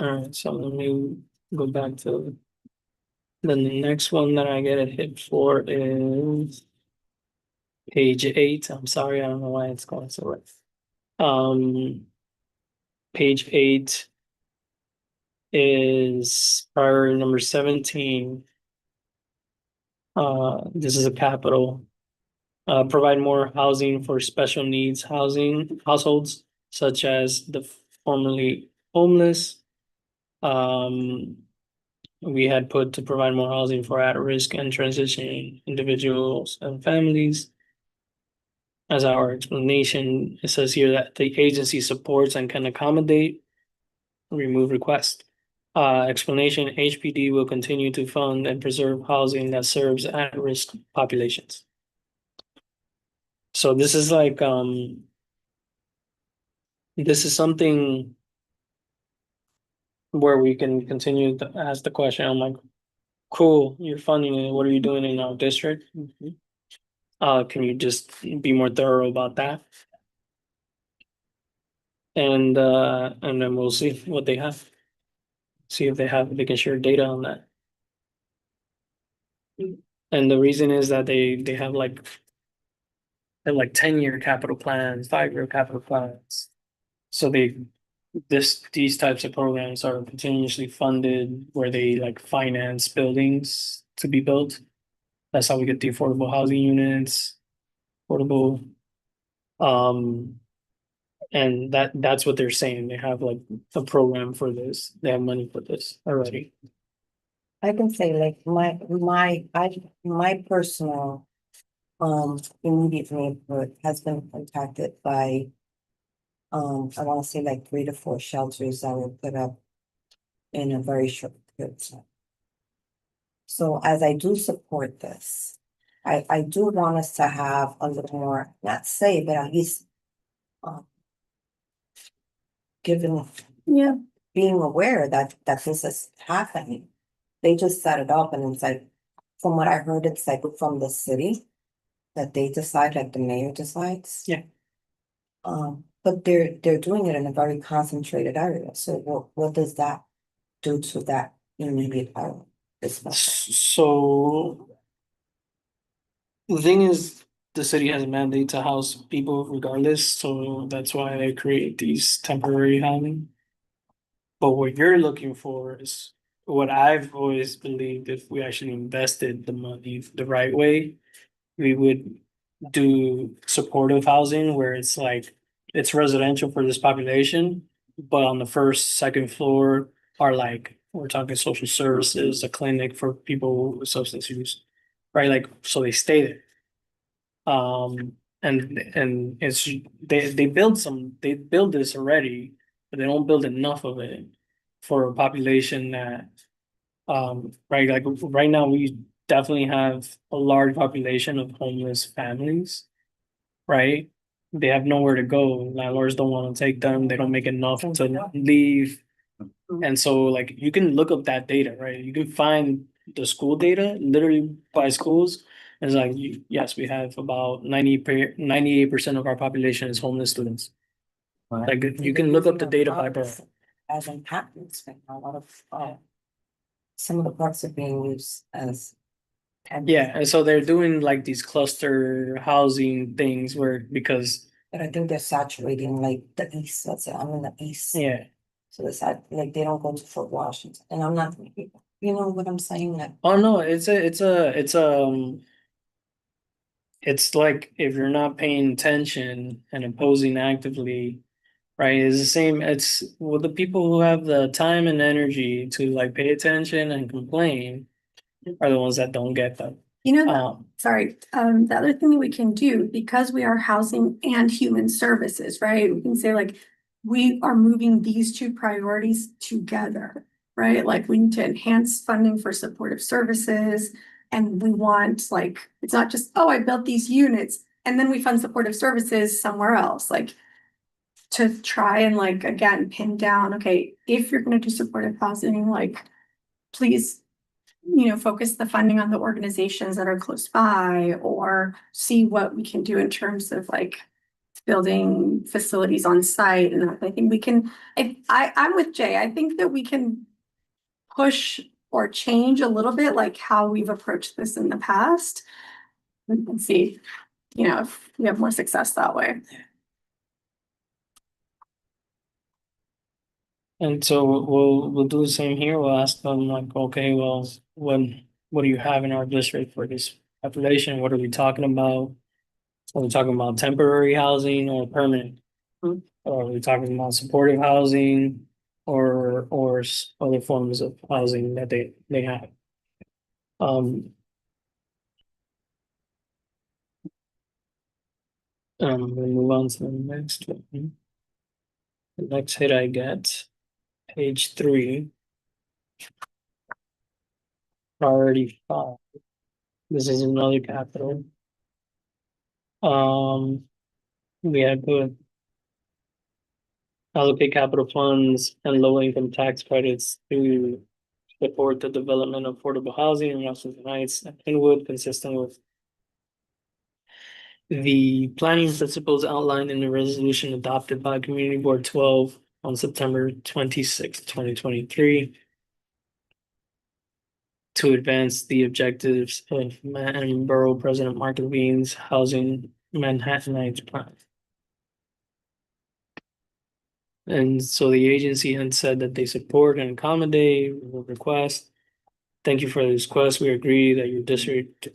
Alright, so let me go back to. The next one that I get a hit for is. Page 8, I'm sorry, I don't know why it's going so late. Page 8. Is priority number 17. This is a capital. Provide more housing for special needs housing households such as the formerly homeless. We had put to provide more housing for at-risk and transitioning individuals and families. As our explanation, it says here that the agency supports and can accommodate. Remove request. Explanation, HPD will continue to fund and preserve housing that serves at-risk populations. So this is like, this is something where we can continue to ask the question, I'm like, cool, you're funding it, what are you doing in our district? Can you just be more thorough about that? And then we'll see what they have. See if they can share data on that. And the reason is that they have like 10-year capital plans, 5-year capital plans. So these types of programs are continuously funded where they like finance buildings to be built. That's how we get the affordable housing units, affordable. And that's what they're saying. They have like a program for this. They have money for this already. I can say like my personal immediate neighborhood has been impacted by I want to say like 3 to 4 shelters that were put up in a very short period of time. So as I do support this, I do want us to have a little more, not say, but at least given, Yeah. being aware that this is happening. They just set it up and it's like, from what I heard, it's like from the city that they decide, like the mayor decides. Yeah. But they're doing it in a very concentrated area. So what does that do to that immediate area? So the thing is, the city has a mandate to house people regardless, so that's why they create these temporary housing. But what you're looking for is what I've always believed, if we actually invested the money the right way, we would do supportive housing where it's like it's residential for this population, but on the first, second floor are like we're talking social services, a clinic for people with substance use, right? Like so they stay there. And it's they build this already, but they don't build enough of it for a population that right, like right now we definitely have a large population of homeless families, right? They have nowhere to go. Landlords don't want to take them. They don't make enough to leave. And so like you can look up that data, right? You can find the school data literally by schools. It's like, yes, we have about 98% of our population is homeless students. Like you can look up the data by borough. As in happens, right now, a lot of some of the parks are being used as. Yeah, and so they're doing like these cluster housing things where because But I think they're saturating like the east, let's say I'm in the east. yeah. So it's like they don't go to Fort Washington, and I'm not, you know what I'm saying, that. Oh no, it's like if you're not paying attention and opposing actively, right? It's the same. It's well, the people who have the time and energy to like pay attention and complain are the ones that don't get them. You know, Um, sorry, the other thing that we can do, because we are housing and human services, right? We can say like, we are moving these two priorities together, right? Like we need to enhance funding for supportive services. And we want like, it's not just, oh, I built these units and then we fund supportive services somewhere else, like to try and like, again, pin down, okay, if you're gonna do supportive housing, like, please, you know, focus the funding on the organizations that are close by or see what we can do in terms of like building facilities on site. And I think we can, I'm with Jay. I think that we can push or change a little bit like how we've approached this in the past. And see, you know, if we have more success that way. and so we'll do the same here. We'll ask them like, okay, well, what do you have in our district for this population? What are we talking about? Are we talking about temporary housing or permanent? Or are we talking about supportive housing or other forms of housing that they have? We'll move on to the next one. The next hit I get, page 3. Priority 5. This is another capital. We have to allocate capital funds and low income tax credits to support the development of affordable housing in Washington Heights and Inwood, consistent with the planning principles outlined in the resolution adopted by Community Board 12 on September 26th, 2023. To advance the objectives of Manhattan Borough President Mark Levine's Housing Manhattan Heights Plan. And so the agency had said that they support and accommodate the request. Thank you for this request. We agree that your district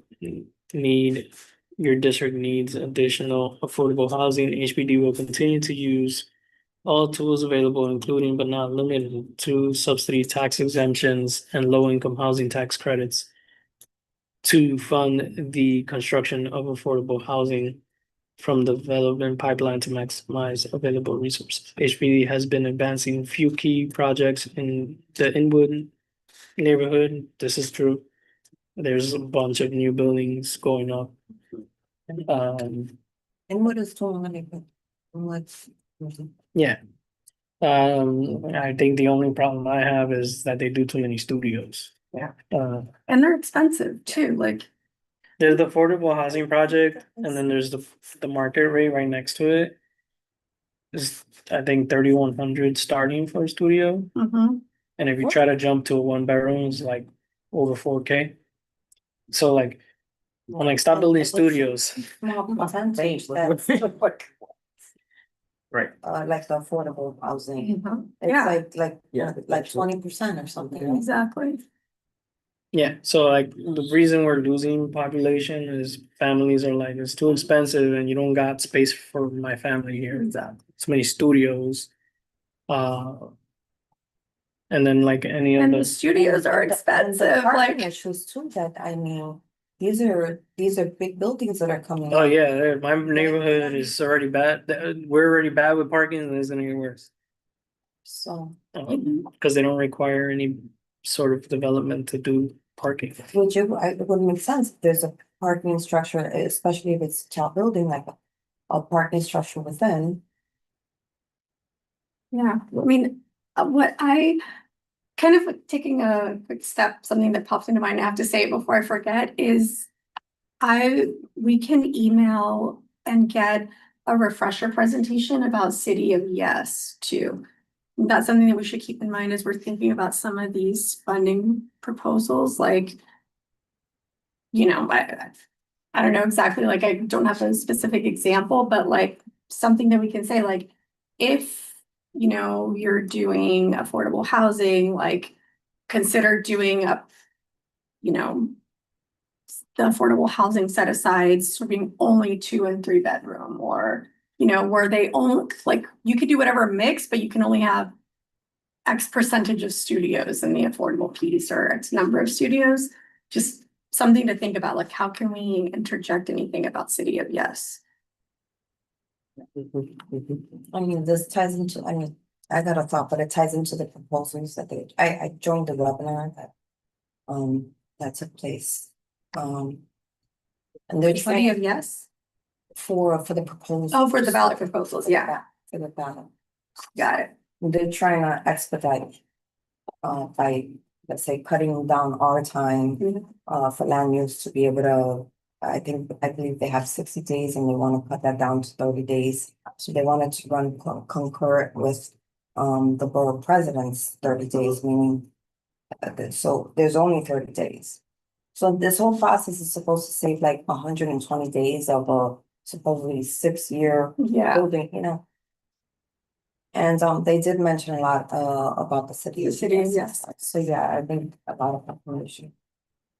needs additional affordable housing. HPD will continue to use all tools available, including but not limited to subsidy tax exemptions and low-income housing tax credits to fund the construction of affordable housing from the development pipeline to maximize available resources. HPD has been advancing a few key projects in the Inwood neighborhood. This is true. There's a bunch of new buildings going up. And what is too many, but what's? Yeah. I think the only problem I have is that they do too many studios. Yeah. And they're expensive too, like. there's the affordable housing project, and then there's the market rate right next to it. Is I think 3,100 starting for a studio, Mhm. and if you try to jump to a 1 bedroom, it's like over 4K. So like, I'm like, stop building studios. Small percentage, that's Right. like the affordable housing. Mhm. It's Yeah, like Yeah. 20% or something. right? exactly. Yeah, so like the reason we're losing population is families are like, it's too expensive and you don't got space for my family here. Exactly. So many studios. And then like any of And the the, studios are And the expensive, parking like. issues too, that I mean, these are big buildings that are coming. oh up. yeah, my neighborhood is already bad. We're already bad with parking and it's gonna get worse. So, Because they don't require any sort of development to do parking. it would make sense, if there's a parking structure, especially if it's a tall building, like a parking structure within. Yeah, I mean, what I kind of like taking a quick step, something that pops into mind, I have to say it before I forget, is we can email and get a refresher presentation about City of Yes too. That's something that we should keep in mind as we're thinking about some of these funding proposals, like, you know, I don't know exactly, like, I don't have a specific example, but like, something that we can say, like, if, you know, you're doing affordable housing, like, consider doing a, you know, the affordable housing set asides for being only 2 and 3 bedroom, or, you know, where they only, like, you could do whatever mix, but you can only have X percentage of studios in the affordable piece, or X number of studios. Just something to think about, like, how can we interject anything about City of Yes? I mean, this ties into, I mean, I got a thought, but it ties into the proposals that I joined the webinar that took place. And they're City of trying Yes? for the proposals. Oh, for the ballot proposals, yeah, For the ballot. got it. They're trying to expedite by, let's say, cutting down our time for land use to be able to, I believe they have 60 days and they want to cut that down to 30 days. So they wanted to run concurrent with the borough president's 30 days, meaning so there's only 30 days. So this whole process is supposed to save like 120 days of a supposedly 6-year Yeah, building, you know. And they did mention a lot about the city. the City of Yes. So yeah, I think a lot of information.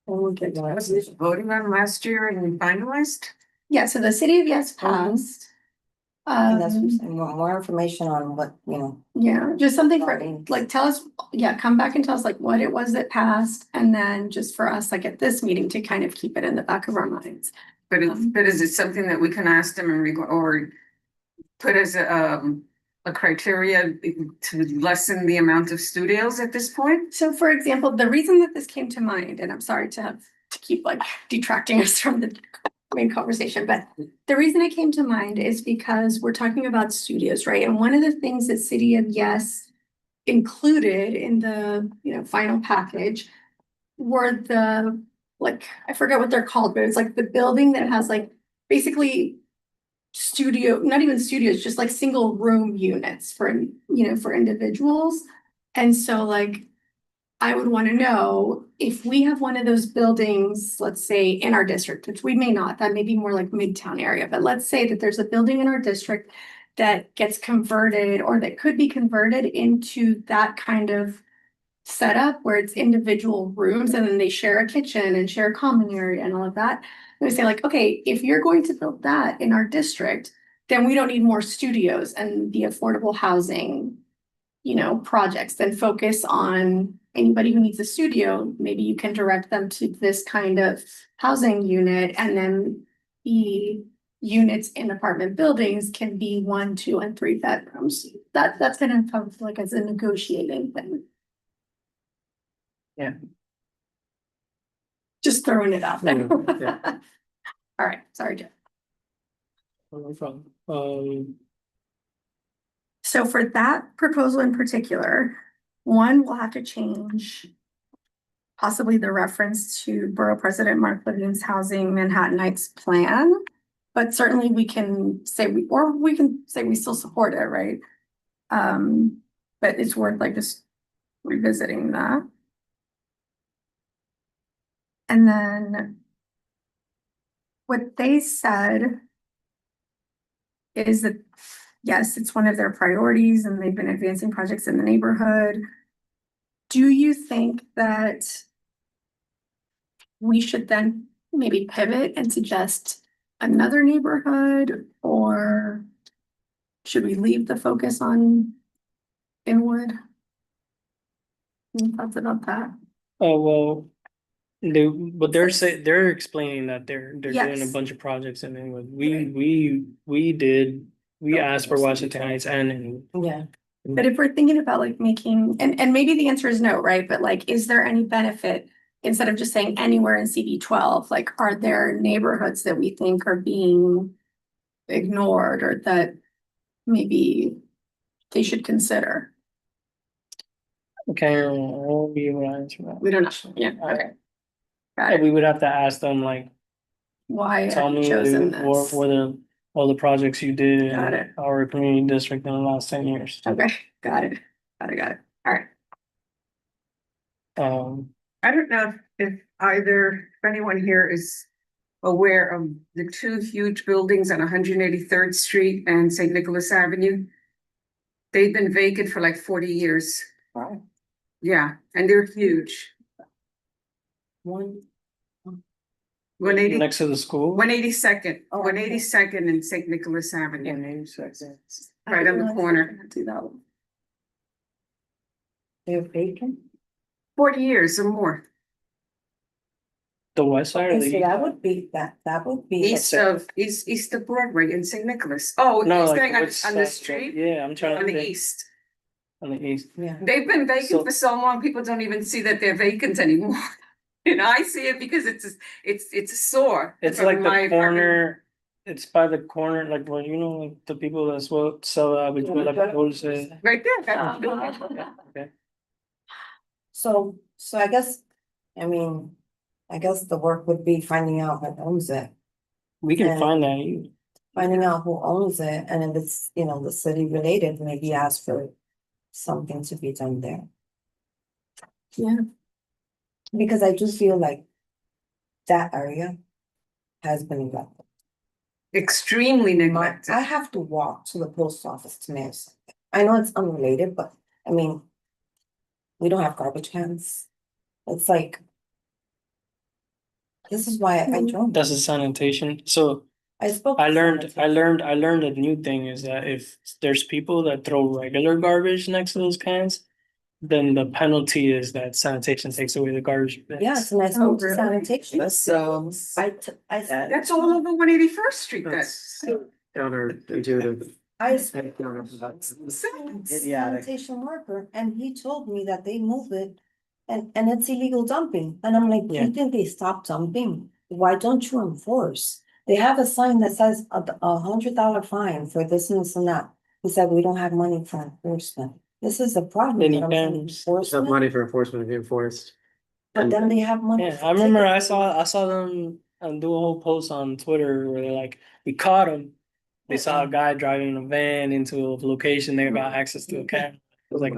Was this voting on last year and finalized? Yeah, so the City of Yes passed. And that's more information on what, you know. Yeah, just something for, Voting. like, tell us, yeah, come back and tell us like what it was that passed, and then just for us, like at this meeting, to kind of keep it in the back of our minds. But is it something that we can ask them or put as a criteria to lessen the amount of studios at this point? So for example, the reason that this came to mind, and I'm sorry to keep like detracting us from the main conversation, but the reason it came to mind is because we're talking about studios, right? And one of the things that City of Yes included in the, you know, final package were the, like, I forget what they're called, but it's like the building that has like basically studio, not even studios, just like single room units for, you know, for individuals. And so like, I would want to know if we have one of those buildings, let's say in our district, which we may not, that may be more like Midtown area, but let's say that there's a building in our district that gets converted or that could be converted into that kind of setup where it's individual rooms and then they share a kitchen and share a common area and all of that. And we say like, okay, if you're going to build that in our district, then we don't need more studios and the affordable housing, you know, projects. Then focus on anybody who needs a studio. Maybe you can direct them to this kind of housing unit, and then the units in apartment buildings can be 1, 2, and 3 bedrooms. That's kind of like as a negotiating thing. Yeah. Just throwing it out there. Yeah. All right, sorry, Jeff. No problem. So for that proposal in particular, one will have to change possibly the reference to Borough President Mark Levine's Housing Manhattan Heights plan. But certainly we can say we can say we still support it, right? But it's worth like just revisiting that. And then what they said is that, yes, it's one of their priorities and they've been advancing projects in the neighborhood. Do you think that we should then maybe pivot and suggest another neighborhood, or should we leave the focus on Inwood? Any thoughts about that? Oh, well, but they're explaining that they're doing a Yes. bunch of projects and then we asked for Washington Heights and Yeah. But if we're thinking about like making, and maybe the answer is no, right? But like, is there any benefit instead of just saying anywhere in CD 12? Like, are there neighborhoods that we think are being ignored or that maybe they should consider? okay, I won't be able to answer that. We don't know. Yeah, okay. Got it. We would have to ask them like, Why tell have you me chosen what this? were all the projects you did Got in it. our community district in the last 10 years. Okay, got it. Got it. All right. I don't know if anyone here is aware of the two huge buildings on 183rd Street and St. Nicholas Avenue. They've been vacant for like 40 years. Wow. Yeah, and they're huge. 180, next to the school. 182nd, Oh, 182nd and St. Nicholas Avenue, 182nd. right on the corner. Do that one. They're vacant? 40 years or more. The west side or Okay, the so east? that would be, that would be. East of Broadway in St. Nicholas. Oh, No, you're like saying which on the side? street? Yeah, I'm trying On to the think. east. On the east. Yeah. They've been vacant So- for so long, people don't even see that they're vacant anymore. And I see it because it's a sore. It's from like my the apartment. corner, it's by the corner, like where, you know, like the people that sell between like dulces. Right there. Okay. So I guess, I mean, I guess the work would be finding out who owns it, We can And- find that. finding out who owns it, and if it's, the city related, maybe ask for something to be done there. Yeah. Because I do feel like that area has been neglected. Extremely neglected. I have to walk to the post office to mail something. I know it's unrelated, but I mean, we don't have garbage cans. It's like. This is why I drove. That's a sanitation. So I spoke. I to learned someone a new thing is that if there's people that throw regular garbage next to those cans, then the penalty is that sanitation takes away the garbage bins. Yes, and I spoke to really? sanitation. That's, I said, That's all over 181st Street, That's that's. counterintuitive. I spoke Idiotic. sanitation worker, and he told me that they move it. And it's illegal dumping, and I'm like, Yeah. you think they stopped dumping? Why don't you enforce? They have a sign that says $100 fine for this and this and that. He said, we don't have money for enforcement. This is a problem. Then that you I'm can- saying There's not enforcement, money for enforcement if you enforced. but then they have money. Yeah, for I remember tickets. I saw them do a whole post on Twitter where they're like, we caught him. They saw a guy driving a van into a location, they got access to a camera. It was like,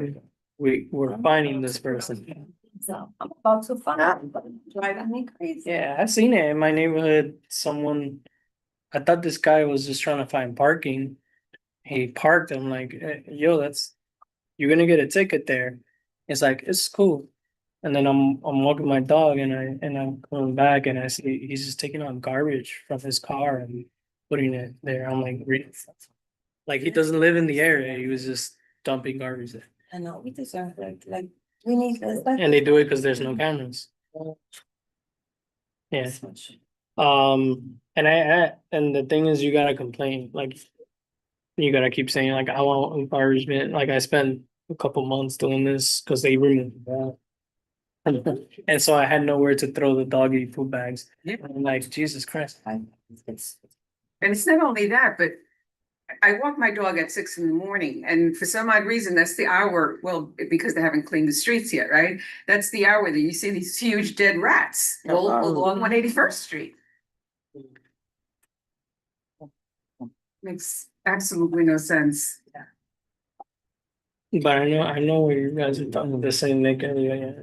we're finding this person. So I'm about to find out, but it's driving me crazy. Yeah, I've seen it in my neighborhood. I thought this guy was just trying to find parking. He parked. I'm like, yo, you're gonna get a ticket there. It's like, it's cool. And then I'm walking my dog and I'm coming back and I see he's just taking out garbage from his car and putting it there. I'm like, really? Like he doesn't live in the area. He was just dumping garbage there. I know, we deserve like, we need. It's like- And they do it because there's no cameras. Yeah. And the thing is, you gotta complain, like, you gotta keep saying, like, I want encouragement, like, I spent a couple months doing this, cause they removed that. And so I had nowhere to throw the doggy food bags, Yeah. I'm like, Jesus Christ. It's, And it's not only that, but I walk my dog at 6 in the morning, and for some odd reason, that's the hour, well, because they haven't cleaned the streets yet, right? That's the hour that you see these huge dead rats along 181st Street. Makes absolutely no sense. But I know where you guys are talking the same Nick area, yeah.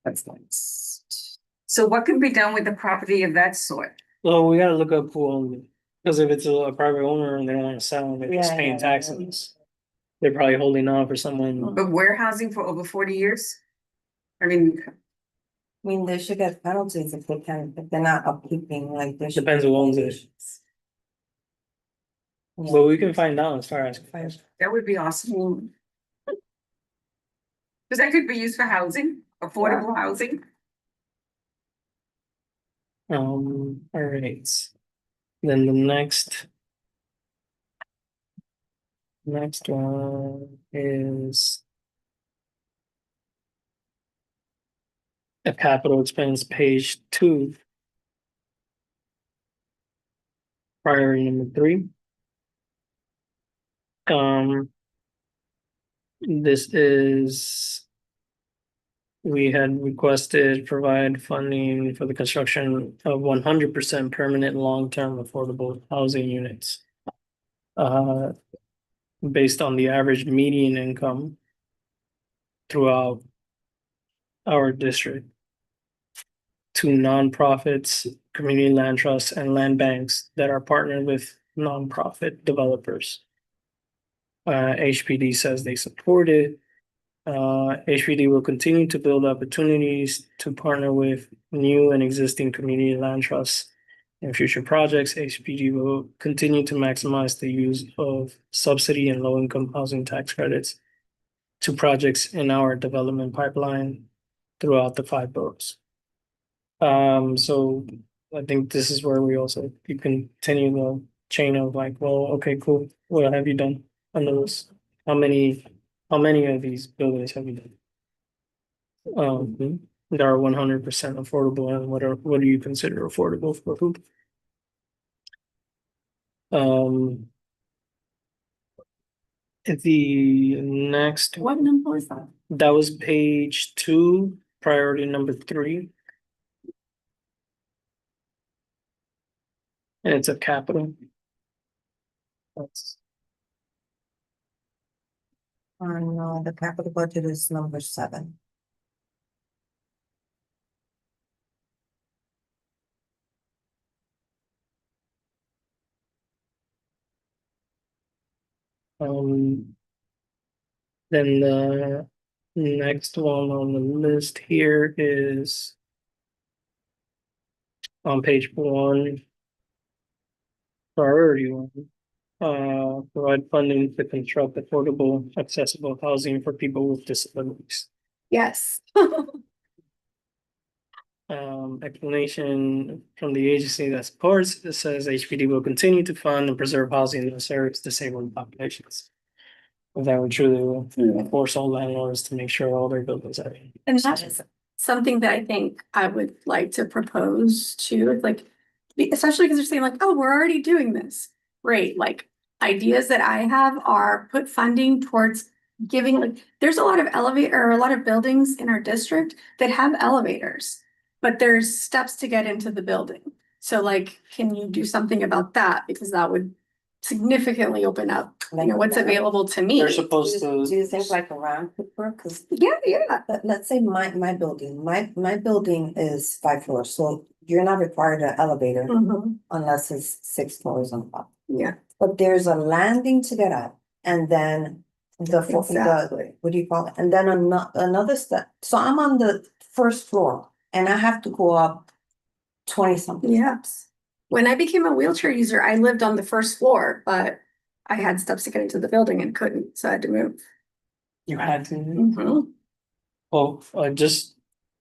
That's nice. So what can be done with the property of that sort? Well, we gotta look up who owns it, because if it's a private owner and they don't wanna sell, they're just Yeah, paying yeah, taxes. They're probably holding on for someone, But warehousing for over 40 years? I mean, I mean, they should get penalties if they can, if they're not upkeeping, like, there should. Depends who owns it. violations. Yeah. but we can find out as far as. that would be awesome. Because that could be used for housing, affordable housing. All right. Then the next one is a capital expense, page 2. Priority number 3. This is. We had requested provide funding for the construction of 100% permanent long-term affordable housing units. Based on the average median income throughout our district to nonprofits, community land trusts, and land banks that are partnered with nonprofit developers. HPD says they support it. HPD will continue to build opportunities to partner with new and existing community land trusts. In future projects, HPD will continue to maximize the use of subsidy and low-income housing tax credits to projects in our development pipeline throughout the 5 boroughs. So I think this is where we also you continue the chain of like, well, okay, cool. What have you done under this? How many of these buildings have you done? That are 100% affordable, and what do you consider affordable for who? The next, What number is that? that was page 2, priority number 3. And it's a capital. That's No, the capital budget is number 7. Then the next one on the list here is on page 1, priority 1. Provide funding to construct affordable, accessible housing for people with disabilities. Yes. Explanation from the agency that supports, it says HPD will continue to fund and preserve housing in those areas disabled populations. That would truly will force all landlords to make sure all their buildings are. And that is something that I think I would like to propose too, it's like, especially because they're saying like, oh, we're already doing this. Great, like ideas that I have are put funding towards giving, like, there's a lot of a lot of buildings in our district that have elevators, but there's steps to get into the building. So like, can you do something about that? Because that would significantly open up, what's available to me. They're supposed Do to. you think like around Cooper? Cause Yeah. let's say my building, my building is 5 floors, so you're not required an elevator Mhm. unless it's 6 floors on top. Yeah. But there's a landing to get up, and then the Exactly. what do you call it? And then another step. So I'm on the 1st floor and I have to go up 20 something Yeah. steps. When I became a wheelchair user, I lived on the 1st floor, but I had steps to get into the building and couldn't, so I had to move. You had to. Mhm. Well, just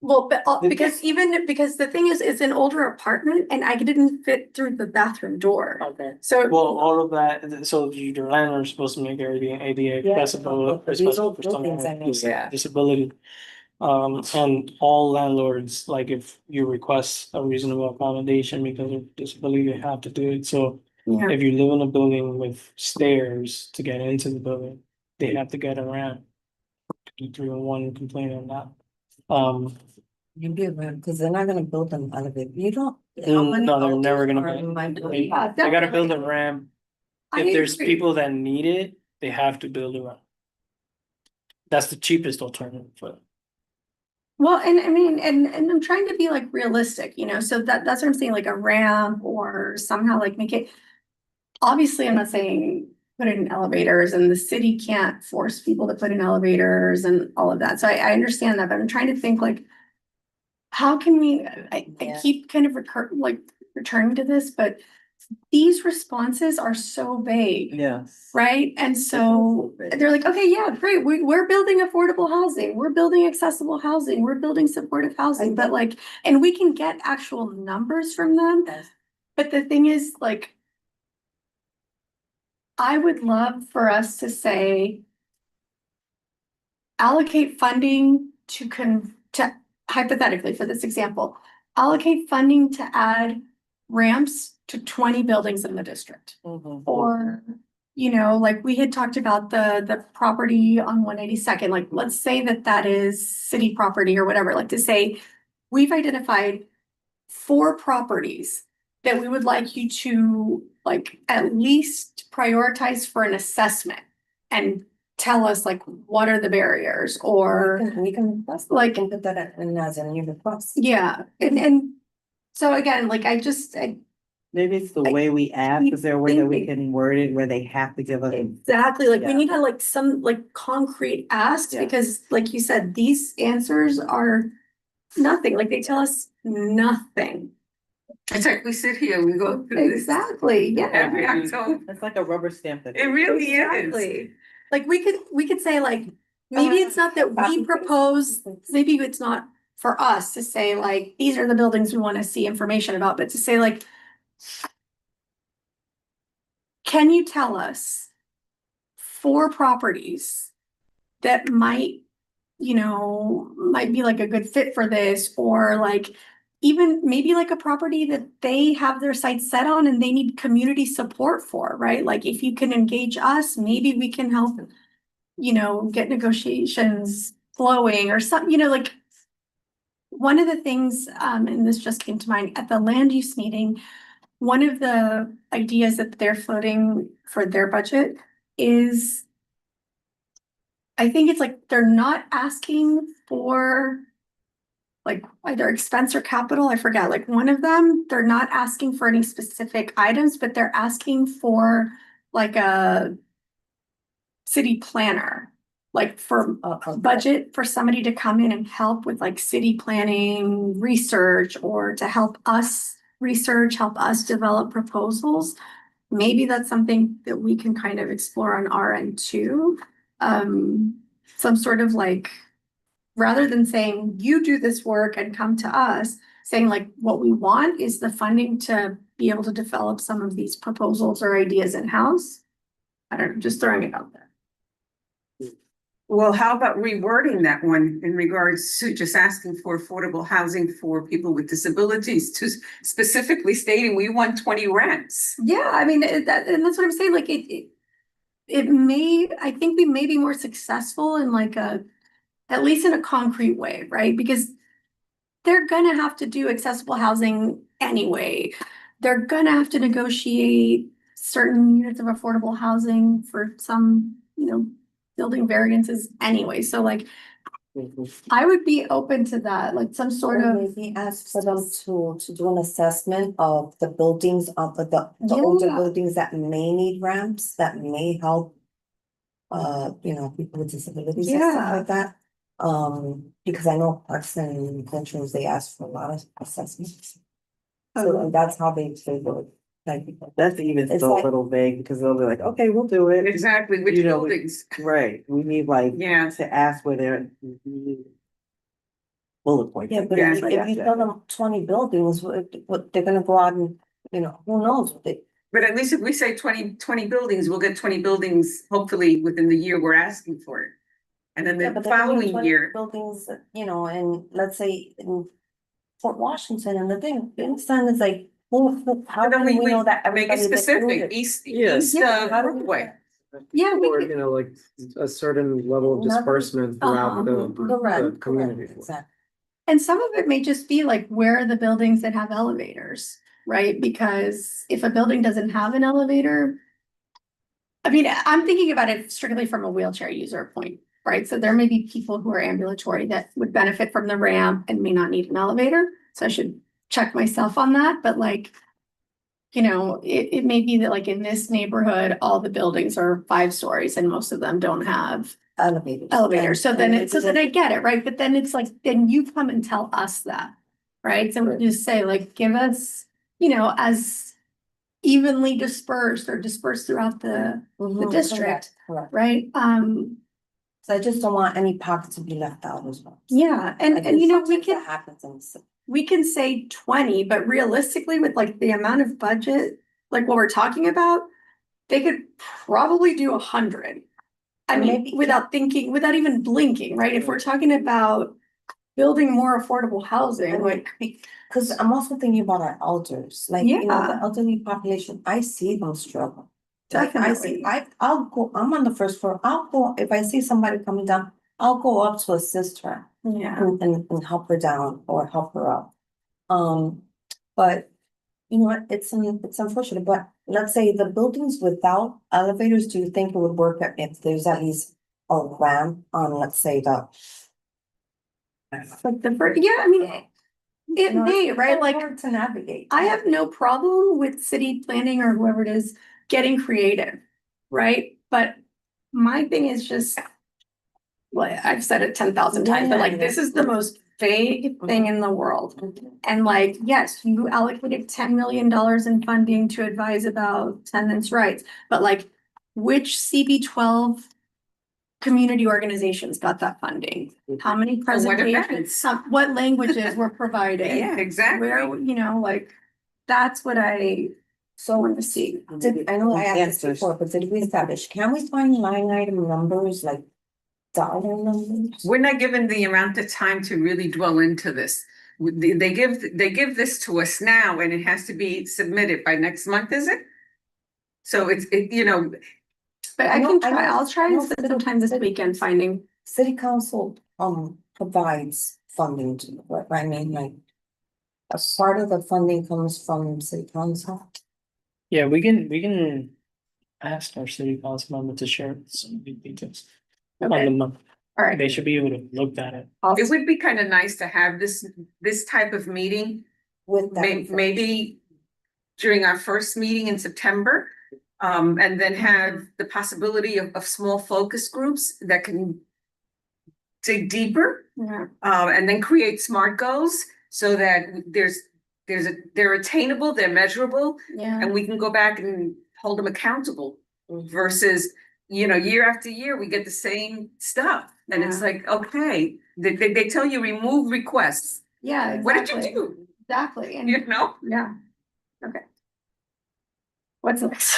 Well, but The- because because the thing is, it's an older apartment and I didn't fit through the bathroom door. Okay. So. Well, all of that, so your landlord's supposed to make everything ADA accessible, These especially old for someone buildings, I know. with Yeah. disability. And all landlords, like if you request a reasonable accommodation because of disability, you have to do it. So Yeah. if you live in a building with stairs to get into the building, they have to get around. 301 complaint on that. You be around, because they're not gonna build them out of it. You don't. how No, many they're never houses gonna are build- in my They building? Yeah, they gotta build a definitely. ramp. I If there's agree. people that need it, they have to build a ramp. That's the cheapest alternative for. Well, and I mean, and I'm trying to be like realistic, so that's what I'm saying, like a ramp or somehow like make it. Obviously, I'm not saying put it in elevators and the city can't force people to put in elevators and all of that. So I understand that, but I'm trying to think like. How can we, I Yeah. keep kind of returning to this, but these responses are so vague. Yes. Right? And so they're like, okay, yeah, great. We're building affordable housing. We're building accessible housing. We're building supportive housing, but like, and we can get actual numbers from them. Yes. But the thing is, like, I would love for us to say, allocate funding to hypothetically for this example, allocate funding to add ramps to 20 buildings in the district. Mhm. Or, like we had talked about the property on 182nd, like, let's say that is city property or whatever, like to say, we've identified 4 properties that we would like you to like at least prioritize for an assessment and tell us like, what are the barriers or, We can request, like- like, can put that in as a new request. yeah, and so again, like Maybe it's the way we ask, is there a way that we can word it where they have to give us? exactly, like we Yeah. need to like some like concrete asks, Yeah. because like you said, these answers are nothing, like they tell us nothing. It's like we sit here, we go through this Exactly, yeah. every October. It's like a rubber stamp. that- It really is. Exactly. Like we could say like, maybe it's not that we propose, maybe it's not for us to say like, these are the buildings we want to see information about, but to say like, can you tell us 4 properties that might be like a good fit for this, or like even maybe like a property that they have their sights set on and they need community support for, right? Like if you can engage us, maybe we can help, get negotiations flowing or something, like one of the things, and this just came to mind at the land use meeting, one of the ideas that they're floating for their budget is, I think it's like, they're not asking for like either expense or capital, I forget, like one of them, they're not asking for any specific items, but they're asking for like a city planner, like for a budget for somebody to come in and help with like city planning research, or to help us research, help us develop proposals. Maybe that's something that we can kind of explore on our end too. Some sort of like, rather than saying, you do this work and come to us, saying like, what we want is the funding to be able to develop some of these proposals or ideas in-house. I don't know, just throwing it out there. Well, how about rewording that one in regards to just asking for affordable housing for people with disabilities, to specifically stating we want 20 ramps? Yeah, I mean, and that's what I'm saying, like it may, I think we may be more successful in like at least in a concrete way, right? Because they're gonna have to do accessible housing anyway. They're gonna have to negotiate certain units of affordable housing for some, building variances anyway. So like, I would be open to that, like some sort Or of. maybe ask for them to do an assessment of the buildings, of the older Yeah. buildings that may need ramps, that may help. People with disabilities and Yeah. stuff like that. Because I know Parks and Cultures, they ask for a lot of assessments. So and that's how they work. Like, That's even It's still a like- little vague, because they'll be like, okay, we'll do it. Exactly, which You know, buildings? Right, we need like, Yeah. to ask where they're. bullet point. Yeah, but Yeah. if you tell them 20 buildings, what they're gonna go out and, who knows what they. But at least if we say 20 buildings, we'll get 20 buildings, hopefully within the year we're asking for it. And then Yeah, the but there are only following 20 year, Buildings, and let's say in Fort Washington and the thing, you understand, it's like, how and then can we know that make it everybody's specific, included? east, Yeah. east, How do we- Broadway. Yeah, we Or, could, like a certain level of Nothing- disbursement throughout the Correct, community. correct, exactly. and some of it may just be like, where are the buildings that have elevators, right? Because if a building doesn't have an elevator. I mean, I'm thinking about it strictly from a wheelchair user point, right? So there may be people who are ambulatory that would benefit from the ramp and may not need an elevator. So I should check myself on that, but like. It may be that like in this neighborhood, all the buildings are 5 stories and most of them don't have elevators. So then I get it, right? But then it's like, then you come and tell us that, right? So we just say like, give us, as evenly dispersed or dispersed throughout the district, Correct. right? So I just don't want any pockets to be left out as well. Yeah, I and think we sometimes can. that happens in the We can say 20, but realistically with like the amount of budget, like what we're talking about, they could probably do 100. I mean, Maybe- without thinking, without even blinking, right? If we're talking about building more affordable housing, like, Because I'm also thinking about our elders, like, the Yeah. elderly population, I see them struggle. Like, I see, definitely. I'll go, I'm on the first floor, I'll go, if I see somebody coming down, I'll go up to assist her Yeah, and help her down or help her up. But you know what, it's unfortunate, but let's say the buildings without elevators, do you think it would work if there's at least a ramp on, let's say, the. like yeah, I mean, it may, It's right? so Like, hard to navigate. I have no problem with city planning or whoever it is getting creative, right? But my thing is just, well, I've said it 10,000 times, but like, Yeah. this is the most vague thing in the world. And like, yes, you allocated $10 million in funding to advise about tenants' rights, but like, which CB12 community organizations got that funding? How many What presentations, events? what languages were provided? Yeah, exactly. Where, like, that's what I So want to see. I know I asked this Answers. before, but did we establish, can we find line item numbers, like dollar numbers? We're not given the amount of time to really dwell into this. They give this to us now and it has to be submitted by next month, is it? So But I I know- can I try, know- I'll try I know and spend some time this weekend finding. City council, provides funding to, what I mean, like. A part of the funding comes from city council. Yeah, we can ask our city council to share some of the details on the Okay, month. all right. They should be able to look at it. I'll- it would be kind of nice to have this type of meeting. With that. information. Maybe during our first meeting in September. And then have the possibility of small focus groups that can dig deeper. Yeah, And then create SMART goals so that they're attainable, they're measurable, yeah. and we can go back and hold them accountable versus, year after year, we get the same stuff. And it's Yeah. like, okay, they tell you remove requests. Yeah, What did you exactly. do? Exactly, and yeah, okay. What's next?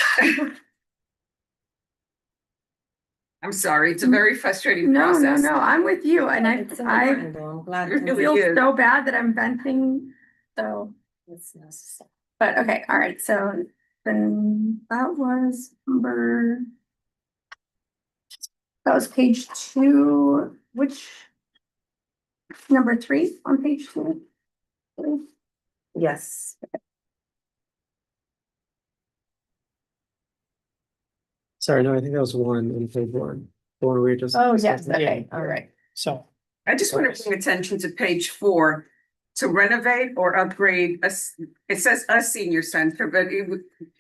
I'm sorry, it's a very frustrating No, process. I'm with you, and It's I important, though. I'm glad. It really feel is. so bad that I'm venting, so, It's necessary. but okay, all right, so then that was that was page 2, which number 3 on page 2? Yes. Sorry, no, I think that was one in page one. The one we were just. Oh, yes, discussing. okay, all right. So I just want to bring attention to page 4, to renovate or upgrade it says a senior center, but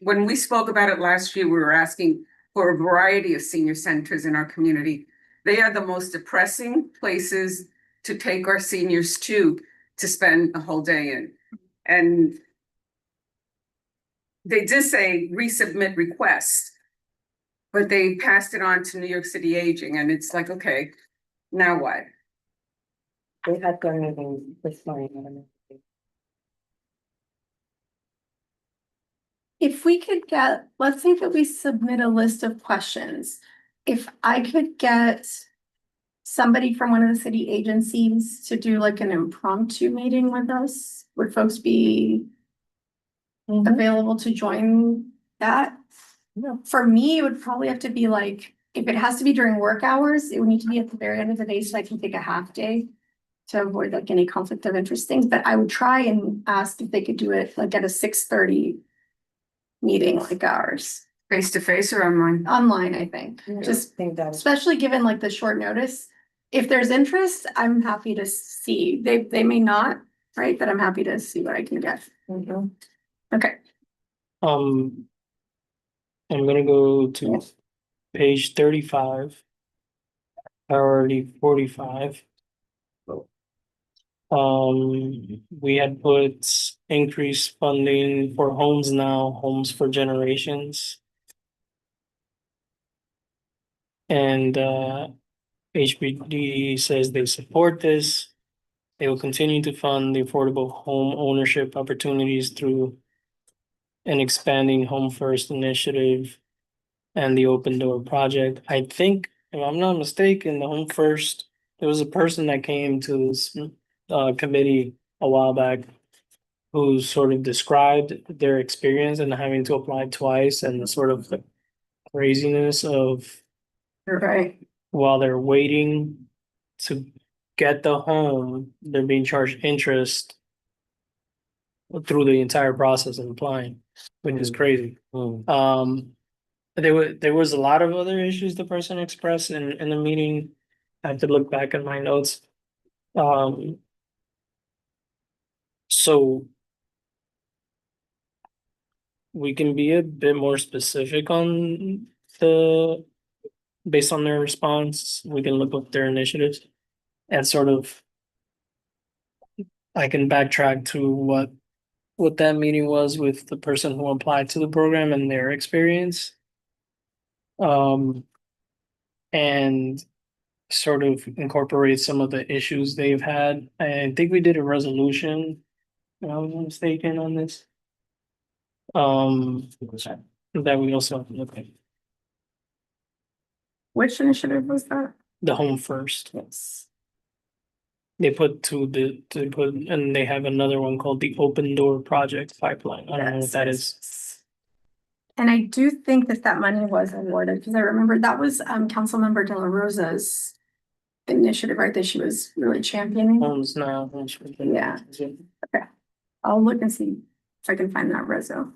when we spoke about it last year, we were asking for a variety of senior centers in our community. They are the most depressing places to take our seniors to spend a whole day in. And they did say resubmit request, but they passed it on to New York City Aging, and it's like, okay, now what? We had gone meeting this morning. If we could get, let's say that we submit a list of questions. If I could get somebody from one of the city agencies to do like an impromptu meeting with us, would folks be available to join that? For me, it would probably have to be like, if it has to be during work hours, it would need to be at the very end of the day so I can take a half day to avoid like any conflict of interest things, but I would try and ask if they could do it like at a 6:30 meeting like ours, Face to face or online? online, I think, just Think that. especially given like the short notice. If there's interest, I'm happy to see. They may not, right? But I'm happy to see what I can get. Okay. I'm gonna go to Yes. page 35. Priority 45. We had put increased funding for Homes Now, Homes for Generations. And HPD says they support this. They will continue to fund the affordable home ownership opportunities through an expanding Home First initiative and the Open Door project. I think, if I'm not mistaken, the Home First, there was a person that came to this committee a while back who sort of described their experience and having to apply twice and the sort of the craziness of You're right. while they're waiting to get the home, they're being charged interest through the entire process of applying, which is crazy. There was a lot of other issues the person expressed in the meeting. I have to look back at my notes. So we can be a bit more specific on based on their response, we can look up their initiatives and sort of I can backtrack to what that meeting was with the person who applied to the program and their experience. And sort of incorporate some of the issues they've had. I think we did a resolution, if I was not mistaken on this. That we also have to look at. Which initiative was that? The Home First. Yes. They and they have another one called the Open Door Project Pipeline. I don't know what that is. And I do think that that money was awarded, because I remember that was Councilmember De La Rosa's initiative, right, that she was really championing. Homes Now. Yeah. I'll look and see if I can find that reso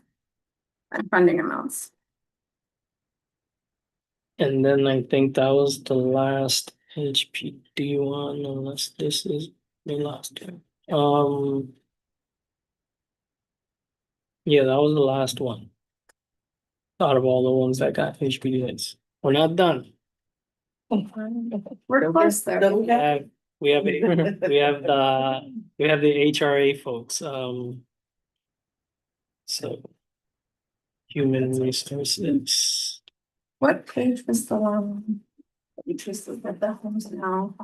and funding amounts. And then I think that was the last HPD one, unless this is the last one. Yeah, that was the last one. Out of all the ones that got HPD hits. We're not done. We're close though. We have the HRA folks, so. Human resources. What page was the one? Which was the Homes Now.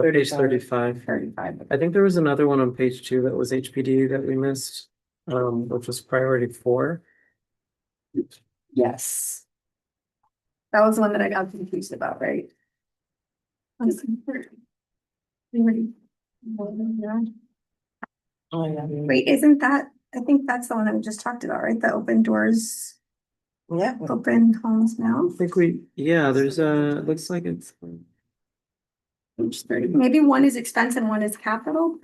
Page 35. 35. I think there was another one on page 2 that was HPD that we missed, which was priority 4. Yes. That was the one that I got confused about, right? Oh, yeah. Wait, isn't that, I think that's the one that we just talked about, right? The Open Doors, Yeah. Open Homes Now. I think there's it looks like it's. Page 30. Maybe one is expense and one is capital.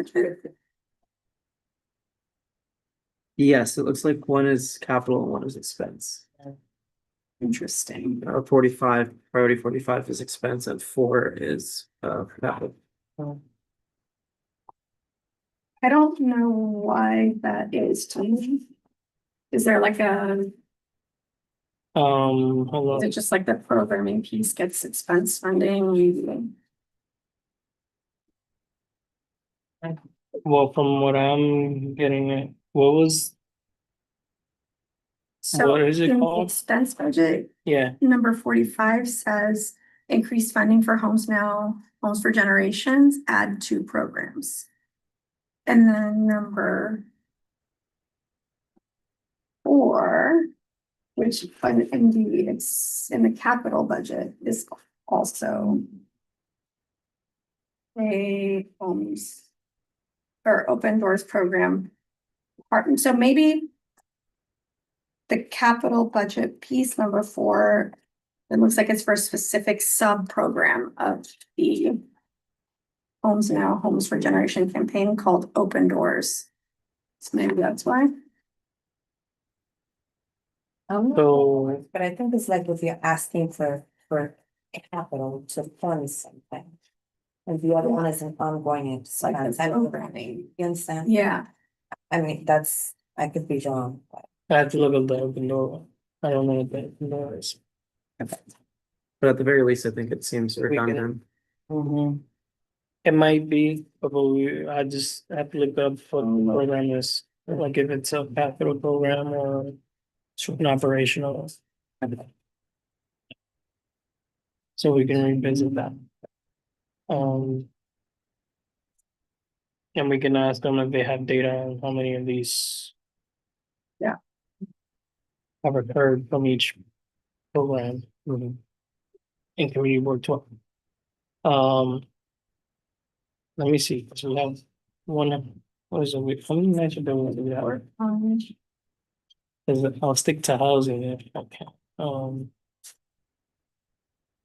Yes, it looks like one is capital and one is expense. Interesting. Priority 45 is expense and 4 is capital. I don't know why that is to me. Is there like a, Hold is on. it just like the programming piece gets expense funding? Well, from what I'm getting at, So what is it in the called? expense budget, Yeah, number 45 says increase funding for Homes Now, Homes for Generations, add 2 programs. And then number 4, which indeed it's in the capital budget, is also a homes or open doors program. So maybe the capital budget piece, number 4, it looks like it's for a specific sub-program of the Homes Now, Homes for Generation campaign called Open Doors. So maybe that's why. So, But I think it's like if you're asking for capital to fund something. And the other one is an ongoing Like expense. the I don't programming. You understand? Yeah, I mean, I could be wrong, but. I have to look at the open door. I don't know what the open door is. But at the very least, I think it seems redundant. Mhm. It might be, but I just have to look up what the program is, like if it's a capital program or an operational. So we can revisit that. And we can ask them if they have data on how many of these. Yeah. Have occurred from each program. In community board 12. Let me see, so we have one, what is it, how many nights are there we have? I'll stick to housing, okay, I'm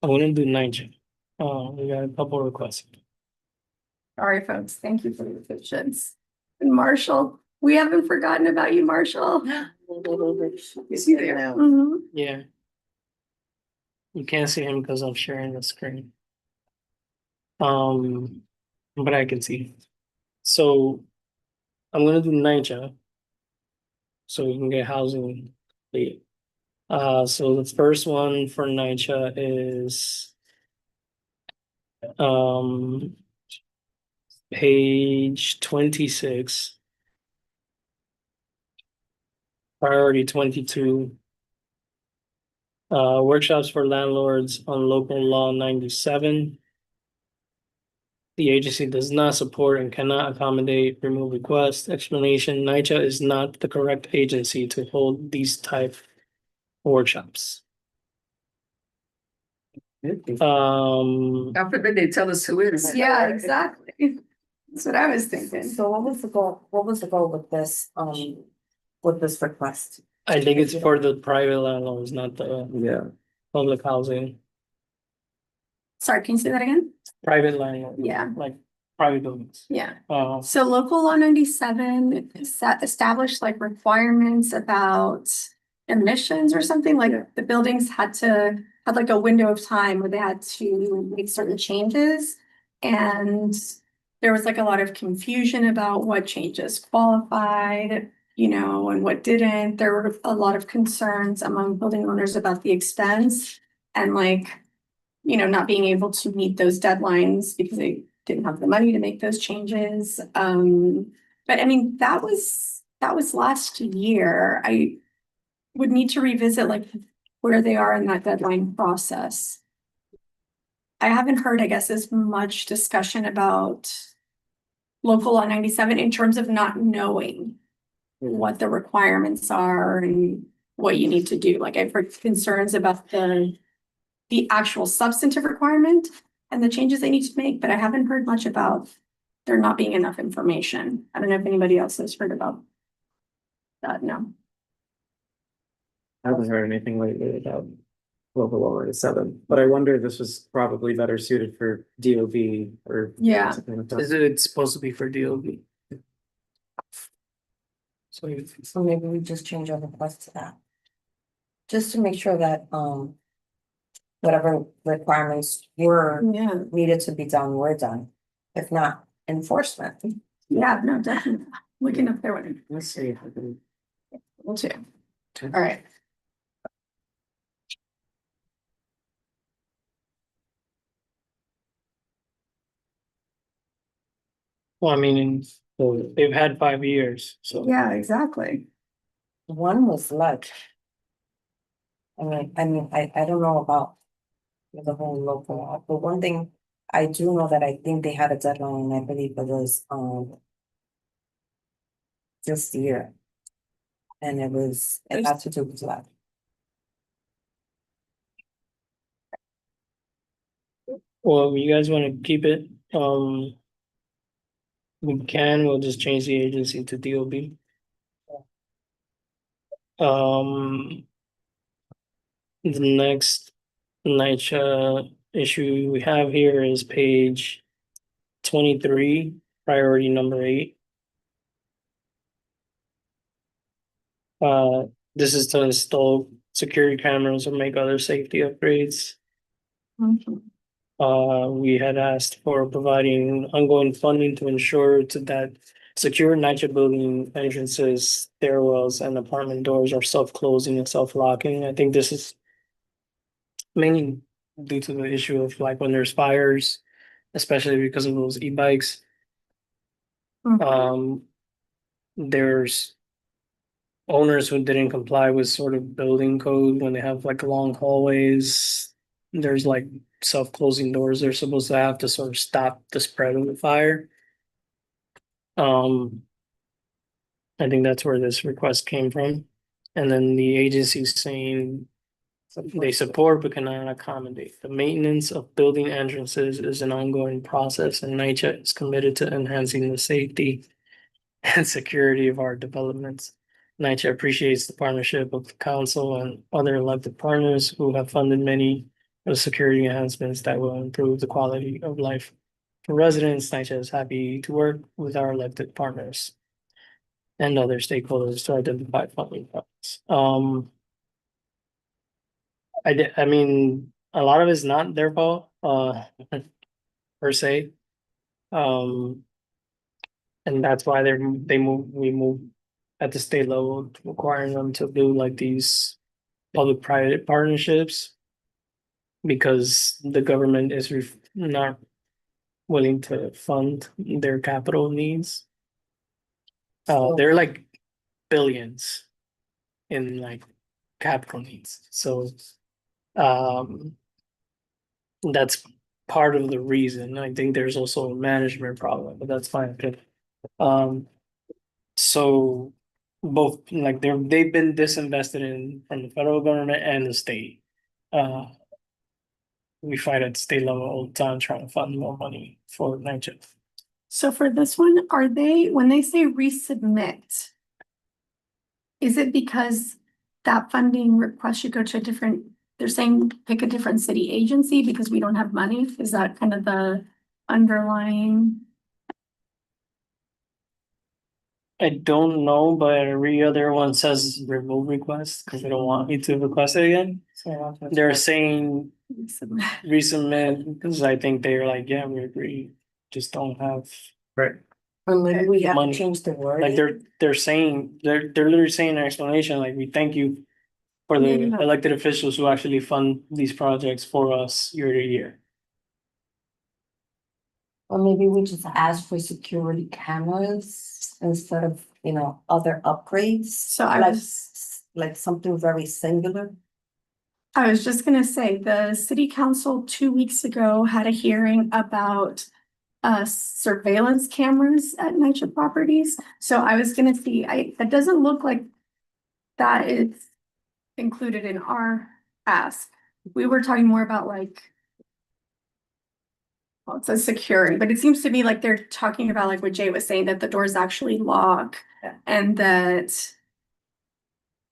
gonna do night. We got a couple of requests. sorry, folks. Thank you for your patience. And Marshall, we haven't forgotten about you, Marshall. You see there now. Mhm. Yeah. You can't see him because I'm sharing the screen. But I can see. So I'm gonna do NYCHA. So we can get housing. complete. So the first one for NYCHA is page 26. Priority 22. Workshops for landlords on local law 97. The agency does not support and cannot accommodate remove requests. Explanation, NYCHA is not the correct agency to hold these type workshops. God forbid they tell us who is. Yeah, exactly. That's what I was thinking. So what was the goal with this request? I think it's for the private landlords, not the Yeah. public housing. Sorry, can you say that again? Private landlord, Yeah, like private buildings. yeah. Uh, So local law 97 established like requirements about emissions or something, like the buildings had like a window of time where they had to make certain changes. And there was like a lot of confusion about what changes qualified, and what didn't. There were a lot of concerns among building owners about the expense and like, not being able to meet those deadlines because they didn't have the money to make those changes. But I mean, that was last year. I would need to revisit like where they are in that deadline process. I haven't heard, I guess, as much discussion about local law 97 in terms of not knowing what the requirements are and what you need to do. Like I've heard concerns about the actual substantive requirement and the changes they need to make, but I haven't heard much about there not being enough information. I don't know if anybody else has heard about that. No. I haven't heard anything lately about local law 97, but I wonder if this was probably better suited for DOB or Yeah. something like that. is it supposed to be for DOB? So maybe we just change our request to that. Just to make sure that, whatever requirements were Yeah. needed to be done, were done. If not, enforcement. Yeah, no, definitely. Looking up there one. Let's see if I can. We'll too. All right. Well, I mean, they've had 5 years, so. Yeah, exactly. One was like. I don't know about with the whole local law. But one thing I do know that I think they had a deadline, I believe it was this year. And it had to do with that. Well, you guys wanna keep it, we'll just change the agency to DOB. The next NYCHA issue we have here is page 23, priority number 8. This is to install security cameras or make other safety upgrades. We had asked for providing ongoing funding to ensure that secure NYCHA building entrances, stairwells, and apartment doors are self-closing and self-locking. I think this is mainly due to the issue of like when there's fires, especially because of those e-bikes. There's owners who didn't comply with sort of building code when they have like long hallways. There's like self-closing doors they're supposed to have to sort of stop the spread of the fire. I think that's where this request came from. And then the agency's saying they support but cannot accommodate. The maintenance of building entrances is an ongoing process, and NYCHA is committed to enhancing the safety and security of our developments. NYCHA appreciates the partnership of the council and other elected partners who have funded many of the security enhancements that will improve the quality of life for residents. NYCHA is happy to work with our elected partners and other stakeholders to identify funding problems. I mean, a lot of it's not their fault, per se. And that's why we move at the state level, requiring them to do like these public-private partnerships. Because the government is not willing to fund their capital needs. They're like billions in like capital needs, so that's part of the reason. I think there's also a management problem, but that's fine. So both like they've been disinvested in from the federal government and the state. We fight at the state level all the time trying to fund more money for NYCHA. So for this one, when they say resubmit, is it because that funding request should go to they're saying pick a different city agency because we don't have money? Is that kind of the underlying? I don't know, but every other one says remove request because they don't want me to request it again. They're saying resubmit because I think they're like, yeah, we agree, just don't have. Right. Or maybe we have to Money. change the word. Like they're saying, they're literally saying an explanation, like we thank you for the Yeah. elected officials who actually fund these projects for us year to year. Or maybe we just ask for security cameras instead of, other upgrades. So Like something very singular. I was just gonna say, the city council 2 weeks ago had a hearing about surveillance cameras at NYCHA properties. So I was gonna see, it doesn't look like that is included in our ask. We were talking more about like, well, it says security, but it seems to me like they're talking about like what Jay was saying, that the doors actually lock and that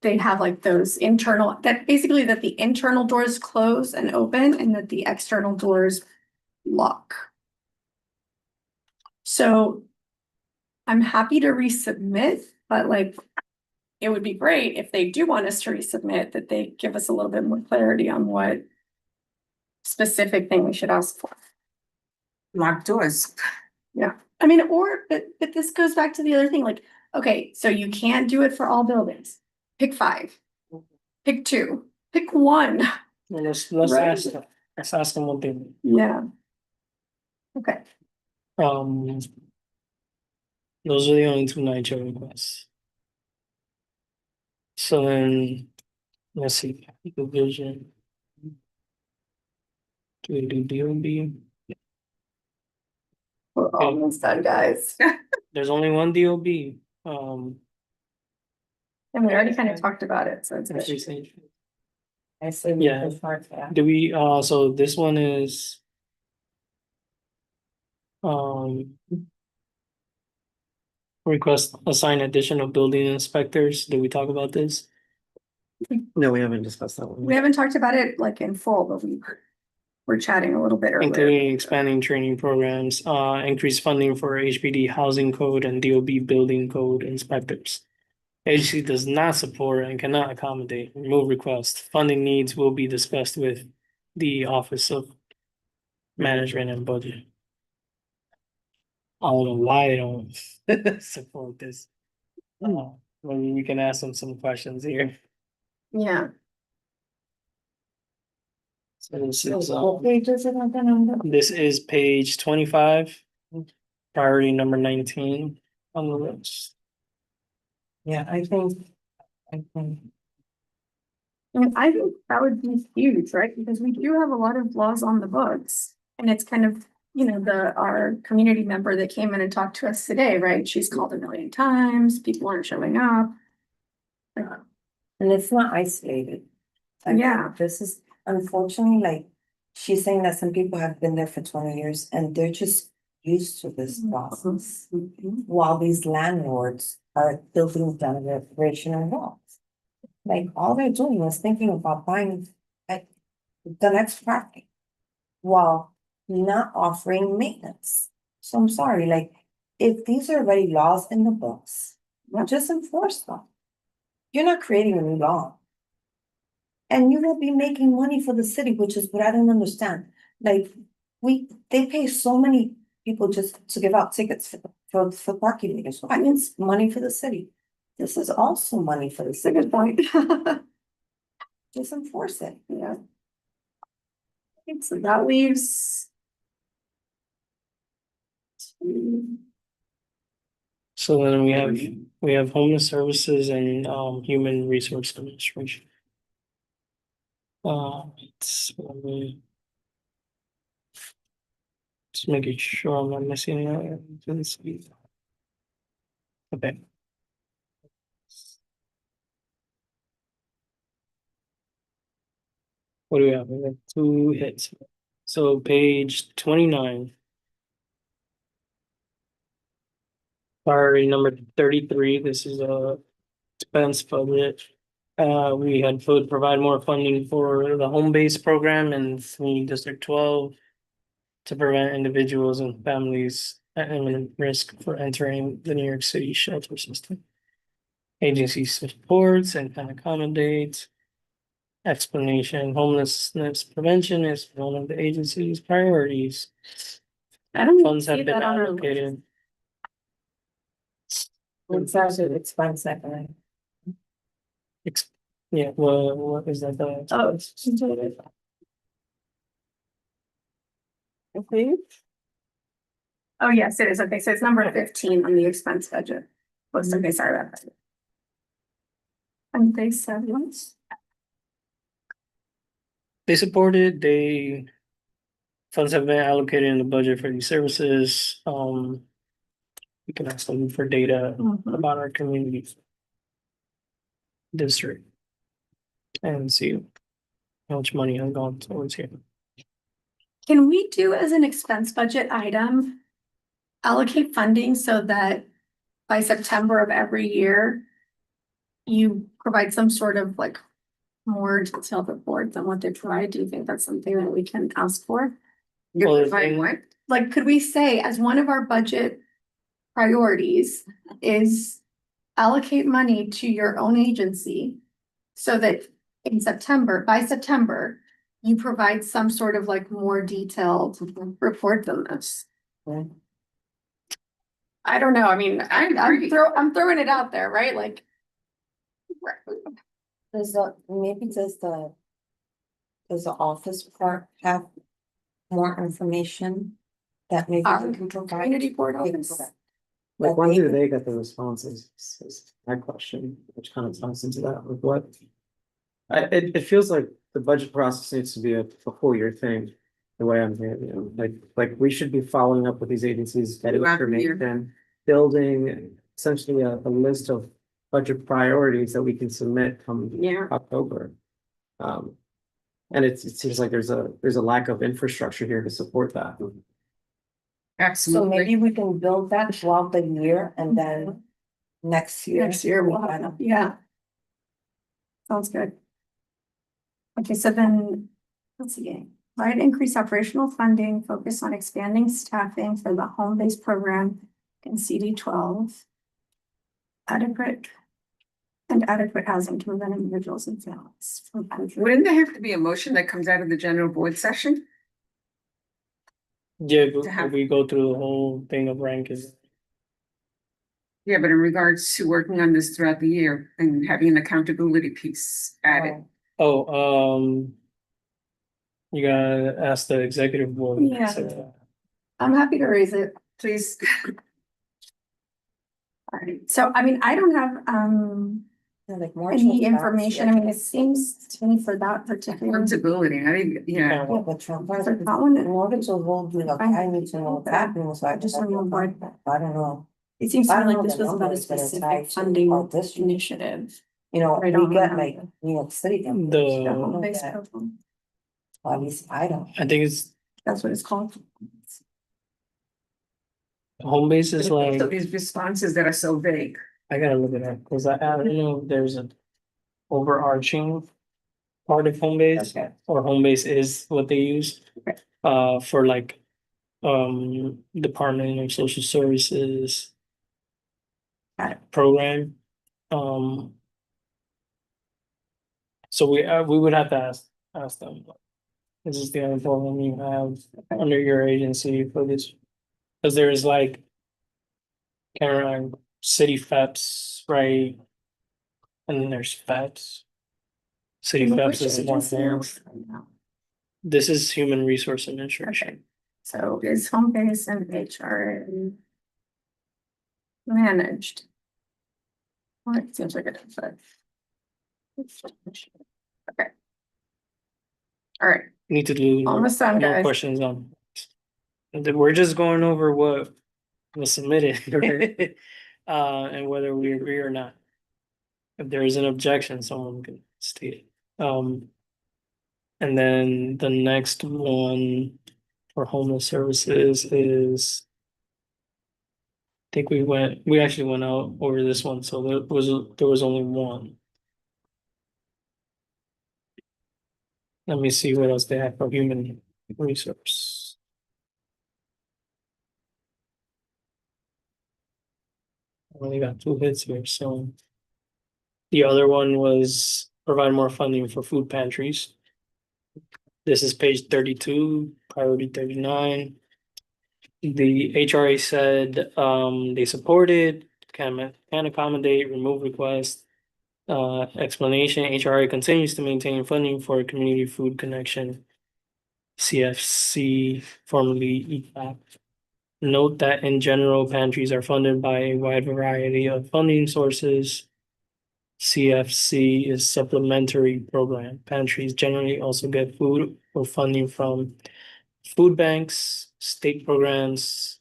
they have like those that the internal doors close and open and that the external doors lock. So I'm happy to resubmit, but like, it would be great if they do want us to resubmit, that they give us a little bit more clarity on what specific thing we should ask for. Locked doors. I mean, but this goes back to the other thing, like, okay, so you can't do it for all buildings. Pick 5, pick 2, pick 1. Well, let's Right. ask them what they. Yeah. Okay. Those are the only 2 NYCHA requests. So then, let's see, division. We do DOB. We're almost done, guys. There's only one DOB. And we already kind of talked about it, so it's good. Actually, I see. Yeah. do we, so this one is. Request assign additional building inspectors. Did we talk about this? No, we haven't discussed that one. We haven't talked about it like in full, but we're chatting a little bit earlier. Including expanding training programs, increase funding for HPD housing code and DOB building code inspectors. Agency does not support and cannot accommodate remove request. Funding needs will be discussed with the Office of Management and Budget. I don't know why they don't support this. Maybe we can ask them some questions here. Yeah, So this is, What page is it on the number? this is page 25, priority number 19 on the list. Yeah, I think. and I think that would be huge, right? Because we do have a lot of laws on the books. And it's kind of, you know, our community member that came in and talked to us today, right? She's called a million times, people aren't showing up. Like, And it's not isolated. Like, Yeah. This is unfortunately, like, she's saying that some people have been there for 20 years and they're just used to this process. While these landlords are building generational walls. Like, all they're doing is thinking about buying like the next property. While not offering maintenance. So I'm sorry, like, if these are already laws in the books, just enforce them. You're not creating a new law. And you will be making money for the city, which is what I don't understand. Like, they pay so many people just to give out tickets for parking meters. Why it's money for the city? This is also money for the it's a city. good point. Just enforce it. Yeah. So that leaves. So then we have homeless services and human resource administration. It's just making sure I'm not missing anything. Okay. What do we have? We have 2 hits. So page 29. Priority number 33, this is a expense budget. We had provide more funding for the home base program in District 12 to prevent individuals and families at imminent risk for entering the New York City shelter system. Agency supports and can accommodate. Explanation, homelessness prevention is one of the agency's priorities. I don't Funds see have been that on our allocated. It's actually expense second. Yeah, what is that? Okay. Oh, yes, it is. Okay, so it's number 15 on the expense budget. List. Okay, sorry about that. And they said once. They supported, funds have been allocated in the budget for these services. We can ask them for data about our community district and see how much money has gone towards here. Can we do as an expense budget item, allocate funding so that by September of every year, you provide some sort of like more detailed reports on what they provide? Do you think that's something that we can ask for? Well, the Provide thing- what? Like, could we say as one of our budget priorities is allocate money to your own agency so that in September, by September, you provide some sort of like more detailed report than this? I don't know. I mean, I'm throwing it out there, right? Like. Does the office part have more information that maybe Our we can provide? community board Yeah, office. correct. Like, That when they do could- they get the responses? Is my question, which kind of ties into that with what? It feels like the budget process needs to be a whole year thing. the way I'm hearing, like we should be following up with these agencies, getting Throughout the year. information, building essentially a list of budget priorities that we can submit come Yeah. October. And it seems like there's a lack of infrastructure here to support that. So Absolutely. maybe we can build that throughout the year and then next year. Next year we'll have, yeah. Sounds good. Okay, so then, let's see, right, increase operational funding, focus on expanding staffing for the home-based program in CD 12. Adequate housing to prevent individuals and families from. Wouldn't there have to be a motion that comes out of the general board session? Yeah, To have- we go through the whole thing of ranking. Yeah, but in regards to working on this throughout the year and having an accountability piece added. Oh, you gotta ask the executive board. Yeah. So, I'm happy to raise it. Please. All right, so I mean, I don't have Like more. any information. I mean, it seems to me for that particular. Accountability, I think, yeah. Yeah, but transparency, For that one, in order to hold, you know, I need to know that, so I Just just on your board. I don't know. It seems to I me don't like know this the was about a numbers that are specific tied to funding our district. initiative. You know, I don't we get know. like New York City. The- Home-based That, program. or at least I don't. I think it's That's what it's called. home base is So like, these responses that are so vague. I gotta look it up, cause I don't know if there's an overarching part of home base, Okay. or home base is what they use. Okay. For like, Department of Social Services. Got it. Program, so we would have to ask them. This is the only program you have under your agency for this, cause there's like. Caroline, city FEPS, right? And then there's FEPS. City FEPS is one thing. This is Human Resource Okay, Administration. so is home base and HR managed? Well, it seems like it is, but. Okay. All right, Need to do almost done, more guys. questions on. And then we're just going over what was submitted. And whether we agree or not. If there is an objection, someone can state it. And then the next one for homeless services is. I think we actually went out over this one, so there was only one. Let me see what else they have for human resource. I only got 2 hits here, so. The other one was provide more funding for food pantries. This is page 32, priority 39. The HRA said they supported, can accommodate, remove request. Explanation, HRA continues to maintain funding for Community Food Connection. CFC, formerly EFAP. Note that in general, pantries are funded by a wide variety of funding sources. CFC is supplementary program. Pantries generally also get food or funding from food banks, state programs.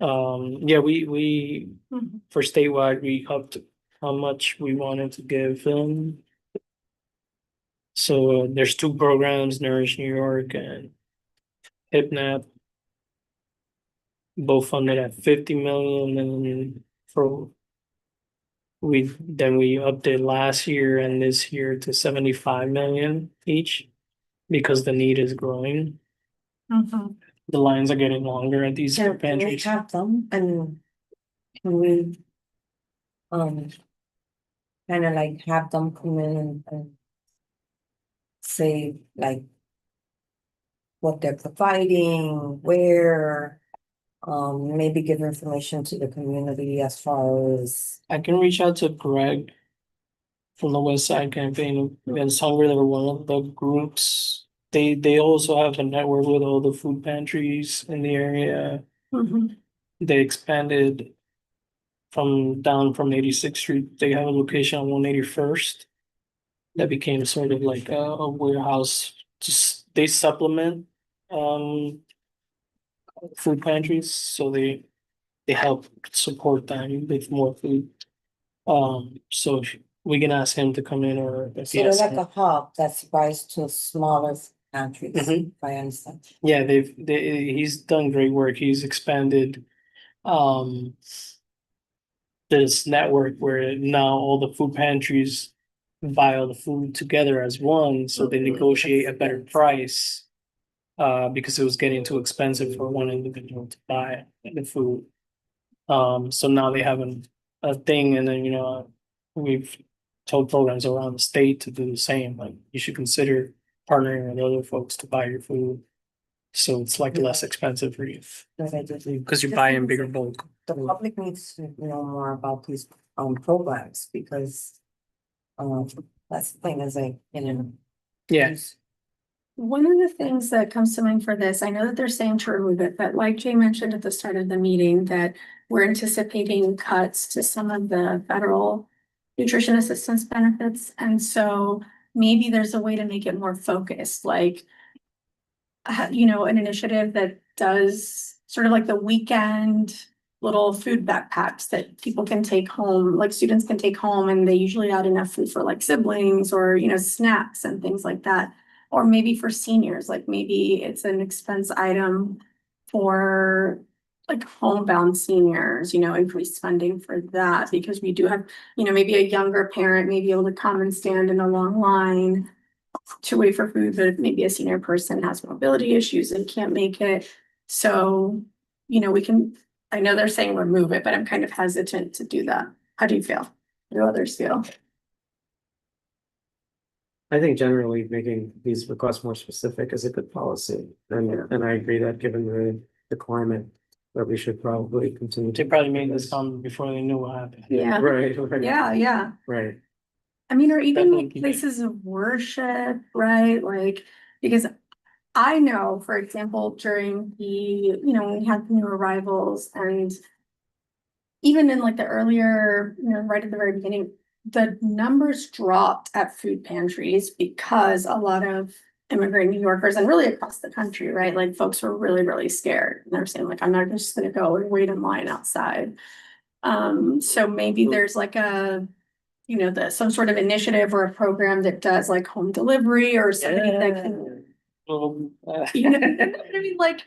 Yeah, we Mhm. for statewide, we upped how much we wanted to give them. So there's 2 programs, Nourish New York and HIPNAP. Both funded at 50 million, and for we upped it last year and this year to 75 million each. Because the need is growing, Mhm. the lines are getting longer at these Can we pantries. have them and can we kind of like have them come in and say like what they're providing, where, maybe give information to the community as far as. I can reach out to Greg from the West Side Campaign Against Hunger. They're one of the groups. They also have a network with all the food pantries in the area. Mhm. They expanded down from 86th Street. They have a location on 181st. That became sort of like a warehouse. Just they supplement food pantries, so they help support them with more food. So we can ask him to come in, or if he So they're has. like a hub that supplies to smaller countries, Mhm. if I understand. Yeah, he's done great work. He's expanded um this network where now all the food pantries buy all the food together as one, so they negotiate a better price. Because it was getting too expensive for one individual to buy the food. So now they have a thing, and then we've told programs around the state to do the same. Like, you should consider partnering with other folks to buy your food, so it's like less expensive for you because you're buying bigger bulk. The public needs to know more about these programs because that's the thing is like, Yeah, One of the things that comes to mind for this, I know that they're saying to remove it, but like Jay mentioned at the start of the meeting, that we're anticipating cuts to some of the federal nutrition assistance benefits. And so maybe there's a way to make it more focused, like, an initiative that does sort of like the weekend little food backpacks that people can take home, like students can take home, and they usually add enough food for like siblings or, snacks and things like that. Or maybe for seniors, like maybe it's an expense item for like homebound seniors, increased funding for that, because we do have, maybe a younger parent may be able to come and stand in a long line to wait for food, but if maybe a senior person has mobility issues and can't make it. So, we can, I know they're saying remove it, but I'm kind of hesitant to do that. How do you feel? How do others feel? I think generally making these requests more specific is a good policy, and I agree that given the climate, that we should probably continue they to. probably made this comment before they knew what happened. Yeah, Right, yeah. right. I mean, or even Definitely like keep it. places of worship, right? Like, because I know, for example, during when we had the new arrivals, and even in like the earlier, right at the very beginning, the numbers dropped at food pantries because a lot of immigrant New Yorkers, and really across the country, right? Like, folks were really, really scared. And they're saying, like, I'm not just gonna go and wait in line outside. So maybe there's like some sort of initiative or a program that does like home delivery or something that can, Well, you know what I mean? Like,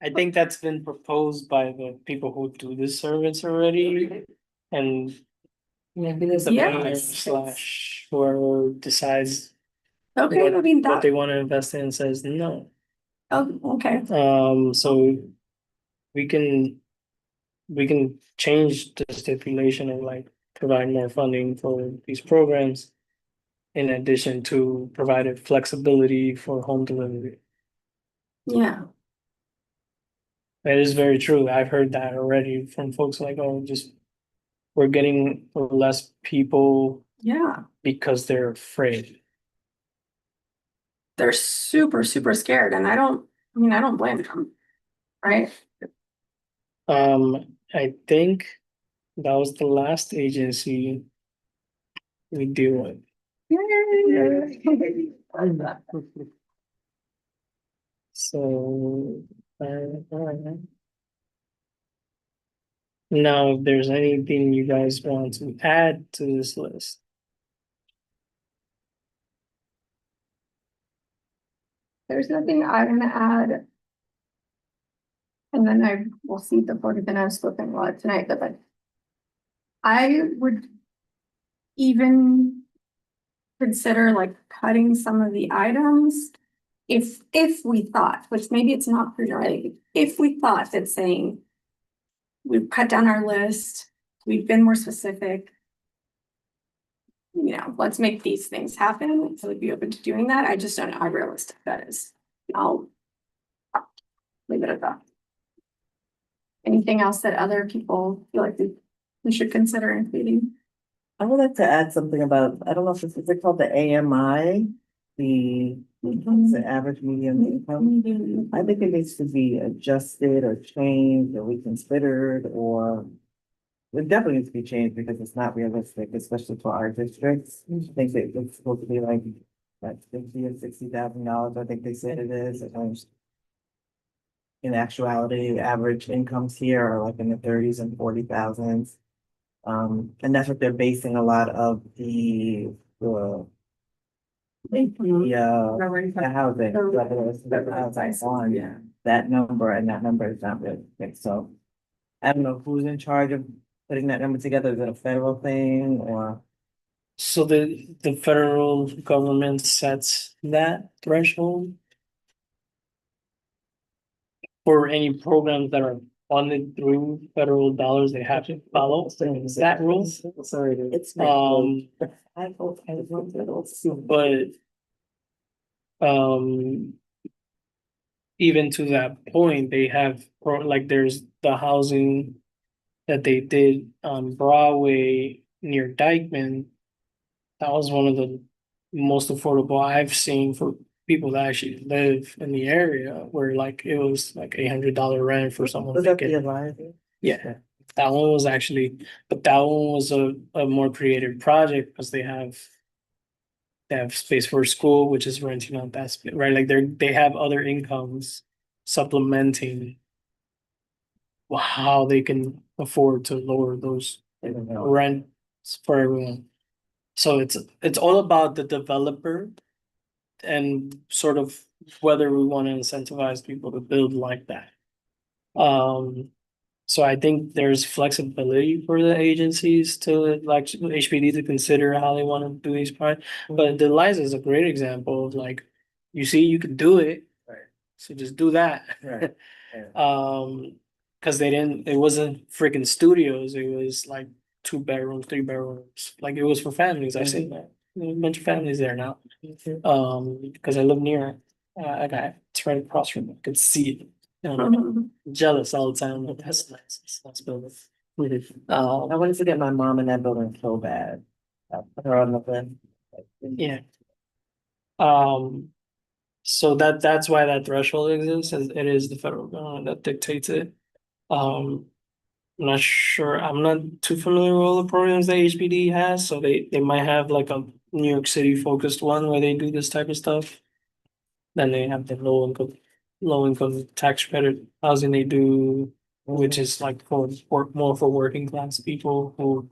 I think that's been proposed by the people who do this service already, and maybe there's the a. mayor Yes. slash whoever decides okay, I mean, what that, they want to invest in says no. oh, okay. So we can change the stipulation and like provide more funding for these programs, in addition to providing flexibility for home delivery. Yeah, That is very true. I've heard that already from folks like, oh, just we're getting less people yeah. because they're afraid. They're super, super scared, and I don't blame them, right? I think that was the last agency we deal with. So, now, if there's anything you guys want to add to this list. There's nothing I want to add. And then I will see the board of the spoken a lot tonight, but I would even consider like cutting some of the items if we thought, which maybe it's not prudent, if we thought that saying we've cut down our list, we've been more specific, let's make these things happen. I would be open to doing that. I just don't know how realistic that is. I'll leave it at that. Anything else that other people feel like we should consider including? I would like to add something about, I don't know if it's, is it called the AMI? The average median income. I think it needs to be adjusted or changed or reconsidered, or it definitely needs to be changed because it's not realistic, especially for our districts. I think that it's supposed to be like $50,000 or $60,000. I think they said it is. in actuality, the average incomes here are like in the 30s and 40,000s. And that's what they're basing a lot of the housing, the housing on that number, and that number is not really fixed. So I don't know who's in charge of putting that number together. Is it a federal thing or? So the federal government sets that threshold for any programs that are funded through federal dollars, they have to follow that rule. Sorry, It's. Um, but um, even to that point, they have like there's the housing that they did on Broadway near Dykeman. That was one of the most affordable I've seen for people that actually live in the area, where like it was like $800 rent for someone Was to that the get. Alliance? Yeah, that one was actually, but that one was a more creative project because they have space for school, which is renting out that space, right? Like they have other incomes supplementing how they can afford to lower those rents for everyone. So it's all about the developer and sort of whether we want to incentivize people to build like that. So I think there's flexibility for the agencies to like HPD to consider how they want to do these projects. But the Liza is a great example of like, you see, you can do it. Right. So just do that. Right. Because it wasn't freaking studios. It was like 2 bedrooms, 3 bedrooms. Like it was for families. I've seen that. There's a bunch of families there now. Because I live near it. It's right across from me. I could see it. Jealous all the time. But that's nice. It's a nice building. I wanted to get my mom in that building so bad. I put her on the list. Yeah. So that's why that threshold exists, as it is the federal government that dictates it. I'm not sure, I'm not too familiar with all the programs that HPD has, so they might have like a New York City focused one where they do this type of stuff. Then they have the low income tax credit housing they do, which is like for more for working class people who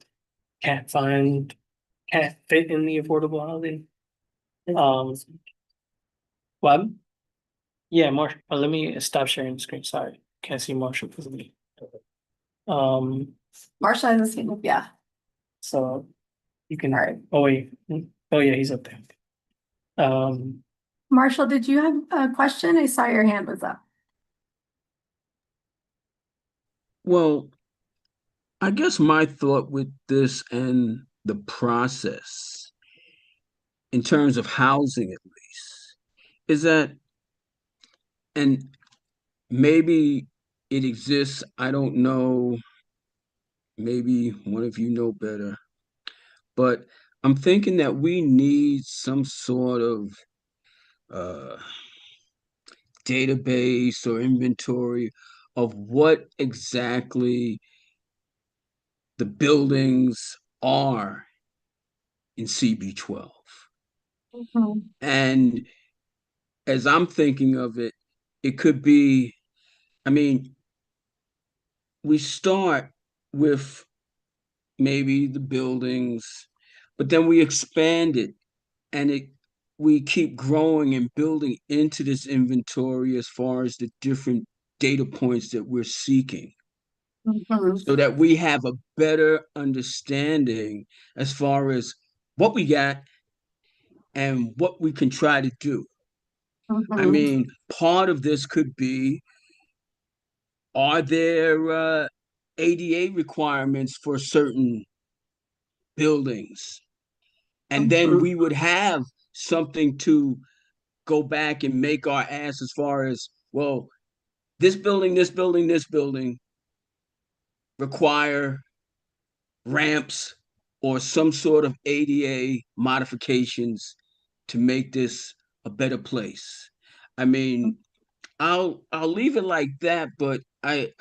can't fit in the affordable housing. What? Yeah, Marshall, let me stop sharing the screen, sorry, can't see Marshall because of me. Marsha hasn't seen it, yeah. So you can, Alright. oh wait, oh yeah, he's up there. Marshall, did you have a question? I saw your hand was up. Well, I guess my thought with this and the process, in terms of housing at least, is that, and maybe it exists, I don't know, maybe one of you know better, but I'm thinking that we need some sort of uh, database or inventory of what exactly the buildings are in CB12. And as I'm thinking of it, it could be, I mean, we start with maybe the buildings, but then we expand it and we keep growing and building into this inventory as far as the different data points that we're seeking, so that we have a better understanding as far as what we got and what we can try to do. I mean, part of this could be, are there ADA requirements for certain buildings? And then we would have something to go back and make our ass as far as, well, this building, this building, this building require ramps or some sort of ADA modifications to make this a better place. I mean, I'll leave it like that, but I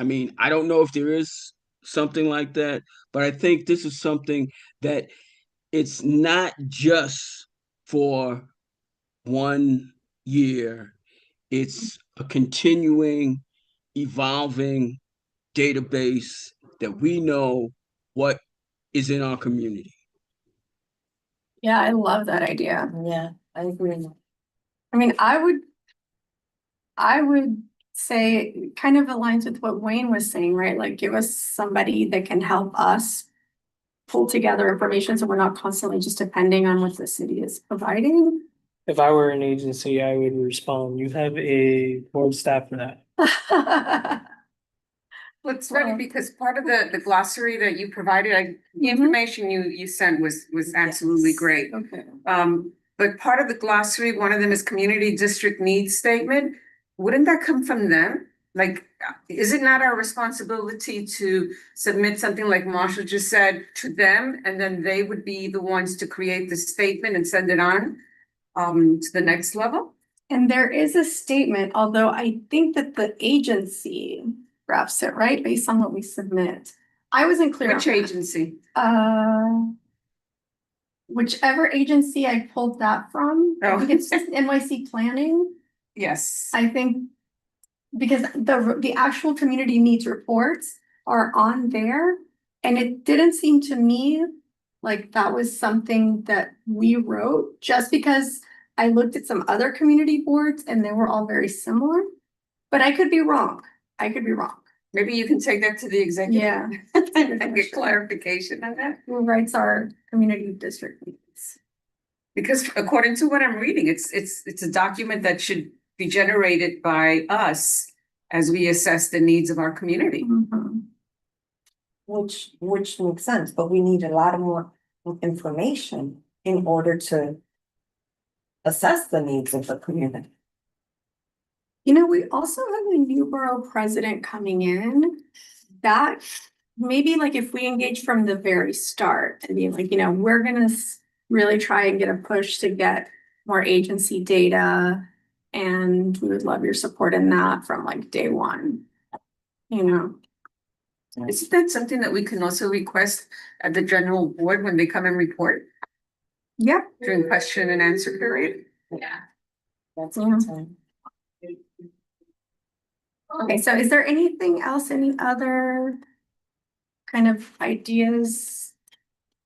mean, I don't know if there is something like that, but I think this is something that it's not just for 1 year. It's a continuing, evolving database that we know what is in our community. Yeah, I love that idea. Yeah, I agree. I mean, I would say it kind of aligns with what Wayne was saying, right? Like give us somebody that can help us pull together information so we're not constantly just depending on what the city is providing. If I were an agency, I would respond, you have a board staff for that. Well, it's funny Wow. because part of the glossary that you provided, the Mhm. information you sent was absolutely great. Okay. But part of the glossary, one of them is community district needs statement. Wouldn't that come from them? Like, is it not our responsibility to submit something like Marshall just said to them? And then they would be the ones to create the statement and send it on to the next level? And there is a statement, although I think that the agency drafts it, right, based on what we submit. I wasn't clear. Which on that. agency? Whichever agency I pulled that from, I think it's just NYC Planning. Yes. I think because the actual community needs reports are on there. And it didn't seem to me like that was something that we wrote, just because I looked at some other community boards and they were all very similar. But I could be wrong. I could be wrong. Maybe you can take that to the executive. Yeah. And get clarification on that. Who writes our community district needs? Because according to what I'm reading, it's a document that should be generated by us as we assess the needs of our community. Mhm. Which makes sense, but we need a lot of more information in order to assess the needs of the community. You know, we also have a new borough president coming in. That maybe like if we engage from the very start and be like, you know, we're gonna really try and get a push to get more agency data. And we would love your support in that from like day one. You know, Isn't that something that we can also request at the general board when they come and report yeah. during question and answer period? Yeah. That's Yeah. what I'm Okay, so is there anything else, any other kind of ideas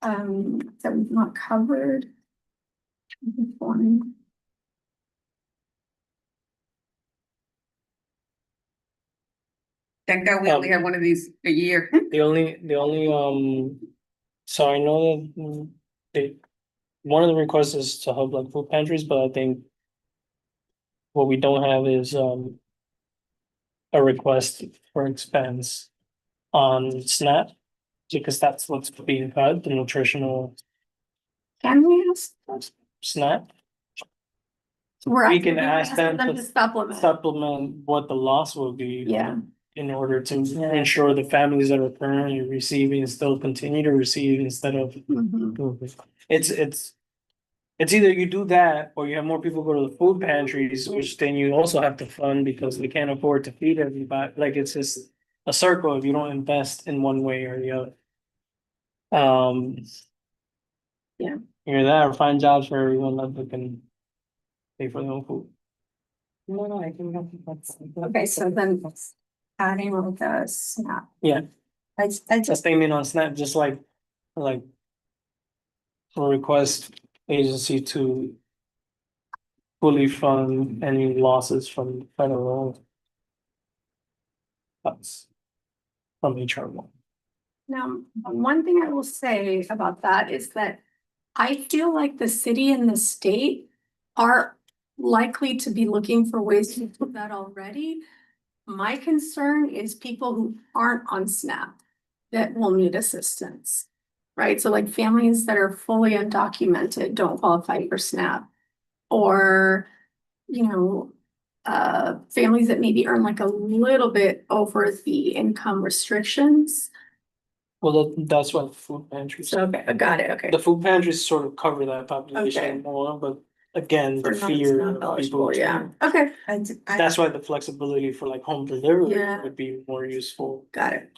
that we've not covered? Thank God we only have one of these a year. The only, so I know that one of the requests is to help like food pantries, but I think what we don't have is, a request for expense on SNAP, because that's what's being cut, the nutritional Can we ask? SNAP. We're We asking can ask them to to supplement. supplement what the loss will be. Yeah. In order to Yeah. ensure the families that are currently receiving still continue to receive instead of. Mhm. It's either you do that or you have more people go to the food pantries, which then you also have to fund because we can't afford to feed everybody. Like it's just a circle if you don't invest in one way or the other. Yeah. Either that or find jobs for everyone that can pay for their own food. No, I think that's. Okay, so then adding with the SNAP. Yeah, I a just, statement on Snap, just like for request agency to fully fund any losses from federal cuts from HR one. Now, one thing I will say about that is that I feel like the city and the state are likely to be looking for ways to do that already. My concern is people who aren't on SNAP that will need assistance, right? So like families that are fully undocumented don't qualify for SNAP. Or, you know, families that maybe earn like a little bit over the income restrictions. Well, that's what the food pantries. Okay, I got it, okay. The food pantries sort of cover that Okay. population more, but again, the For non- fear of non-eligible, people. yeah, okay, That's why the flexibility for like home delivery Yeah. would be more useful. got it.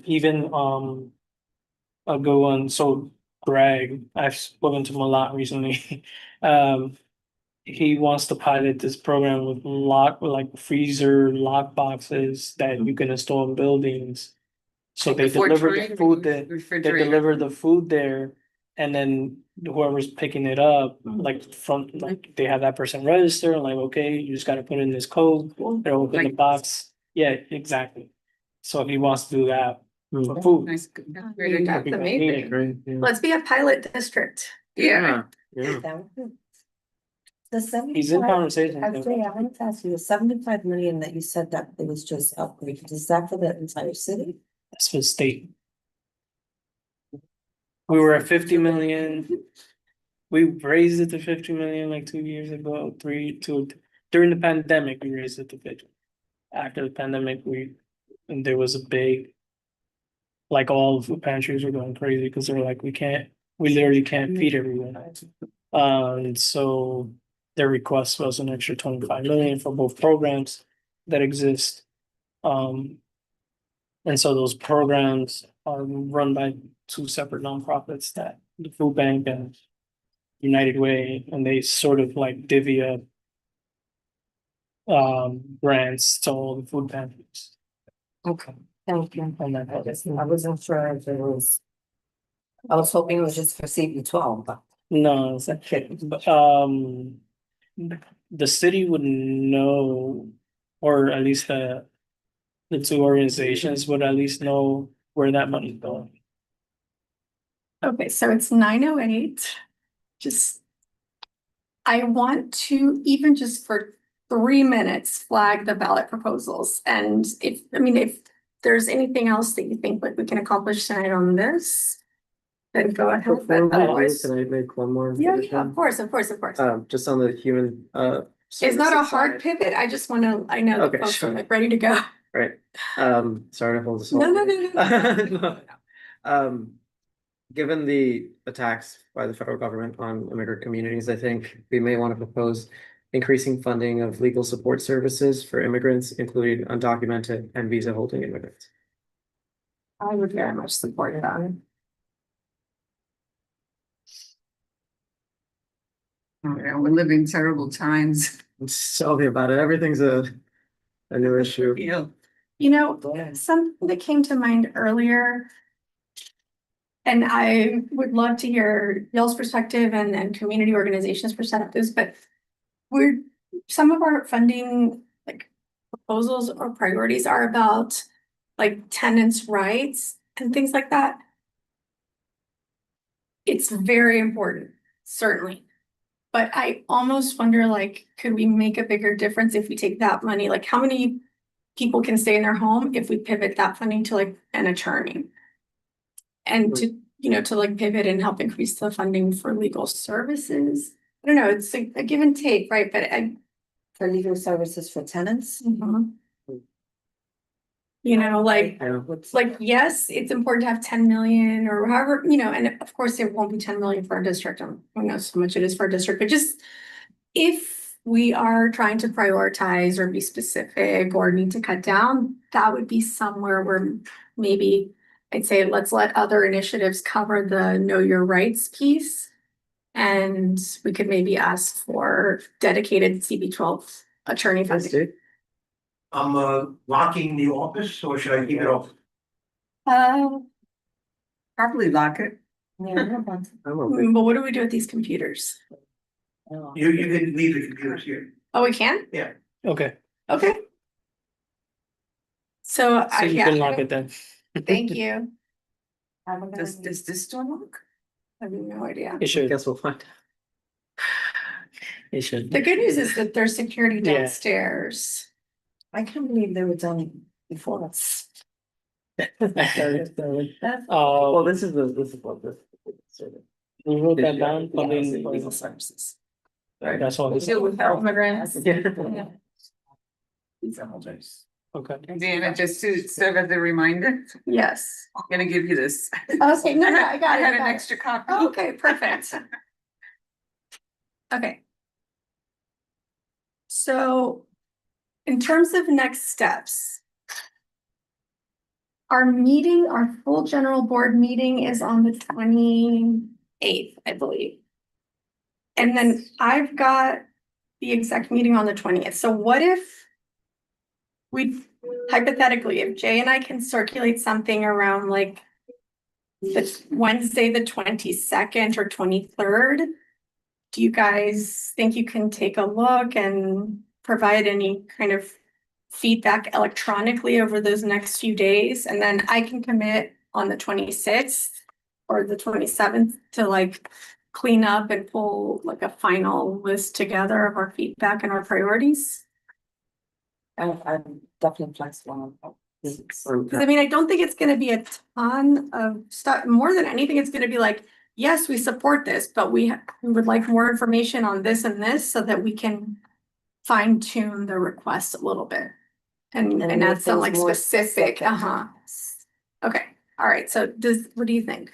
Even, I'll go on, so Greg, I've spoken to him a lot recently. he wants to pilot this program with like freezer lock boxes that you can install in buildings. So they Before deliver trying the to food there, they refrigerate. deliver the food there, and then whoever's picking it up, like from, like, they have that person register, like, okay, you just gotta put in this code, they'll open the Like- box. Yeah, exactly. So he wants to do that for Mm. food. Nice. Great idea. That's amazing. Great, yeah. Let's be a pilot district. Yeah, Yeah. The 75. He's in conversation. Actually, I wanted to ask you, the 75 million that you said that it was just upgraded, is that for the entire city? That's for the state. We were at 50 million. We raised it to 50 million like 2 years ago, during the pandemic, we raised it to 50. After the pandemic, and there was a big, like, all the food pantries were going crazy because they were like, we literally can't feed everyone. And so their request was an extra 25 million for both programs that exist. And so those programs are run by two separate nonprofits, that the Food Bank and United Way, and they sort of like divvy up grants to all the food pantries. Okay, thank you. And that I wasn't sure if it was. I was hoping it was just for CB12, but. No, it's okay, but the city would know, or at least the two organizations would at least know where that money's going. Okay, so it's 9:08. Just. I want to, even just for 3 minutes, flag the ballot proposals. And if there's anything else that you think like we can accomplish tonight on this, then go ahead. Before But we leave, otherwise, can I make one more? yeah, addition? of course. Just on the human, It's not a services hard side. pivot. I just want to, I know that Okay, folks sure. are like ready to go. Right, sorry to hold this. No, all. no, no, no. Given the attacks by the federal government on immigrant communities, I think we may want to propose increasing funding of legal support services for immigrants, including undocumented and visa holding immigrants. I would very much support that. Oh, yeah, we're living terrible times. Tell me about it. Everything's a new issue. Yeah. You know, something that came to mind earlier. And I would love to hear y'all's perspective and community organizations' perspectives, but some of our funding, like, proposals or priorities are about like tenants' rights and things like that. It's very important, certainly. But I almost wonder, like, could we make a bigger difference if we take that money? Like, how many people can stay in their home if we pivot that funding to like an attorney? And to like pivot and help increase the funding for legal services. I don't know, it's a give and take, right? But For legal services for tenants? like, yes, it's important to have 10 million or however, and of course it won't be 10 million for a district. I don't know how much it is for a district, but just if we are trying to prioritize or be specific or need to cut down, that would be somewhere where maybe I'd say, let's let other initiatives cover the know your rights piece. And we could maybe ask for dedicated CB12 attorney funding. I'm locking the office, or should I keep it open? Probably lock it. Yeah. I'm okay. But what do we do with these computers? You can leave the computers here. Oh, we can? Okay, Okay. So so you can lock it then. Thank you. Does this still work? I have no idea. It I should, guess we'll find out. it should. The good news is that there's security Yeah. downstairs. I can't believe they were done before us. Well, Oh, this is what this. we wrote that down, Yeah, funding legal for, services. that's all. We deal with immigrants. Yeah. Okay. Diana, just to serve as a reminder, Yes. I'm gonna give you this. Okay, no, I got I it. had I an got it. extra copy. Okay, perfect. Okay. So in terms of next steps, our full general board meeting is on the 28th, I believe. And then I've got the exec meeting on the 20th. So what if we hypothetically, if Jay and I can circulate something around like the Wednesday, the 22nd or 23rd, do you guys think you can take a look and provide any kind of feedback electronically over those next few days? And then I can commit on the 26th or the 27th to like clean up and pull like a final list together of our feedback and our priorities. I'm definitely flexible on this. Because I mean, I don't think it's gonna be a ton of stuff. More than anything, it's gonna be like, yes, we support this, but we would like more information on this and this so that we can fine tune the request a little bit. And And add make some like things more specific, specific. Okay, all right, so what do you think?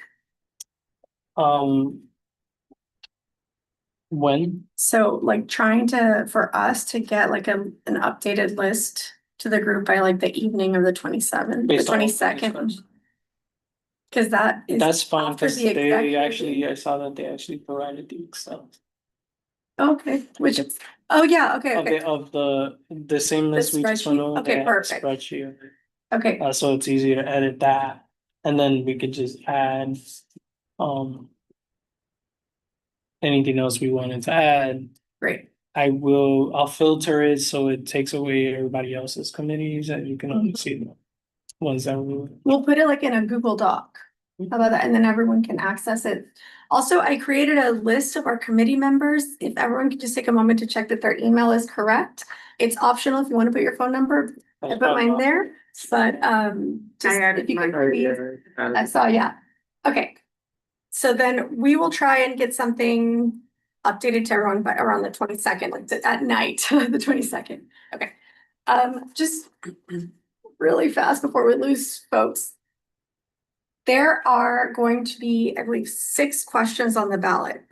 When? So like trying for us to get like an updated list to the group by like the evening of the 27th, the Based on- 22nd. Cause that is. That's fine, after because the exec they meeting. actually, I saw that they actually provided the Excel. Okay, which is, oh yeah, okay, Okay, okay, of the same list we just went spreadsheet? over. Okay, they have a perfect. Spreadsheet, of it. okay, So it's easier to edit that, and then we could just add, anything else we wanted to add. great. I'll filter it so it takes away everybody else's committees and you can only see the ones that we. We'll put it like in a Google Doc. How about that? And then everyone can access it. Also, I created a list of our committee members. If everyone could just take a moment to check that their email is correct. It's optional if you want to put your phone number. I put mine there, but just added if you could mine. please. I saw, yeah. Okay. So then we will try and get something updated to everyone by around the 22nd, like at night, the 22nd. Okay. Just really fast before we lose folks. There are going to be, I believe, 6 questions on the ballot.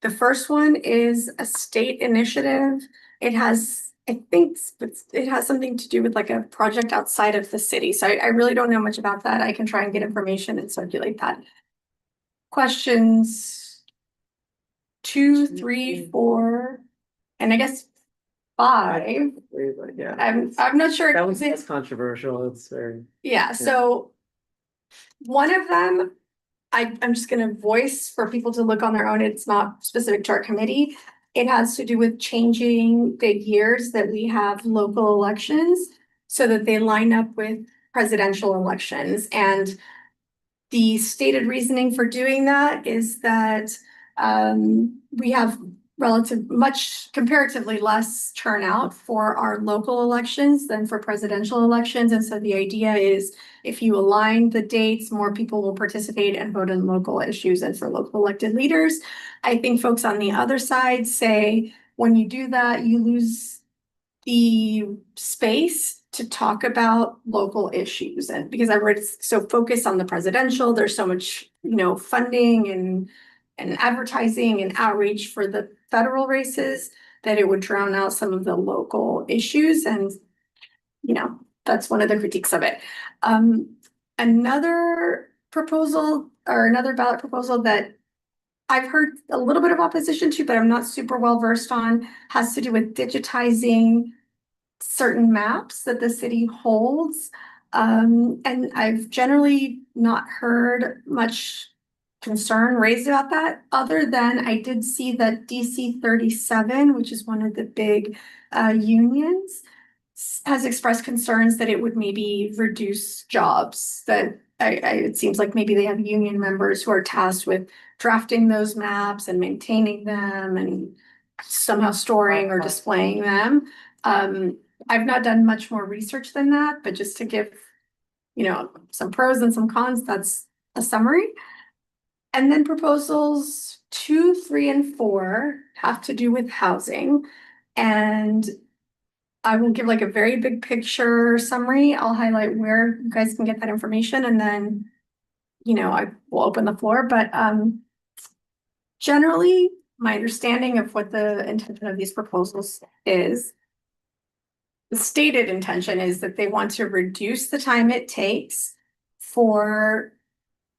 The first one is a state initiative. It has, I think, it has something to do with like a project outside of the city. So I really don't know much about that. I can try and get information and circulate that. Questions 2, 3, 4, and I guess 5. Yeah, I'm not sure. that one's less controversial, it's very. Yeah, so one of them, I'm just gonna voice for people to look on their own. It's not specific to our committee. It has to do with changing the years that we have local elections so that they line up with presidential elections. And the stated reasoning for doing that is that we have comparatively less turnout for our local elections than for presidential elections. And so the idea is if you align the dates, more people will participate and vote on local issues and for local elected leaders. I think folks on the other side say, when you do that, you lose the space to talk about local issues. And because everyone's so focused on the presidential, there's so much, funding and advertising and outreach for the federal races that it would drown out some of the local issues. And, that's one of the critiques of it. Another proposal or another ballot proposal that I've heard a little bit of opposition to, but I'm not super well versed on, has to do with digitizing certain maps that the city holds. And I've generally not heard much concern raised about that, other than I did see that DC 37, which is one of the big unions, has expressed concerns that it would maybe reduce jobs, that it seems like maybe they have union members who are tasked with drafting those maps and maintaining them and somehow storing or displaying them. I've not done much more research than that, but just to give, some pros and some cons, that's a summary. And then proposals 2, 3, and 4 have to do with housing. And I will give like a very big picture summary. I'll highlight where you guys can get that information, and then, I will open the floor. But generally, my understanding of what the intention of these proposals is, the stated intention is that they want to reduce the time it takes for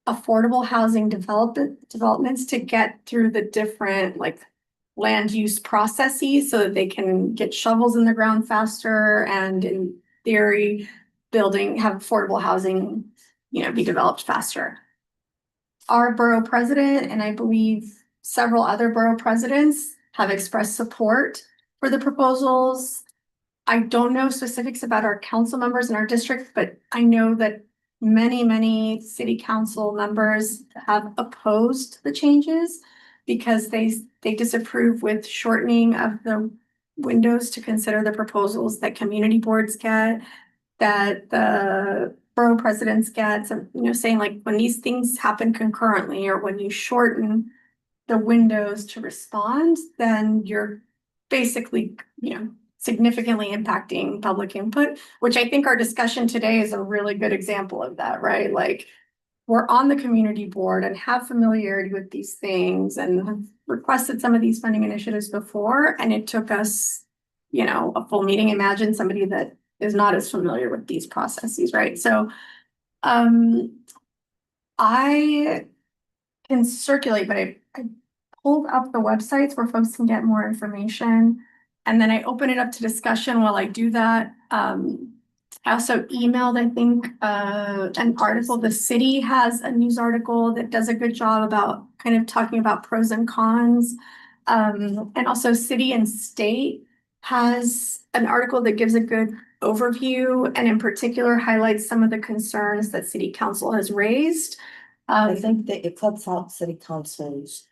affordable housing developments to get through the different land use processes so that they can get shovels in the ground faster and in theory, have affordable housing, be developed faster. Our borough president, and I believe several other borough presidents, have expressed support for the proposals. I don't know specifics about our council members in our district, but I know that many city council members have opposed the changes because they disapprove with shortening of the windows to consider the proposals that community boards get, that the borough presidents get, so, saying like when these things happen concurrently or when you shorten the windows to respond, then you're basically, significantly impacting public input, which I think our discussion today is a really good example of that, right? Like, we're on the community board and have familiarity with these things and have requested some of these funding initiatives before, and it took us, a full meeting. Imagine somebody that is not as familiar with these processes, right? So, I can circulate, but I pulled up the websites where folks can get more information. And then I open it up to discussion while I do that. I also emailed, I think, an article. The city has a news article that does a good job about kind of talking about pros and cons. And also City and State has an article that gives a good overview and in particular highlights some of the concerns that City Council has raised. I think that it cuts out city council's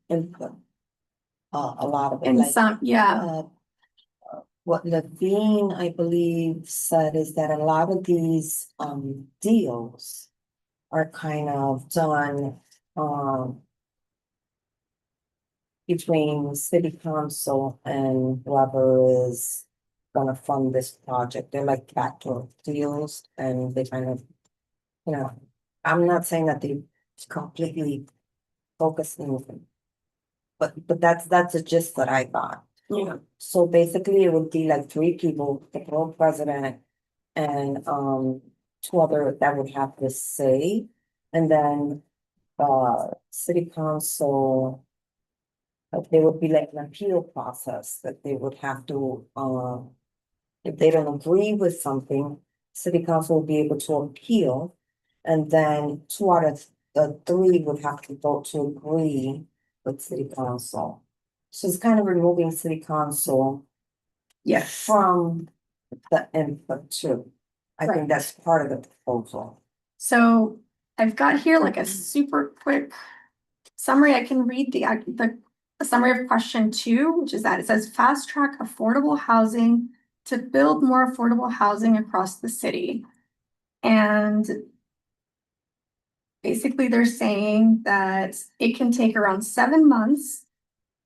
input. A lot of it. In like, some, yeah. What Levine, I believe, said is that a lot of these deals are kind of done between city council and whoever is gonna fund this project. They're like backdoor deals and they kind of, I'm not saying that they completely focus in, but that's a gist that I got. Yeah. So basically it would be like 3 people, the borough president and 2 other that would have this say. And then city council, there would be like an appeal process that they would have to if they don't agree with something, city council will be able to appeal. And then 2 out of the 3 would have to vote to agree with city council. So it's kind of removing city council from the input too. I think that's part of the proposal. So I've got here like a super quick summary. I can read the summary of question 2, which is that it says fast track affordable housing to build more affordable housing across the city. And basically they're saying that it can take around 7 months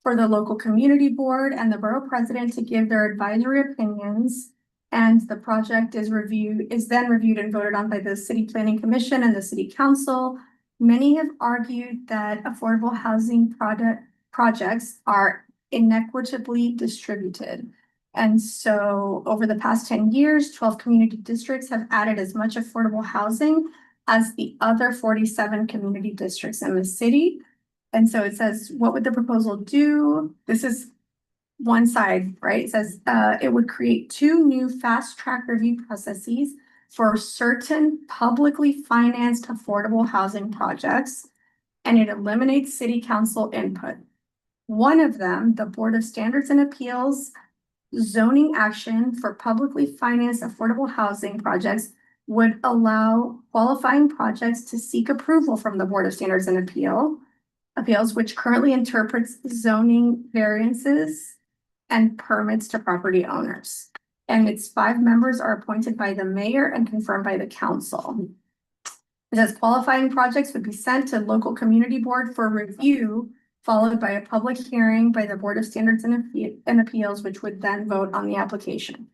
for the local community board and the borough president to give their advisory opinions. And the project is then reviewed and voted on by the city planning commission and the city council. Many have argued that affordable housing projects are inequitably distributed. And so over the past 10 years, 12 community districts have added as much affordable housing as the other 47 community districts in the city. And so it says, what would the proposal do? This is one side, right? It says it would create 2 new fast track review processes for certain publicly financed affordable housing projects, and it eliminates city council input. One of them, the Board of Standards and Appeals zoning action for publicly financed affordable housing projects, would allow qualifying projects to seek approval from the Board of Standards and Appeals, which currently interprets zoning variances and permits to property owners. And its 5 members are appointed by the mayor and confirmed by the council. It says qualifying projects would be sent to local community board for review, followed by a public hearing by the Board of Standards and Appeals, which would then vote on the application.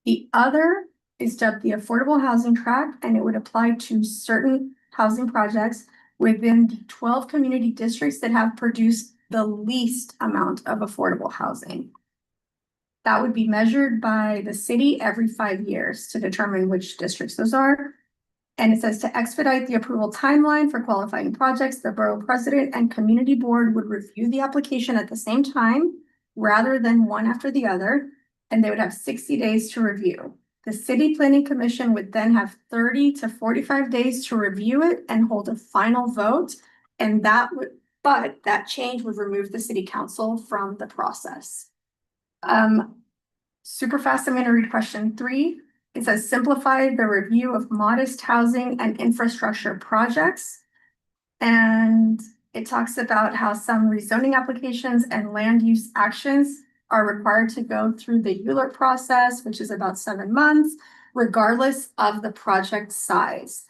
The other is dubbed the Affordable Housing Track, and it would apply to certain housing projects within the 12 community districts that have produced the least amount of affordable housing. That would be measured by the city every 5 years to determine which districts those are. And it says to expedite the approval timeline for qualifying projects, the borough president and community board would review the application at the same time rather than one after the other, and they would have 60 days to review. The city planning commission would then have 30 to 45 days to review it and hold a final vote. And but that change would remove the city council from the process. Super fast, I'm gonna read question 3. It says simplify the review of modest housing and infrastructure projects. And it talks about how some rezoning applications and land use actions are required to go through the ULURP process, which is about 7 months, regardless of the project size.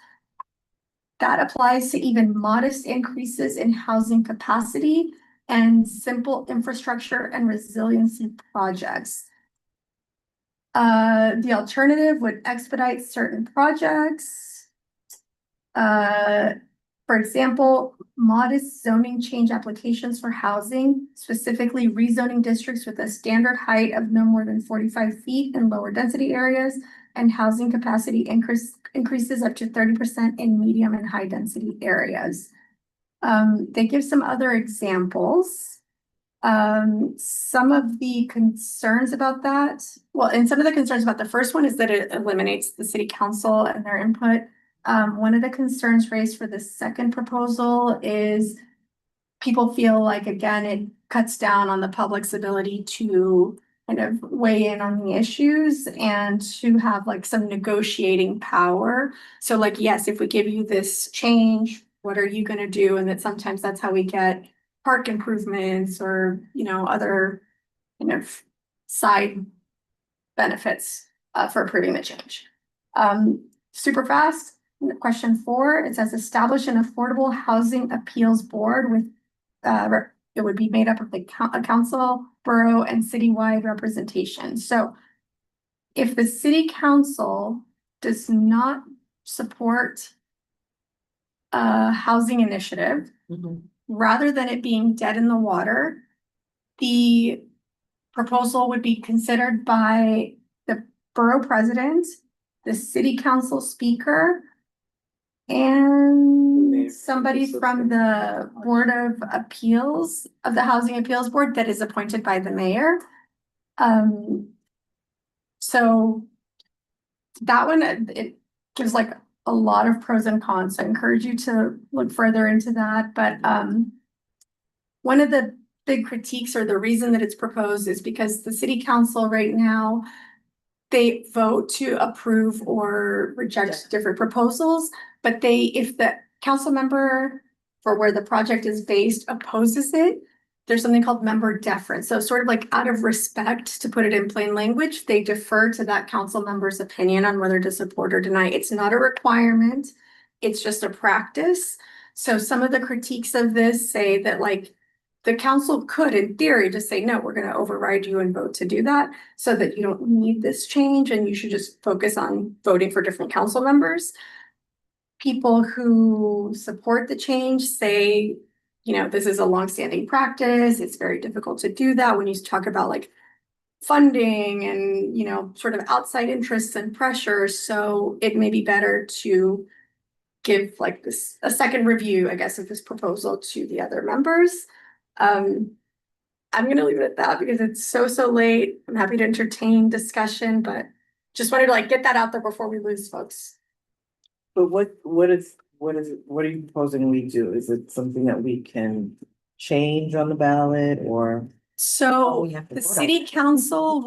That applies to even modest increases in housing capacity and simple infrastructure and resiliency projects. The alternative would expedite certain projects. For example, modest zoning change applications for housing, specifically rezoning districts with a standard height of no more than 45 feet in lower density areas, and housing capacity increases up to 30% in medium and high density areas. They give some other examples. Some of the concerns about that, and some of the concerns about the first one is that it eliminates the city council and their input. One of the concerns raised for the second proposal is people feel like, again, it cuts down on the public's ability to kind of weigh in on the issues and to have like some negotiating power. So like, yes, if we give you this change, what are you going to do? And that sometimes that's how we get park improvements or, other kind of side benefits for approving the change. Super fast. Question 4, it says establish an affordable housing appeals board with, it would be made up of the council, borough, and citywide representation. So if the city council does not support a housing initiative, rather than it being dead in the water, the proposal would be considered by the borough president, the city council speaker, and somebody from the Board of Appeals of the Housing Appeals Board that is appointed by the mayor. So that one, it gives like a lot of pros and cons. So I encourage you to look further into that. But one of the big critiques or the reason that it's proposed is because the city council right now, they vote to approve or reject different proposals, but if the council member for where the project is based opposes it, there's something called member deference. So sort of like out of respect, to put it in plain language, they defer to that council member's opinion on whether to support or deny. It's not a requirement. It's just a practice. So some of the critiques of this say that like the council could, in theory, just say, no, we're going to override you and vote to do that so that you don't need this change and you should just focus on voting for different council members. People who support the change say, this is a longstanding practice. It's very difficult to do that when you talk about like funding and, sort of outside interests and pressures. So it may be better to give like this a second review, I guess, of this proposal to the other members. I'm going to leave it at that because it's so late. I'm happy to entertain discussion, but just wanted to like get that out there before we lose folks. But what are you proposing we do? Is it something that we can change on the ballot or? So we have to the vote on city council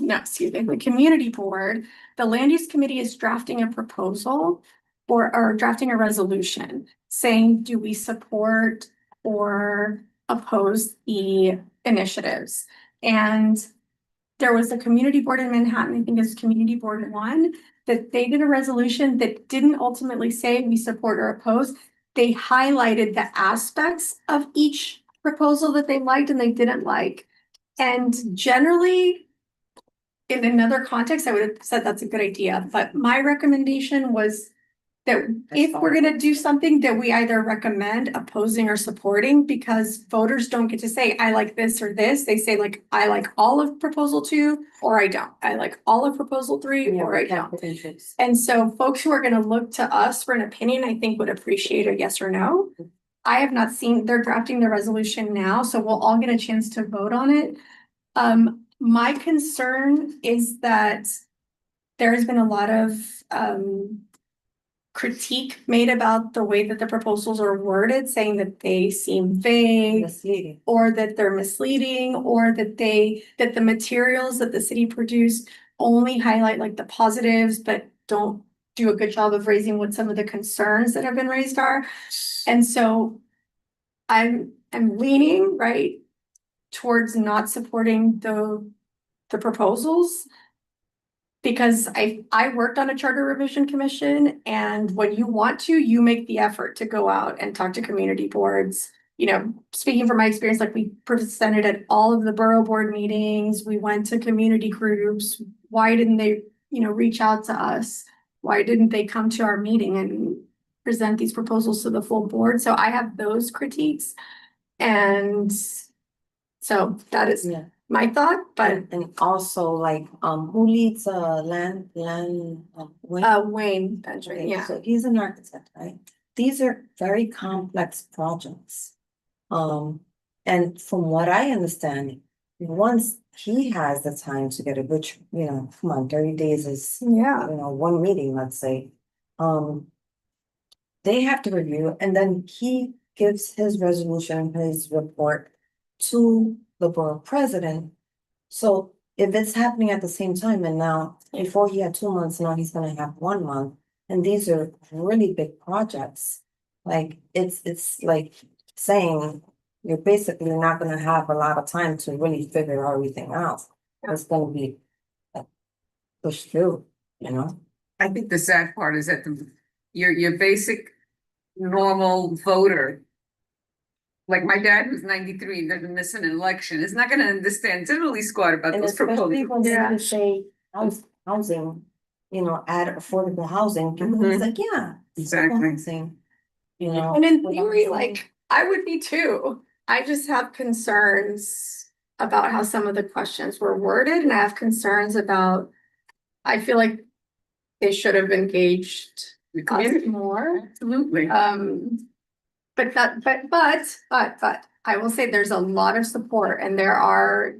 the community board, the land use committee is drafting a proposal or drafting a resolution saying, do we support or oppose the initiatives? And there was a community board in Manhattan, I think it's Community Board 1, that they did a resolution that didn't ultimately say we support or oppose. They highlighted the aspects of each proposal that they liked and they didn't like. And generally, in another context, I would have said that's a good idea. But my recommendation was that if we're gonna do something that we either recommend, opposing or supporting, because voters don't get to say, I like this or this. They say like, I like all of proposal 2 or I don't. I like all of proposal 3 Yeah, or I we can't don't. put in choice. And so folks who are gonna look to us for an opinion, I think would appreciate a yes or no. I have not seen, they're drafting the resolution now, so we'll all get a chance to vote on it. My concern is that there has been a lot of critique made about the way that the proposals are worded, saying that they seem vague, Misleading. or that they're misleading, or that the materials that the city produced only highlight like the positives, but don't do a good job of raising what some of the concerns that have been raised are. And so I'm leaning, right, towards not supporting the proposals. Because I worked on a charter revision commission, and when you want to, you make the effort to go out and talk to community boards. You know, speaking from my experience, like we presented at all of the borough board meetings, we went to community groups. Why didn't they, reach out to us? Why didn't they come to our meeting and present these proposals to the full board? So I have those critiques. And so that is Yeah. my thought, but And also like, who leads, Wayne? Wayne Benjamin, Okay, yeah. so he's an architect, right? These are very complex projects. And from what I understand, once he has the time to get a good, come on, 30 days is, Yeah. one meeting, let's say. They have to review, and then he gives his resolution, his report to the borough president. So if it's happening at the same time, and now before he had 2 months, now he's gonna have 1 month, and these are really big projects. Like, it's like saying you're basically not gonna have a lot of time to really figure everything out. It's gonna be pushed through, I think the sad part is that your basic normal voter. Like my dad, who's 93, doesn't miss an election, is not gonna understand diddly squat about And those especially proposals. when they say housing, add affordable housing, people is like, yeah. affordable Exactly. housing, And in without theory, saying- like, I would be too. I just have concerns about how some of the questions were worded, and I have concerns about, I feel like they should have engaged The us community, more. absolutely. But I will say there's a lot of support, and there are,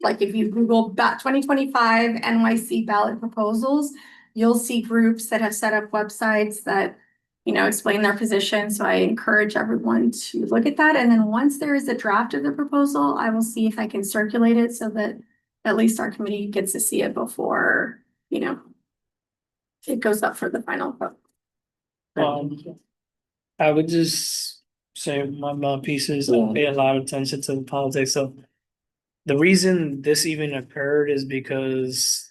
like if you Google 2025 NYC ballot proposals, you'll see groups that have set up websites that, explain their position. So I encourage everyone to look at that. And then once there is a draft of the proposal, I will see if I can circulate it so that at least our committee gets to see it before, it goes up for the final vote. I would just say my pieces, I pay a lot of attention to the politics. So the reason this even occurred is because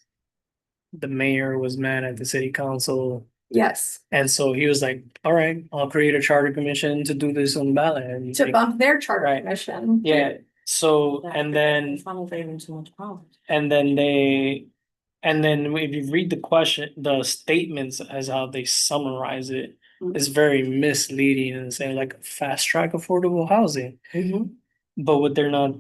the mayor was mad at the city council. Yes, And so he was like, all right, I'll create a charter commission to do this on the ballot. And to like, bump their charter Right. commission. yeah, so, and then, Funnel gave too much power. and then if you read the question, the statements as how they summarize it, is very misleading and saying like fast track affordable housing. But what they're not,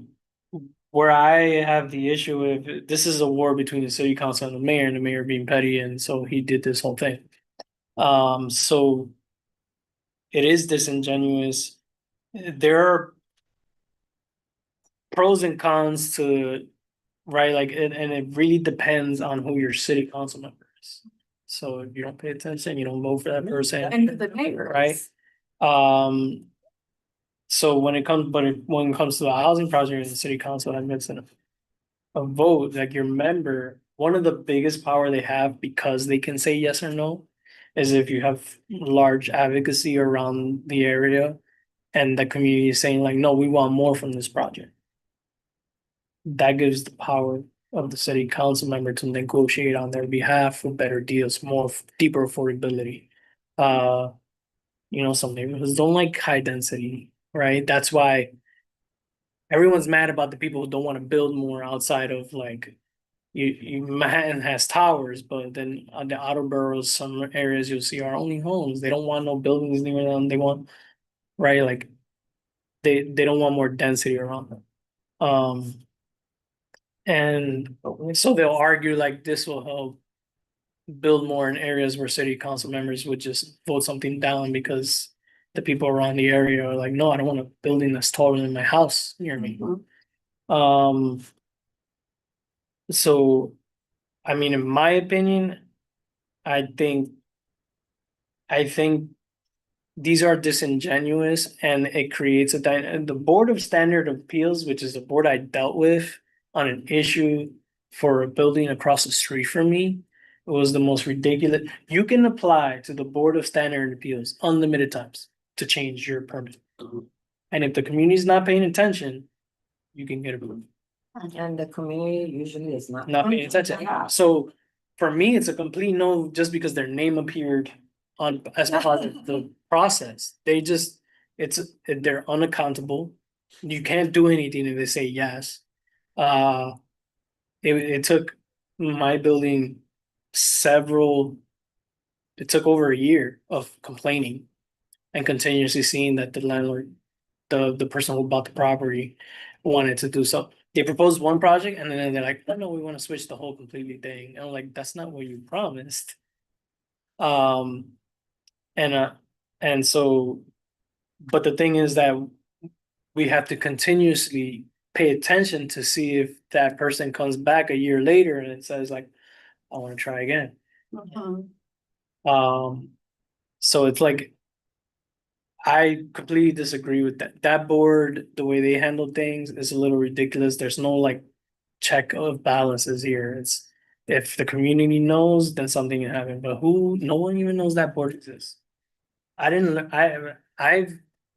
where I have the issue with, this is a war between the city council and the mayor being petty, and so he did this whole thing. So it is disingenuous. There are pros and cons to, right, like, and it really depends on who your city council member is. So if you don't pay attention, you don't vote for that person. And the neighbors. Right. So when it comes to the housing project and the city council admits a vote, like your member, one of the biggest power they have because they can say yes or no is if you have large advocacy around the area and the community is saying like, no, we want more from this project. That gives the power of the city council member to negotiate on their behalf for better deals, deeper affordability. Some neighborhoods don't like high density, right? That's why everyone's mad about the people who don't want to build more outside of like Manhattan has towers, but then on the outer boroughs, some areas you'll see are only homes. They don't want no buildings near them. They want, right, like they don't want more density around them. And so they'll argue like this will help build more in areas where city council members would just vote something down because the people around the area are like, no, I don't want a building that's taller than my house near me. Um, so I mean, in my opinion, I think I think these are disingenuous and it creates the Board of Standard Appeals, which is the board I dealt with on an issue for a building across the street from me. It was the most ridiculous. You can apply to the Board of Standard Appeals unlimited times to change your permit. And if the community's not paying attention, you can get approved. And the community usually is not. Not paying attention. Yeah. So for me, it's a complete no, just because their name appeared on as part of the process. They just, they're unaccountable. You can't do anything if they say yes. It took my building it took over a year of complaining and continuously seeing that the landlord, the person who bought the property wanted to do so. They proposed one project and then they're like, oh no, we want to switch the whole completely thing. And I'm like, that's not what you promised. And so, but the thing is that we have to continuously pay attention to see if that person comes back a year later and it says like, I want to try again. So it's like, I completely disagree with that. That board, the way they handle things is a little ridiculous. There's no like check of balances here. It's if the community knows, then something can happen. But no one even knows that board exists. I've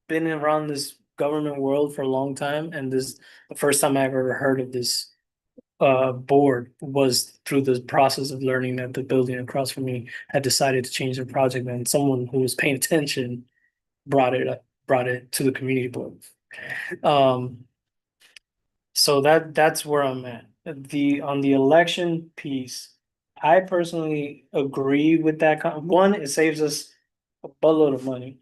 been around this government world for a long time, and the first time I've ever heard of this board was through the process of learning that the building across from me had decided to change their project, and someone who was paying attention brought it to the community board. So that's where I'm at. On the election piece, I personally agree with that. One, it saves us a buttload of money.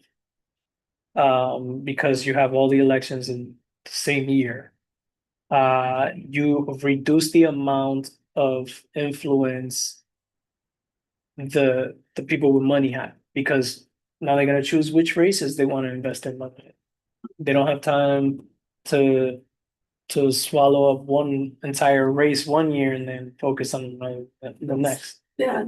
Because you have all the elections in the same year. You reduce the amount of influence the people with money have, because now they're gonna choose which races they want to invest their money in. They don't have time to swallow up one entire race one year and then focus on the next. Yeah.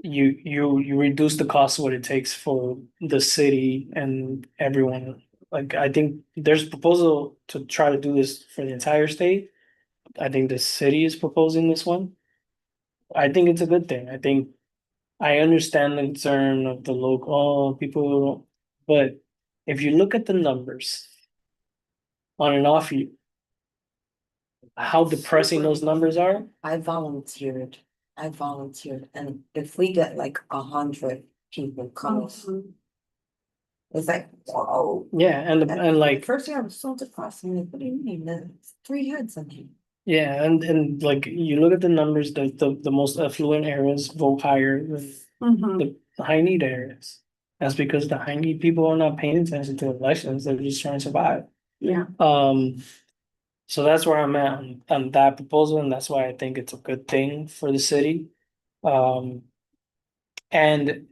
You reduce the cost of what it takes for the city and everyone. Like, I think there's a proposal to try to do this for the entire state. I think the city is proposing this one. I think it's a good thing. I think I understand the concern of the local people, but if you look at the numbers on an off year, how depressing those numbers are. I volunteered, and if we get like 100 people coming, it's like, whoa. Yeah, and like First year I was so depressed, I'm like, what do you mean, there's 3 heads in here? yeah, and like you look at the numbers, the most affluent areas vote higher than the high need areas. That's because the high need people are not paying attention to elections, they're just trying to survive. Yeah. So that's where I'm at on that proposal, and that's why I think it's a good thing for the city. And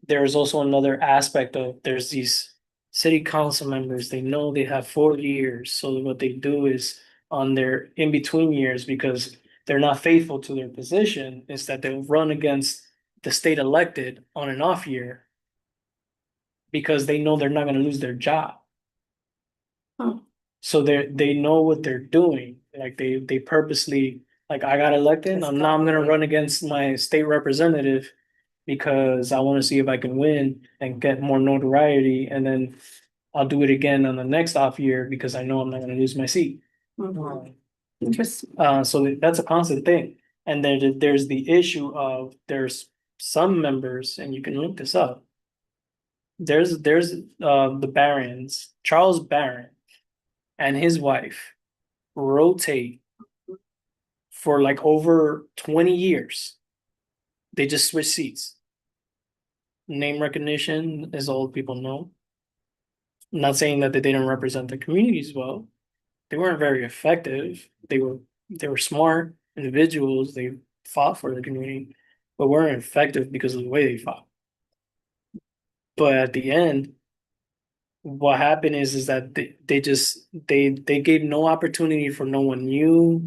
there's also another aspect of there's these city council members, they know they have 4 years, so what they do is on their in-between years, because they're not faithful to their position, is that they'll run against the state elected on an off year because they know they're not gonna lose their job. So they know what they're doing, like they purposely, like I got elected, now I'm gonna run against my state representative because I wanna see if I can win and get more notoriety, and then I'll do it again on the next off year because I know I'm not gonna lose my seat. Interesting. So that's a constant thing. And then there's the issue of there's some members, and you can look this up. There's the Barons, Charles Barron and his wife rotate for like over 20 years. They just switch seats. Name recognition is all people know. I'm not saying that they didn't represent the communities well. They weren't very effective. They were smart individuals. They fought for the community, but weren't effective because of the way they fought. But at the end, what happened is that they gave no opportunity for no one new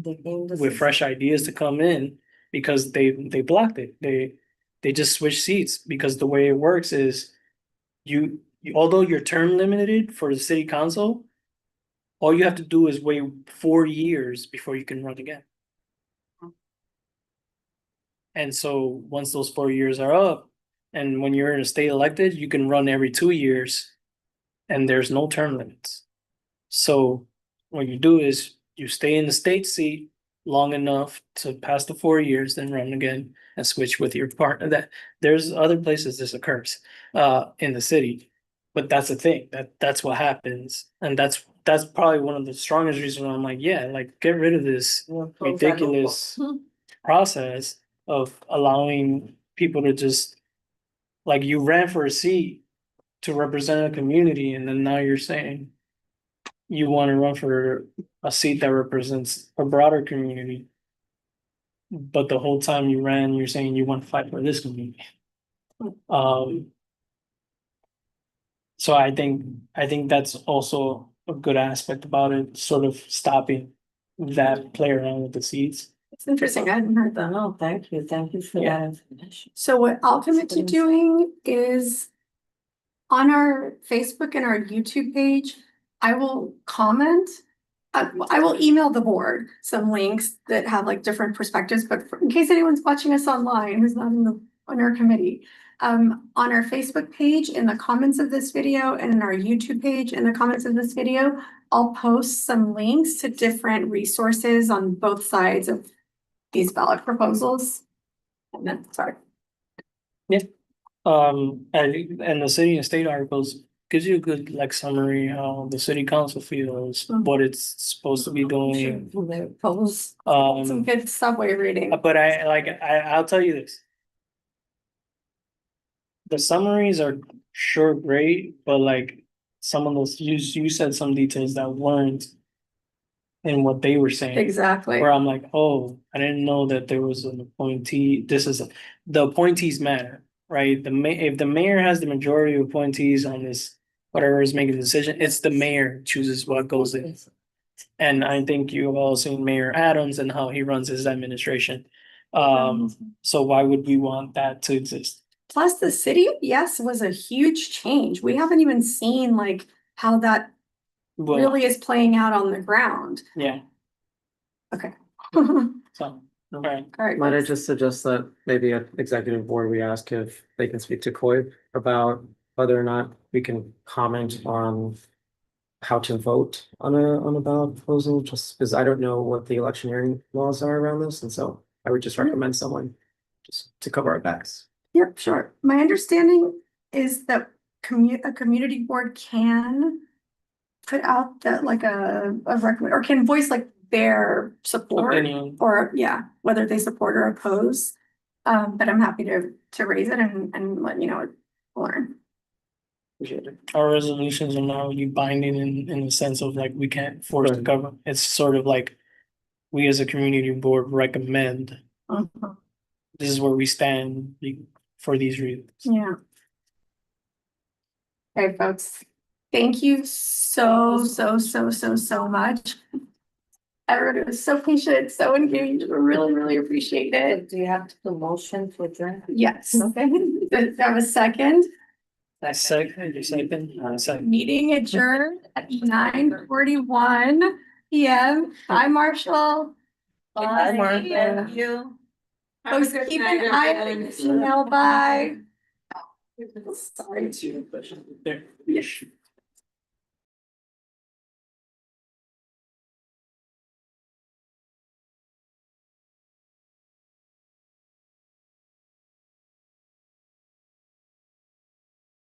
with fresh ideas to come in because they blocked it. They just switched seats because the way it works is although you're term limited for the city council, all you have to do is wait 4 years before you can run again. And so once those 4 years are up, and when you're in a state elected, you can run every 2 years, and there's no term limits. So what you do is you stay in the state seat long enough to pass the 4 years, then run again and switch with your partner. That there's other places this occurs in the city, but that's the thing that's what happens, and that's probably one of the strongest reasons why I'm like, yeah, like get rid of this ridiculous process of allowing people to just like you ran for a seat to represent a community, and then now you're saying you want to run for a seat that represents a broader community. But the whole time you ran, you're saying you want to fight for this community. So I think that's also a good aspect about it, sort of stopping that play around with the seats. It's interesting. I hadn't heard that. No, thank you for Yeah. that information. So what I'll commit to doing is on our Facebook and our YouTube page, I will comment. I will email the board some links that have like different perspectives, but in case anyone's watching us online who's not on our committee, on our Facebook page, in the comments of this video, and in our YouTube page, in the comments of this video, I'll post some links to different resources on both sides of these ballot proposals. And then, sorry. And the city and state articles gives you a good like summary how the city council feels, what it's supposed to be doing. Some good subway reading. But I'll tell you this. The summaries are sure great, but like some of those you said some details that weren't in what they were saying. Exactly. Where I'm like, oh, I didn't know that there was an appointee. The appointees matter, right? If the mayor has the majority of appointees on this, whatever is making the decision, it's the mayor chooses what goes in. And I think you've all seen Mayor Adams and how he runs his administration. So why would we want that to exist? Plus the city, yes, was a huge change. We haven't even seen like how that Well, really is playing out on the ground. yeah, Okay. All so, okay. right. Might I folks. just suggest that maybe at executive board, we ask if they can speak to COIP about whether or not we can comment on how to vote on a ballot proposal, just because I don't know what the electioneering laws are around this, and so I would just recommend someone just to cover our backs. Yep, sure. My understanding is that a community board can put out that like a recommend or can voice like their support Opinion. or whether they support or oppose. But I'm happy to raise it and let you know, learn. Appreciate it. Our resolutions are not really binding in the sense of like we can't force the government. It's sort of like we as a community board recommend this is where we stand for these reasons. Yeah. Okay, folks. Thank you so much. Everybody was so patient, so engaged. We really, really appreciate it. Do you have to do a motion to adjourn? Yes. Okay. That was second. Second. Meeting adjourned at 9:41 p.m. Bye, Marshall. Bye, Martha. Thank you. Folks, keep an eye on the email. Bye. Sorry. There.